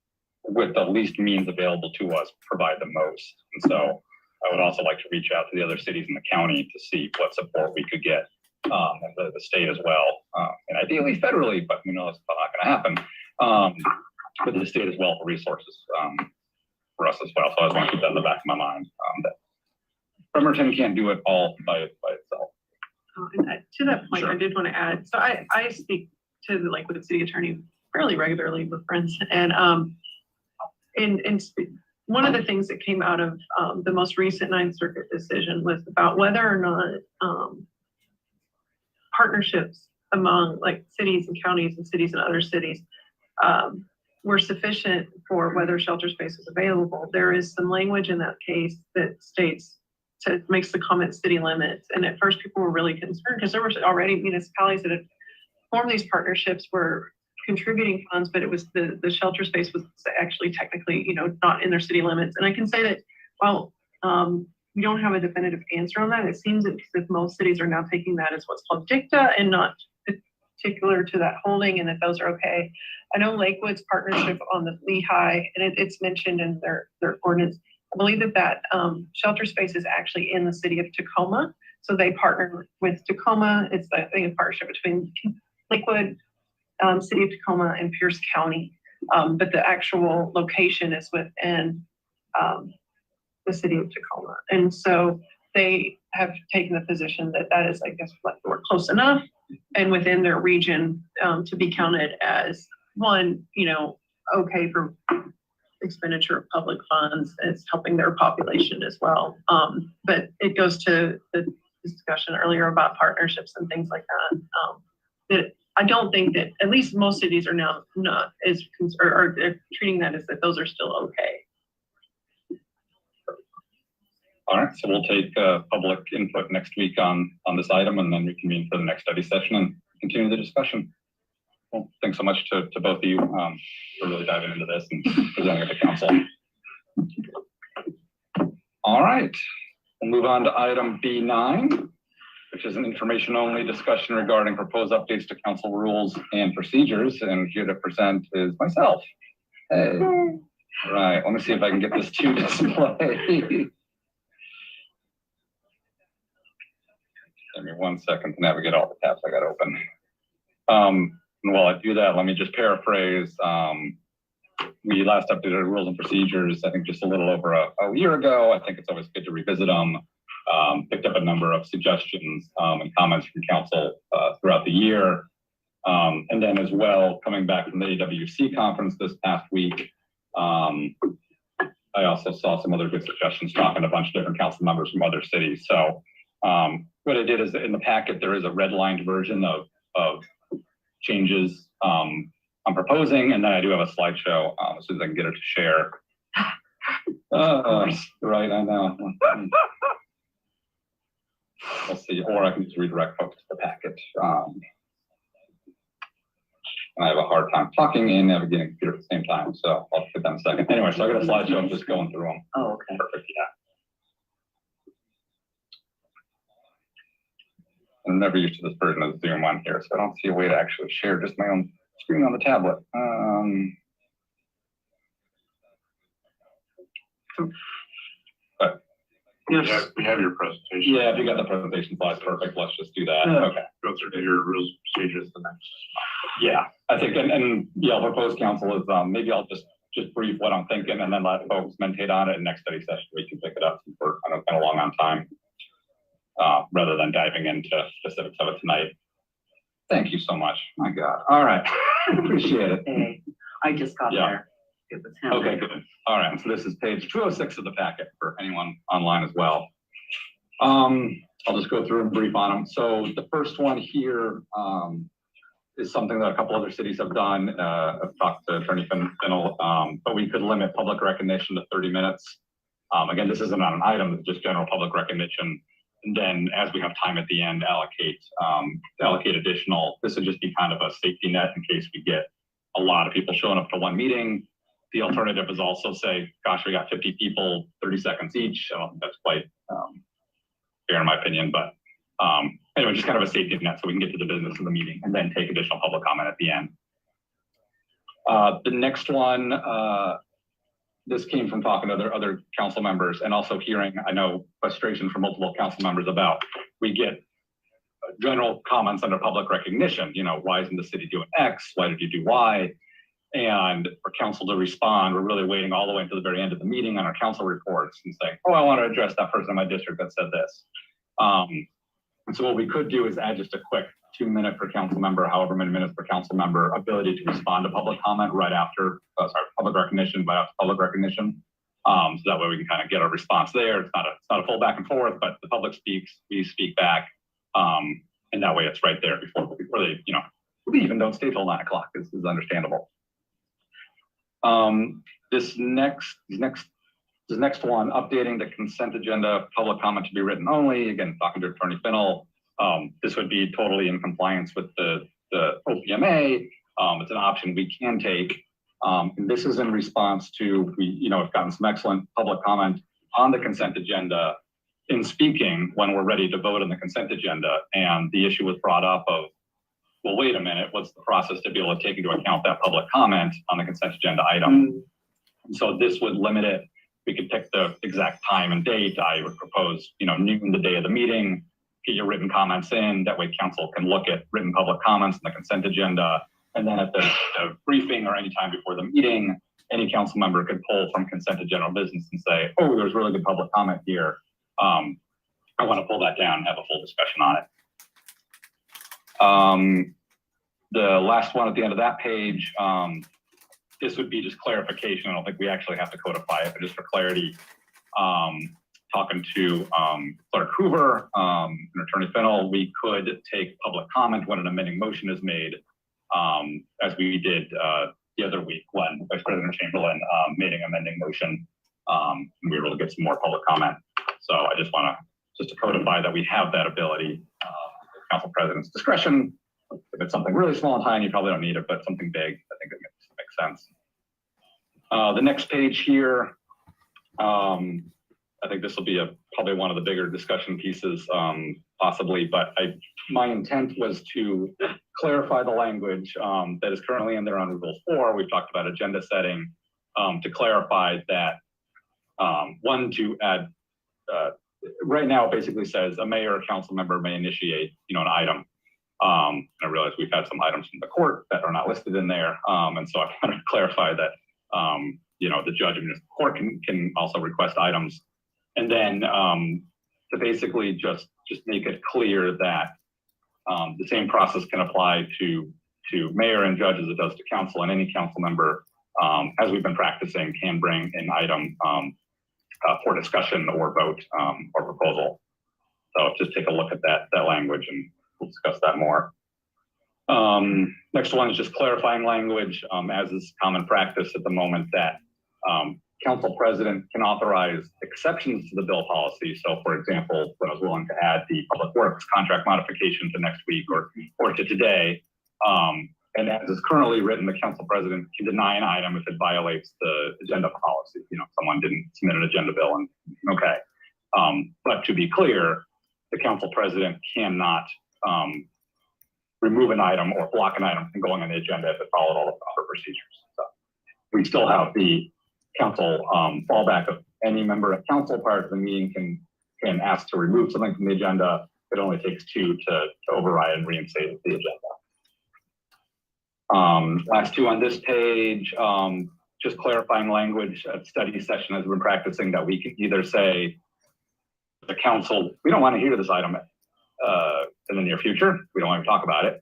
with the least means available to us, provide the most. And so I would also like to reach out to the other cities in the county to see what support we could get, and the state as well, and ideally federally, but we know it's not going to happen. But the state as well for resources for us as well. So I just want to keep that in the back of my mind, that Bremerton can't do it all by itself. And to that point, Sure. I did want to add, so I speak to the Lakewood city attorney fairly regularly with friends, and one of the things that came out of the most recent Ninth Circuit decision was about whether or not partnerships among like cities and counties and cities and other cities were sufficient for whether shelter space is available. There is some language in that case that states, makes the comment city limits. And at first people were really concerned because there were already municipalities that had formed these partnerships, were contributing funds, but it was the shelter space was actually technically, not in their city limits. And I can say that while we don't have a definitive answer on that. It seems as if most cities are now taking that as what's called dicta and not particular to that holding, and that those are okay. I know Lakewood's partnership on the Lehigh, and it's mentioned in their ordinance. I believe that shelter space is actually in the city of Tacoma. So they partner with Tacoma. It's I think a partnership between Lakewood, city of Tacoma, and Pierce County. But the actual location is within the city of Tacoma. And so they have taken the position that that is, I guess, like we're close enough and within their region to be counted as one, okay for expenditure of public funds. It's helping their population as well. But it goes to the discussion earlier about partnerships and things like that. That I don't think that, at least most cities are now not as, or they're treating that as that those are still okay. All right, so we'll take public input next week on this item, and then we convene for the next study session and continue the discussion. Well, thanks so much to both of you for really diving into this and presenting it to council. All right, we'll move on to item B9, which is an information-only discussion regarding proposed updates to council rules and procedures. And here to present is myself. Hey. All right, let me see if I can get this to display. Give me 1 second to navigate all the tabs I got open. And while I do that, let me just paraphrase. We last updated our rules and procedures, I think just a little over a year ago. I think it's always good to revisit them. Picked up a number of suggestions and comments from council throughout the year. And then as well, coming back from the AWC conference this past week, I also saw some other good suggestions talking to a bunch of different council members from other cities. So what I did is in the packet, there is a redlined version of changes I'm proposing, and then I do have a slideshow as soon as I can get it to share. Right, I know. We'll see, or I can just redirect folks to the packet. I have a hard time talking and navigating computer at the same time, so I'll give them a second. Anyway, so I got a slideshow, I'm just going through them. Oh, okay. Perfect, yeah. I'm never used to this version of Zoom on here, so I don't see a way to actually share just my own screen on the tablet. But yes, we have your presentation. Yeah, if you got the presentation slides, perfect. Let's just do that. Yeah. Okay. Go through your rules and procedures the next. Yeah, I think, and yeah, proposed council is maybe I'll just brief what I'm thinking and then let folks mentate on it. And next study session we can pick it up since we're kind of long on time. Rather than diving into specifics of it tonight. Thank you so much. My God. All right. Appreciate it. Hey, I just got there. It was him. Okay, good. All right. So this is page 206 of the packet for anyone online as well. I'll just go through and brief on them. So the first one here is something that a couple other cities have done. I've talked to Attorney Fennell, but we could limit public recognition to 30 minutes. Again, this isn't on an item, it's just general public recognition. And then as we have time at the end, allocate additional. This would just be kind of a safety net in case we get a lot of people showing up to one meeting. The alternative is also say, gosh, we got 50 people, 30 seconds each. I don't think that's quite fair in my opinion, but anyway, just kind of a safety net so we can get to the business of the meeting and then take additional public comment at the end. The next one, this came from talking to other council members and also hearing, I know, frustration from multiple council members about, we get general comments under public recognition, why isn't the city doing X? Why did you do Y? And for council to respond, we're really waiting all the way until the very end of the meeting on our council reports and saying, oh, I want to address that person in my district that said this. And so what we could do is add just a quick 2-minute per council member, however many minutes per council member, ability to respond to public comment right after, public recognition, right after public recognition. So that way we can kind of get a response there. It's not a full back and forth, but the public speaks, we speak back. And that way it's right there before they, leave and don't stay till 9 o'clock is understandable. This next one, updating the consent agenda, public comment to be written only. Again, talking to Attorney Fennell. This would be totally in compliance with the OPMA. It's an option we can take. And this is in response to, we've gotten some excellent public comment on the consent agenda in speaking when we're ready to vote on the consent agenda. And the issue was brought up of, well, wait a minute, what's the process to be able to take into account that public comment on the consent agenda item? So this would limit it. We could pick the exact time and date. I would propose, noon the day of the meeting, get your written comments in. That way council can look at written public comments on the consent agenda. And then at the briefing or any time before the meeting, any council member could pull from consent to general business and say, oh, there's really good public comment here. I want to pull that down and have a full discussion on it. The last one at the end of that page, this would be just clarification. I don't think we actually have to codify it, but just for clarity, talking to Clerk Hoover and Attorney Fennell, we could take public comment when an amending motion is made, as we did the other week when Vice President Chamberlain made an amending motion. And we were able to get some more public comment. So I just want to codify that we have that ability, Council President's discretion. If it's something really small and tiny, you probably don't need it, but something big, I think it makes sense. The next page here, I think this will be probably one of the bigger discussion pieces, possibly, but my intent was to clarify the language that is currently in there on Rule 4. We've talked about agenda setting, to clarify that, one, to add, right now it basically says a mayor or council member may initiate, an item. And I realize we've had some items from the court that are not listed in there. And so I wanted to clarify that, the judge and the court can also request items. And then to basically just make it clear that the same process can apply to mayor and judge as it does to council, and any council member, as we've been practicing, can bring an item for discussion or vote or proposal. So just take a look at that language and we'll discuss that more. Next one is just clarifying language, as is common practice at the moment, that council president can authorize exceptions to the bill policy. So for example, when I was willing to add the public works contract modification to next week or to today, and as is currently written, the council president can deny an item if it violates the agenda policy. Someone didn't submit an agenda bill and okay. But to be clear, the council president cannot remove an item or block an item from going on the agenda if it followed all the proper procedures. So we still have the council fallback of any member of council prior to the meeting can ask to remove something from the agenda. It only takes two to override and reinstate the agenda. Last two on this page, just clarifying language at study session as we've been practicing, that we can either say the council, we don't want to hear this item in the near future. We don't want to talk about it.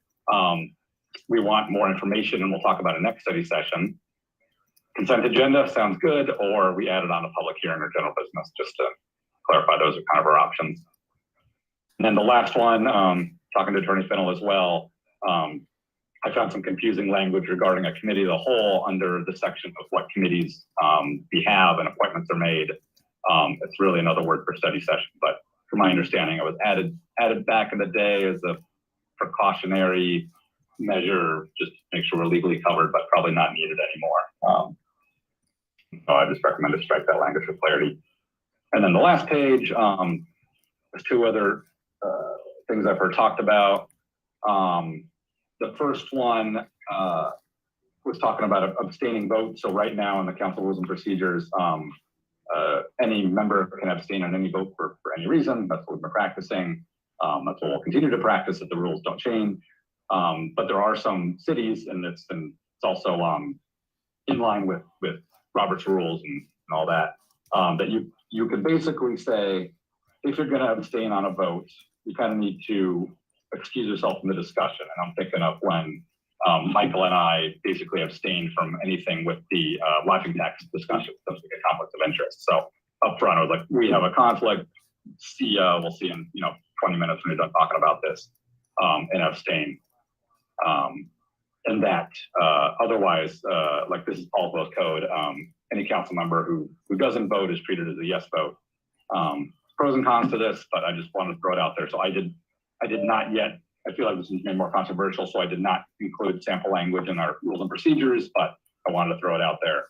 We want more information and we'll talk about it next study session. Consent agenda sounds good, or we add it on a public hearing or general business, just to clarify. Those are kind of our options. And then the last one, talking to Attorney Fennell as well, I found some confusing language regarding a committee of the whole under the section of what committees we have and appointments are made. It's really another word for study session, but from my understanding, it was added back in the day as a precautionary measure, just to make sure we're legally covered, but probably not needed anymore. So I just recommend to strike that language for clarity. And then the last page, there's two other things I've heard talked about. The first one was talking about an abstaining vote. So right now in the council rules and procedures, any member can abstain on any vote for any reason. That's what we've been practicing. That's what we'll continue to practice if the rules don't change. But there are some cities, and it's also in line with Robert's rules and all that, that you can basically say, if you're going to abstain on a vote, you kind of need to excuse yourself from the discussion. And I'm thinking of when Michael and I basically abstained from anything with the lodging tax discussion, since we get conflicts of interest. So up front, I was like, we have a conflict. We'll see in 20 minutes when you're done talking about this, and abstain. And that otherwise, like this is Paul Bowes code, any council member who doesn't vote is treated as a yes vote. Pros and cons to this, but I just wanted to throw it out there. So I did not yet, I feel like this is made more controversial, so I did not include sample language in our rules and procedures, but I wanted to throw it out there.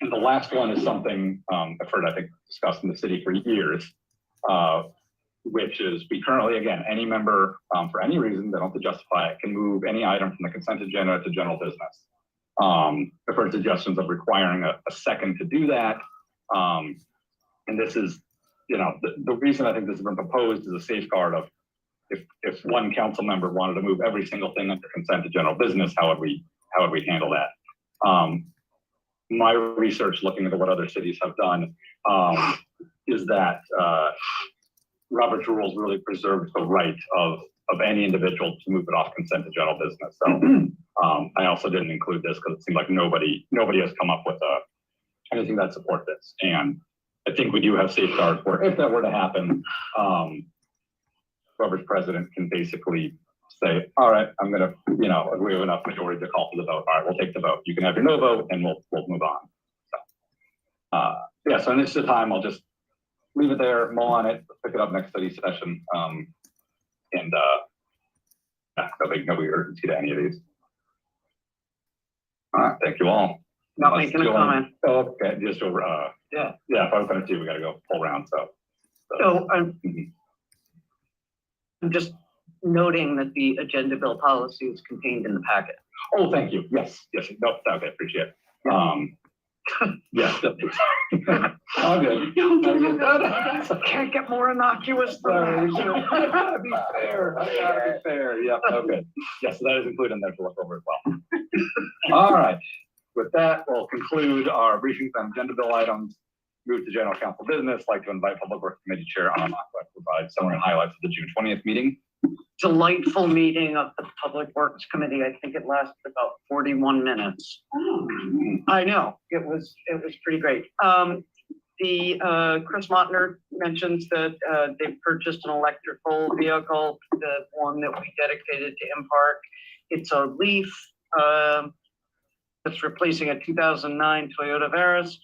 And the last one is something I've heard, I think, discussed in the city for years, which is we currently, again, any member, for any reason, they don't have to justify it, can move any item from the consent agenda to general business. I've heard suggestions of requiring a second to do that. And this is, you know, the reason I think this has been proposed is a safeguard of if one council member wanted to move every single thing under consent to general business, how would we handle that? My research looking into what other cities have done is that Robert's rules really preserves the right of any individual to move it off consent to general business. So I also didn't include this because it seemed like nobody has come up with anything that support this. And I think we do have safeguards where if that were to happen, Robert's president can basically say, all right, I'm gonna, you know, we have enough majority to call for the vote. All right, we'll take the vote. You can have your no vote and we'll move on. So, yeah, so in this time, I'll just leave it there, mull on it, pick it up next study session. Yeah, no big urgency to any of these. All right, thank you all. Not making a comment. Oh, okay, just over, yeah, 5:22, we gotta go full round, so. So I'm just noting that the agenda bill policy is contained in the packet. Oh, thank you. Yes, no, okay, appreciate it. Yes. All good. Can't get more innocuous than that. I gotta be fair. Yep, okay. Yes, so that is included in there to look over as well. All right. With that, we'll conclude our briefings on agenda bill items. Move to general council business. Like to invite Public Works Committee Chair Anna Mockler to provide summary and highlights of the June 20th meeting. Delightful meeting of the Public Works Committee. I think it lasted about 41 minutes. I know, it was pretty great. Chris Mottner mentions that they purchased an electrical vehicle, the one that we dedicated to M-Park. It's a Leaf. It's replacing a 2009 Toyota Veris.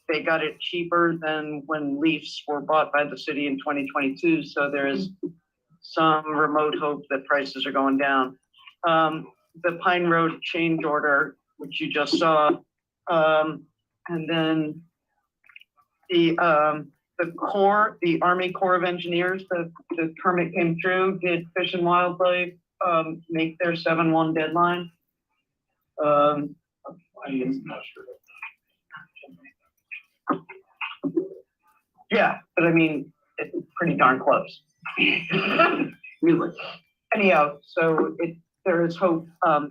They got it cheaper than when Leafs were bought by the city in 2022. So there is some remote hope that prices are going down. The Pine Road change order, which you just saw, and then the Army Corps of Engineers, the permit came through. Did Fish and Wildlife make their 7/1 deadline? I'm not sure. Yeah, but I mean, it's pretty darn close. Really. Anyhow, so there is hope.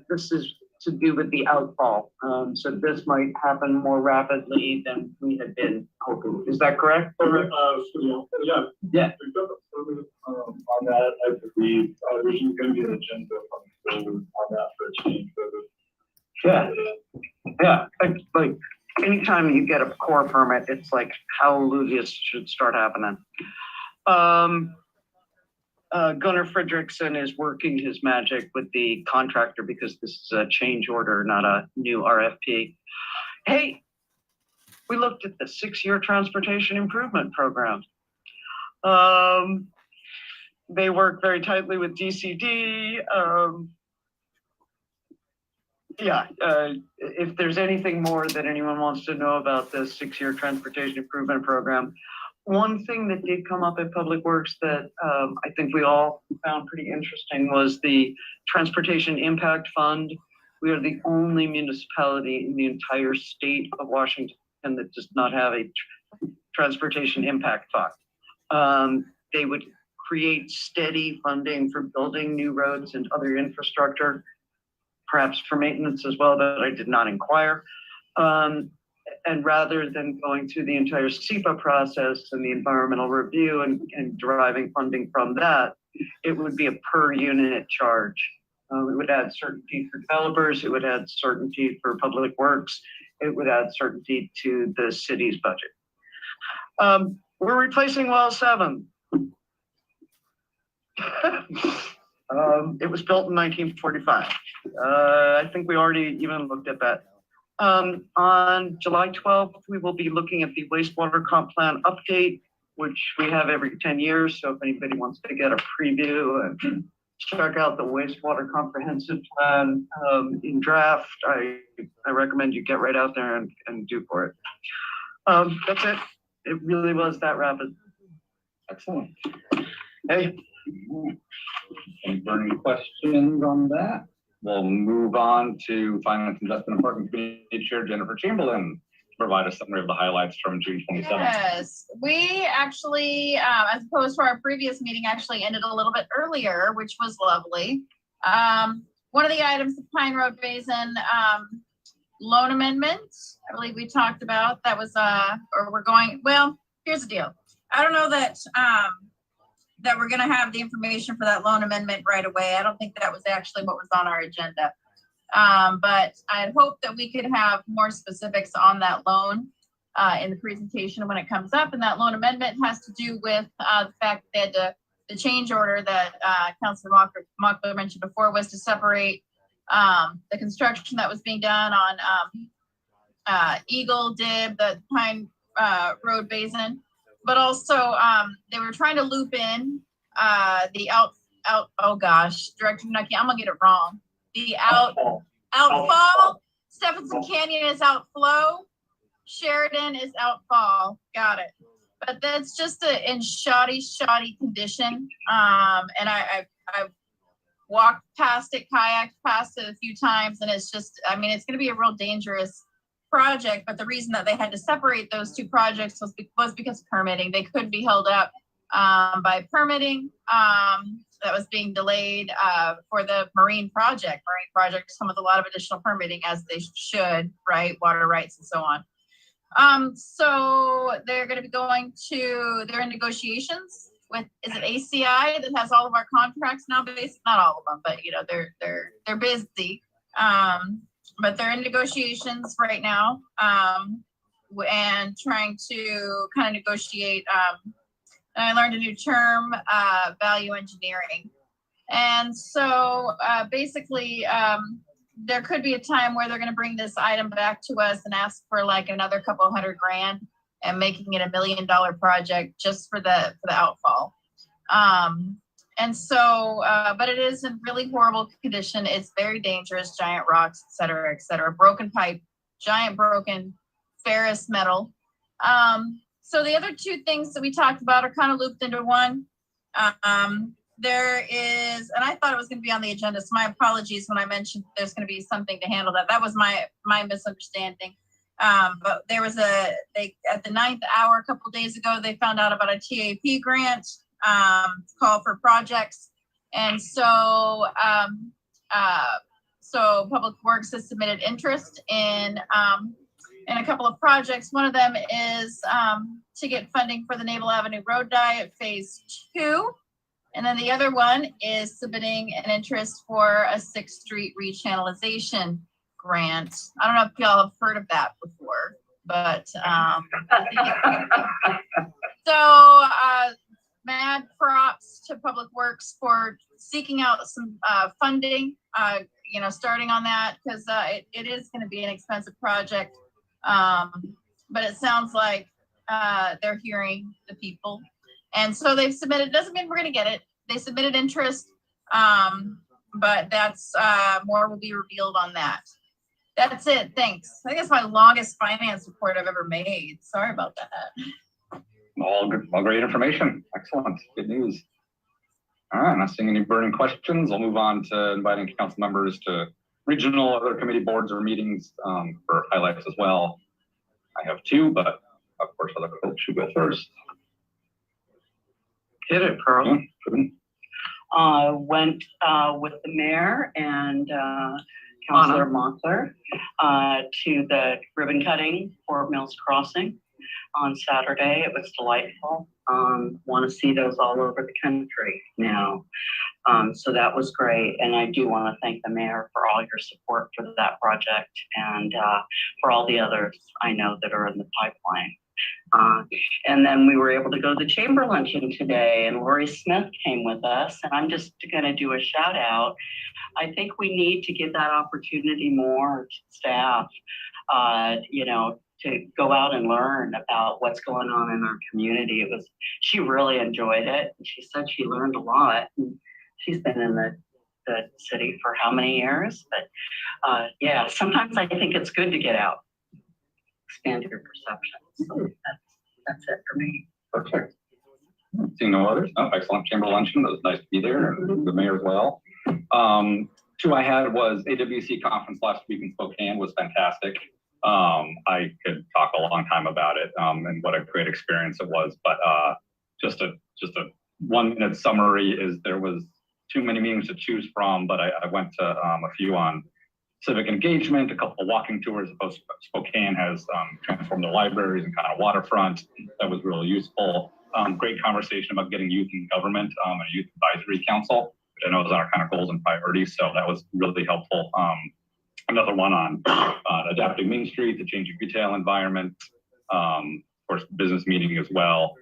This is to do with the outfall. So this might happen more rapidly than we had been hoping. Is that correct? Yeah. We've got a permit on that. I believe there's going to be an agenda on that for a change. Yeah. Like anytime you get a core permit, it's like hallelujah should start happening. Gunnar Fredrickson is working his magic with the contractor because this is a change order, not a new RFP. Hey, we looked at the 6-year transportation improvement program. They work very tightly with DCD. If there's anything more that anyone wants to know about this 6-year transportation improvement program, one thing that did come up at Public Works that I think we all found pretty interesting was the Transportation Impact Fund. We are the only municipality in the entire state of Washington that does not have a Transportation Impact Fund. They would create steady funding for building new roads and other infrastructure, perhaps for maintenance as well, that I did not inquire. And rather than going through the entire SEPA process and the environmental review and deriving funding from that, it would be a per unit charge. It would add certainty for developers. It would add certainty for Public Works. It would add certainty to the city's budget. We're replacing well 7. It was built in 1945. I think we already even looked at that. On July 12th, we will be looking at the wastewater comp plan update, which we have every 10 years. So if anybody wants to get a preview and check out the wastewater comprehensive plan, in draft. I recommend you get right out there and do for it. That's it. It really was that rapid. Excellent. Hey. Any burning questions on that? We'll move on to Finance, Investment, and Parking Committee Chair Jennifer Chamberlain to provide a summary of the highlights from June 27th. Yes, we actually, as opposed to our previous meeting, actually ended a little bit earlier, which was lovely. One of the items, the Pine Road Basin loan amendment, I believe we talked about, that was, or we're going, well, here's the deal. I don't know that, that we're gonna have the information for that loan amendment right away. I don't think that was actually what was on our agenda. But I had hoped that we could have more specifics on that loan in the presentation when it comes up. And that loan amendment has to do with the fact that the change order that Councilor Mockler mentioned before was to separate the construction that was being done on Eagle Dib, the Pine Road Basin. But also, they were trying to loop in the oh gosh, Director Nucky, I'm gonna get it wrong. The outfall, Stephenson Canyon is outflow, Sheridan is outfall, got it. But that's just in shoddy condition. And I've walked past it, kayaked past it a few times, and it's just, I mean, it's gonna be a real dangerous project, but the reason that they had to separate those two projects was because of permitting. They could be held up by permitting that was being delayed for the marine project. Marine projects come with a lot of additional permitting, as they should, right? Water rights and so on. So they're going to be they're in negotiations with, is it ACI that has all of our contracts now? Not all of them, but you know, they're busy. But they're in negotiations right now, and trying to kind of negotiate. And I learned a new term, value engineering. And so basically, there could be a time where they're going to bring this item back to us and ask for like another couple $100,000 and making it $1 million project just for the outfall. And so, but it is in really horrible condition. It's very dangerous, giant rocks, et cetera, broken pipe, giant broken ferrous metal. So the other two things that we talked about are kind of looped into one. There is, and I thought it was going to be on the agenda, so my apologies when I mentioned there's going to be something to handle that. That was my misunderstanding. But there was at the 9th hour, a couple days ago, they found out about a TAP grant. Call for projects, and so so Public Works has submitted interest in a couple of projects. One of them is to get funding for the Naval Avenue Road Diet Phase 2, and then the other one is submitting an interest for a 6th Street rechannelization grant. I don't know if y'all have heard of that before, but so mad props to Public Works for seeking out some funding, you know, starting on that, because it is going to be an expensive project. But it sounds like they're hearing the people. And so they've submitted, doesn't mean we're going to get it. They submitted interest, but that's more will be revealed on that. That's it. Thanks. I think it's my longest finance report I've ever made. Sorry about that. All good, all great information. Excellent. Good news. All right, not seeing any burning questions. I'll move on to inviting council members to regional other committee boards or meetings for highlights as well. I have two, but of course other folks should go first. Hit it, Carl. Went with the mayor and Councilor Mockler to the ribbon cutting for Mills Crossing on Saturday. It was delightful. Want to see those all over the country now. So that was great. And I do want to thank the mayor for all your support for that project and for all the others I know that are in the pipeline. And then we were able to go to the chamber luncheon today, and Lori Smith came with us. And I'm just going to do a shout out. I think we need to give that opportunity more to staff, you know, to go out and learn about what's going on in our community. She really enjoyed it. And she said she learned a lot. And she's been in the city for how many years? But yeah, sometimes I think it's good to get out, expand your perception. So that's it for me. Perfect. Seeing no others? Oh, excellent chamber luncheon. It was nice to be there, and the mayor as well. Two I had was AWC conference last week in Spokane was fantastic. I could talk a long time about it, and what a great experience it was, but just a 1-minute summary is there was too many meetings to choose from, but I went to a few on civic engagement, a couple of walking tours. Spokane has transformed their libraries and kind of waterfront. That was really useful. Great conversation about getting youth in government, a youth advisory council, which I know is on our kind of goals and priorities. So that was really helpful. Another one on adapting Main Street, the changing retail environment, of course, business meeting as well.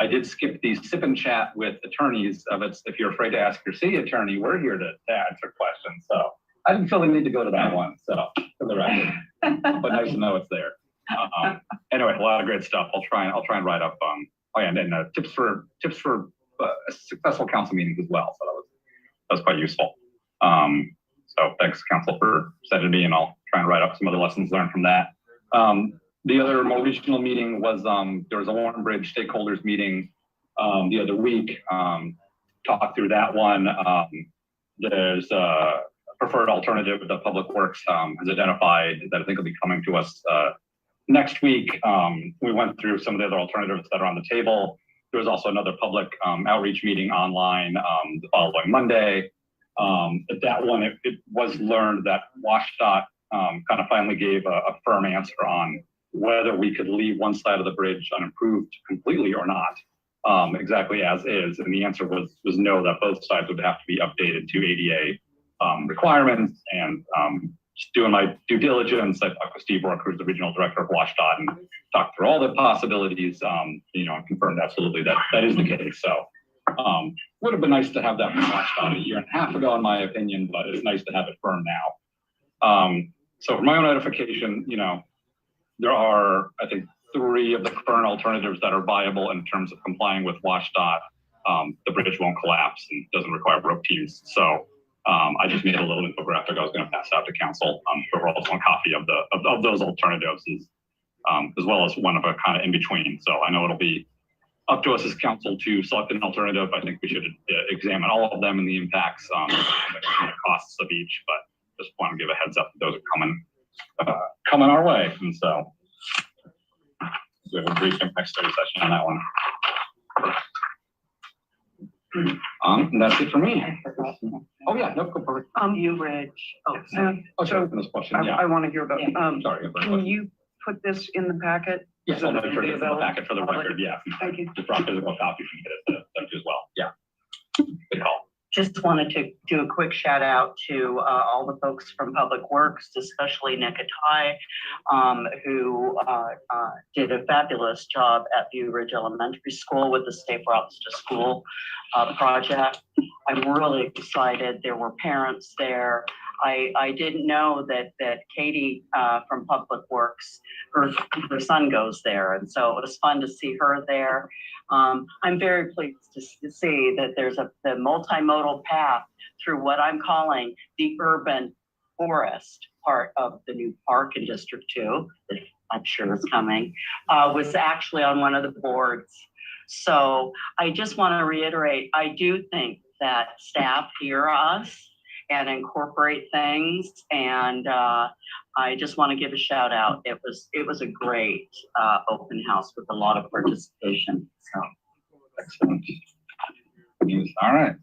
I did skip the sip and chat with attorneys. If you're afraid to ask your city attorney, we're here to answer questions. So I didn't feel the need to go to that one. So for the record, but nice to know it's there. Anyway, a lot of great stuff. I'll try and write up. And then tips for successful council meetings as well. So that was quite useful. So thanks, council, for sending me, and I'll try and write up some other lessons learned from that. The other more regional meeting was there was a Warren Bridge stakeholders meeting the other week. Talked through that one. There's a preferred alternative that Public Works has identified that I think will be coming to us next week. We went through some of the other alternatives that are on the table. There was also another public outreach meeting online the following Monday. At that one, it was learned that WashDOT kind of finally gave a firm answer on whether we could leave one side of the bridge unimproved completely or not, exactly as is. And the answer was no, that both sides would have to be updated to ADA requirements. And just doing my due diligence, I talked with Steve Rourke, who's the regional director of WashDOT, and talked through all the possibilities, and confirmed absolutely that is the case. So would have been nice to have that from WashDOT a year and a half ago, in my opinion, but it's nice to have it firm now. So for my own edification, there are, I think, 3 of the current alternatives that are viable in terms of complying with WashDOT. The bridge won't collapse and doesn't require rope teams. So I just made a little infographic I was going to pass out to council for also one copy of those alternatives, as well as one of a kind of in between. So I know it'll be up to us as council to select an alternative. I think we should examine all of them and the impacts, and the costs of each, but just want to give a heads up that those are coming our way. And so we have a brief impact study session on that one. And that's it for me. Oh yeah, no, go for it. You, Rich. Sure, this question, yeah. I want to hear about, Sorry. can you put this in the packet? Yes, I'll make sure it's in the packet for the record, yeah. Thank you. Just drop physical copies and get it to them as well, yeah. Good call. Just wanted to do a quick shout out to all the folks from Public Works, especially Nick Atai, who did a fabulous job at View Ridge Elementary School with the Safe Routes to School project. I'm really excited. There were parents there. I didn't know that Katie from Public Works, her son goes there, and so it was fun to see her there. I'm very pleased to see that there's the multimodal path through what I'm calling the urban forest part of the new park in District 2, that I'm sure is coming, was actually on one of the boards. So I just want to reiterate, I do think that staff hear us and incorporate things, and I just want to give a shout out. It was a great open house with a lot of participation. So excellent. All right.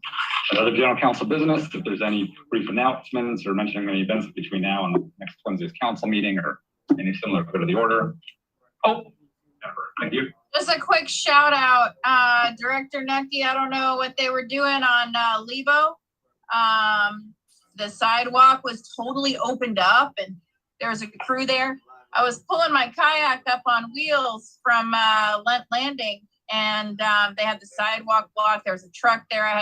Another general council business. If there's any brief announcements or mentioning any events between now and next Wednesday's council meeting or any similar, go to the order. Oh, thank you. Just a quick shout out, Director Nucky. I don't know what they were doing on Lebo. The sidewalk was totally opened up and there was a crew there. I was pulling my kayak up on wheels from Lent Landing, and they had the sidewalk blocked. There was a truck there.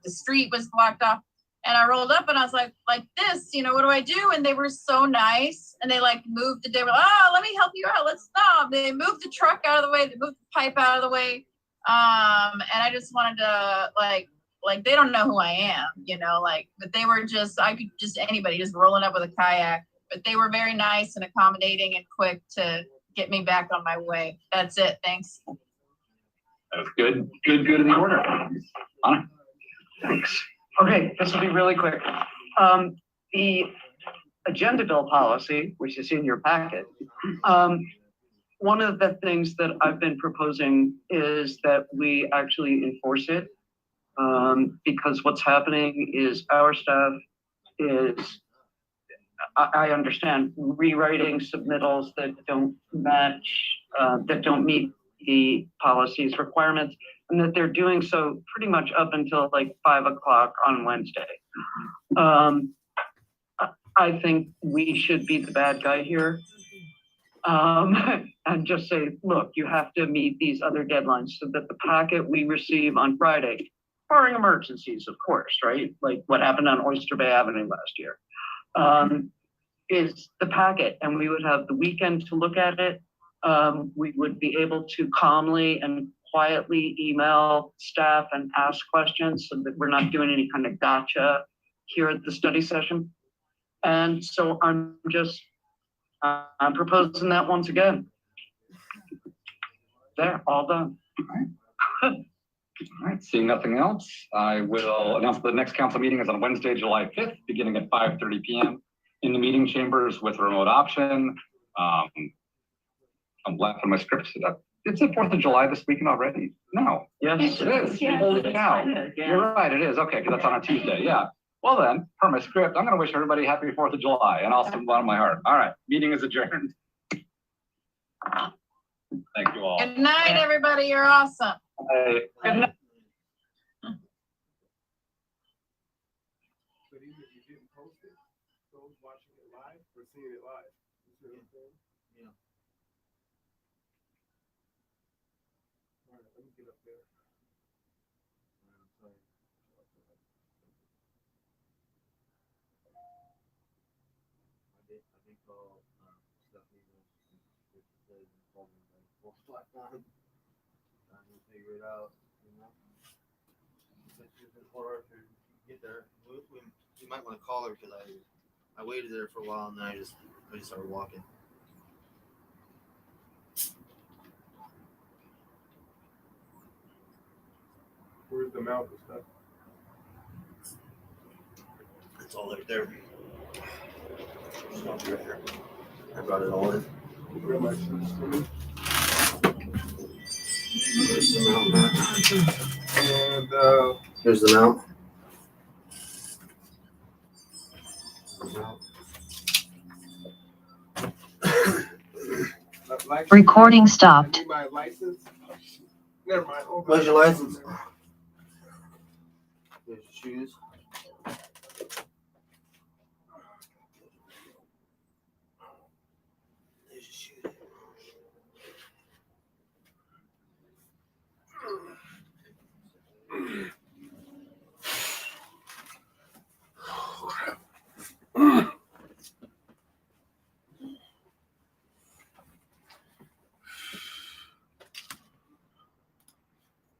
The street was blocked off, and I rolled up and I was like this, what do I do? And they were so nice, and they moved they were like, oh, let me help you out. Let's stop. They moved the truck out of the way. They moved the pipe out of the way. And I just wanted to like, they don't know who I am, like, but they were just, anybody just rolling up with a kayak. But they were very nice and accommodating and quick to get me back on my way. That's it. Thanks. That was good in the order. Anna? Thanks. Okay, this will be really quick. The agenda bill policy, which is in your packet, one of the things that I've been proposing is that we actually enforce it. Because what's happening is our staff is, I understand, rewriting submittals that don't match, that don't meet the policy's requirements, and that they're doing so pretty much up until like 5 o'clock on Wednesday. I think we should be the bad guy here. And just say, look, you have to meet these other deadlines so that the packet we receive on Friday, barring emergencies, of course, right? Like what happened on Oyster Bay Avenue last year, is the packet, and we would have the weekend to look at it. We would be able to calmly and quietly email staff and ask questions so that we're not doing any kind of gotcha here at the study session. And so I'm proposing that once again. There, all done. All right, seeing nothing else, I will announce the next council meeting is on Wednesday, July 5th, beginning at 5:30 p.m. in the meeting chambers with a remote option. I'm left on my script. It's the 4th of July this weekend already? No. Yes, it is. Yes, Holy it's cow. Friday, yeah. You're right, it is. Okay, because that's on a Tuesday, yeah. Well then, per my script, I'm gonna wish everybody happy 4th of July and also from the bottom of my heart. All right, meeting is adjourned. Thank you all. Good night, everybody. You're awesome. Bye. Good night. But even if you didn't post it, those watching it live, we're seeing it live. You see what I'm saying? Yeah. All right, let me get up there. I think call Stephanie we'll figure it out, Since it's been hard to get there, we might want to call her because I waited there for a while and then I just started walking. Where's the mount and stuff? It's all right there. It's not right there. I brought it all in. Where am I? There's the mount back. And here's the mount. Recording stopped. My license. Never mind. Where's your license? Here's your shoes.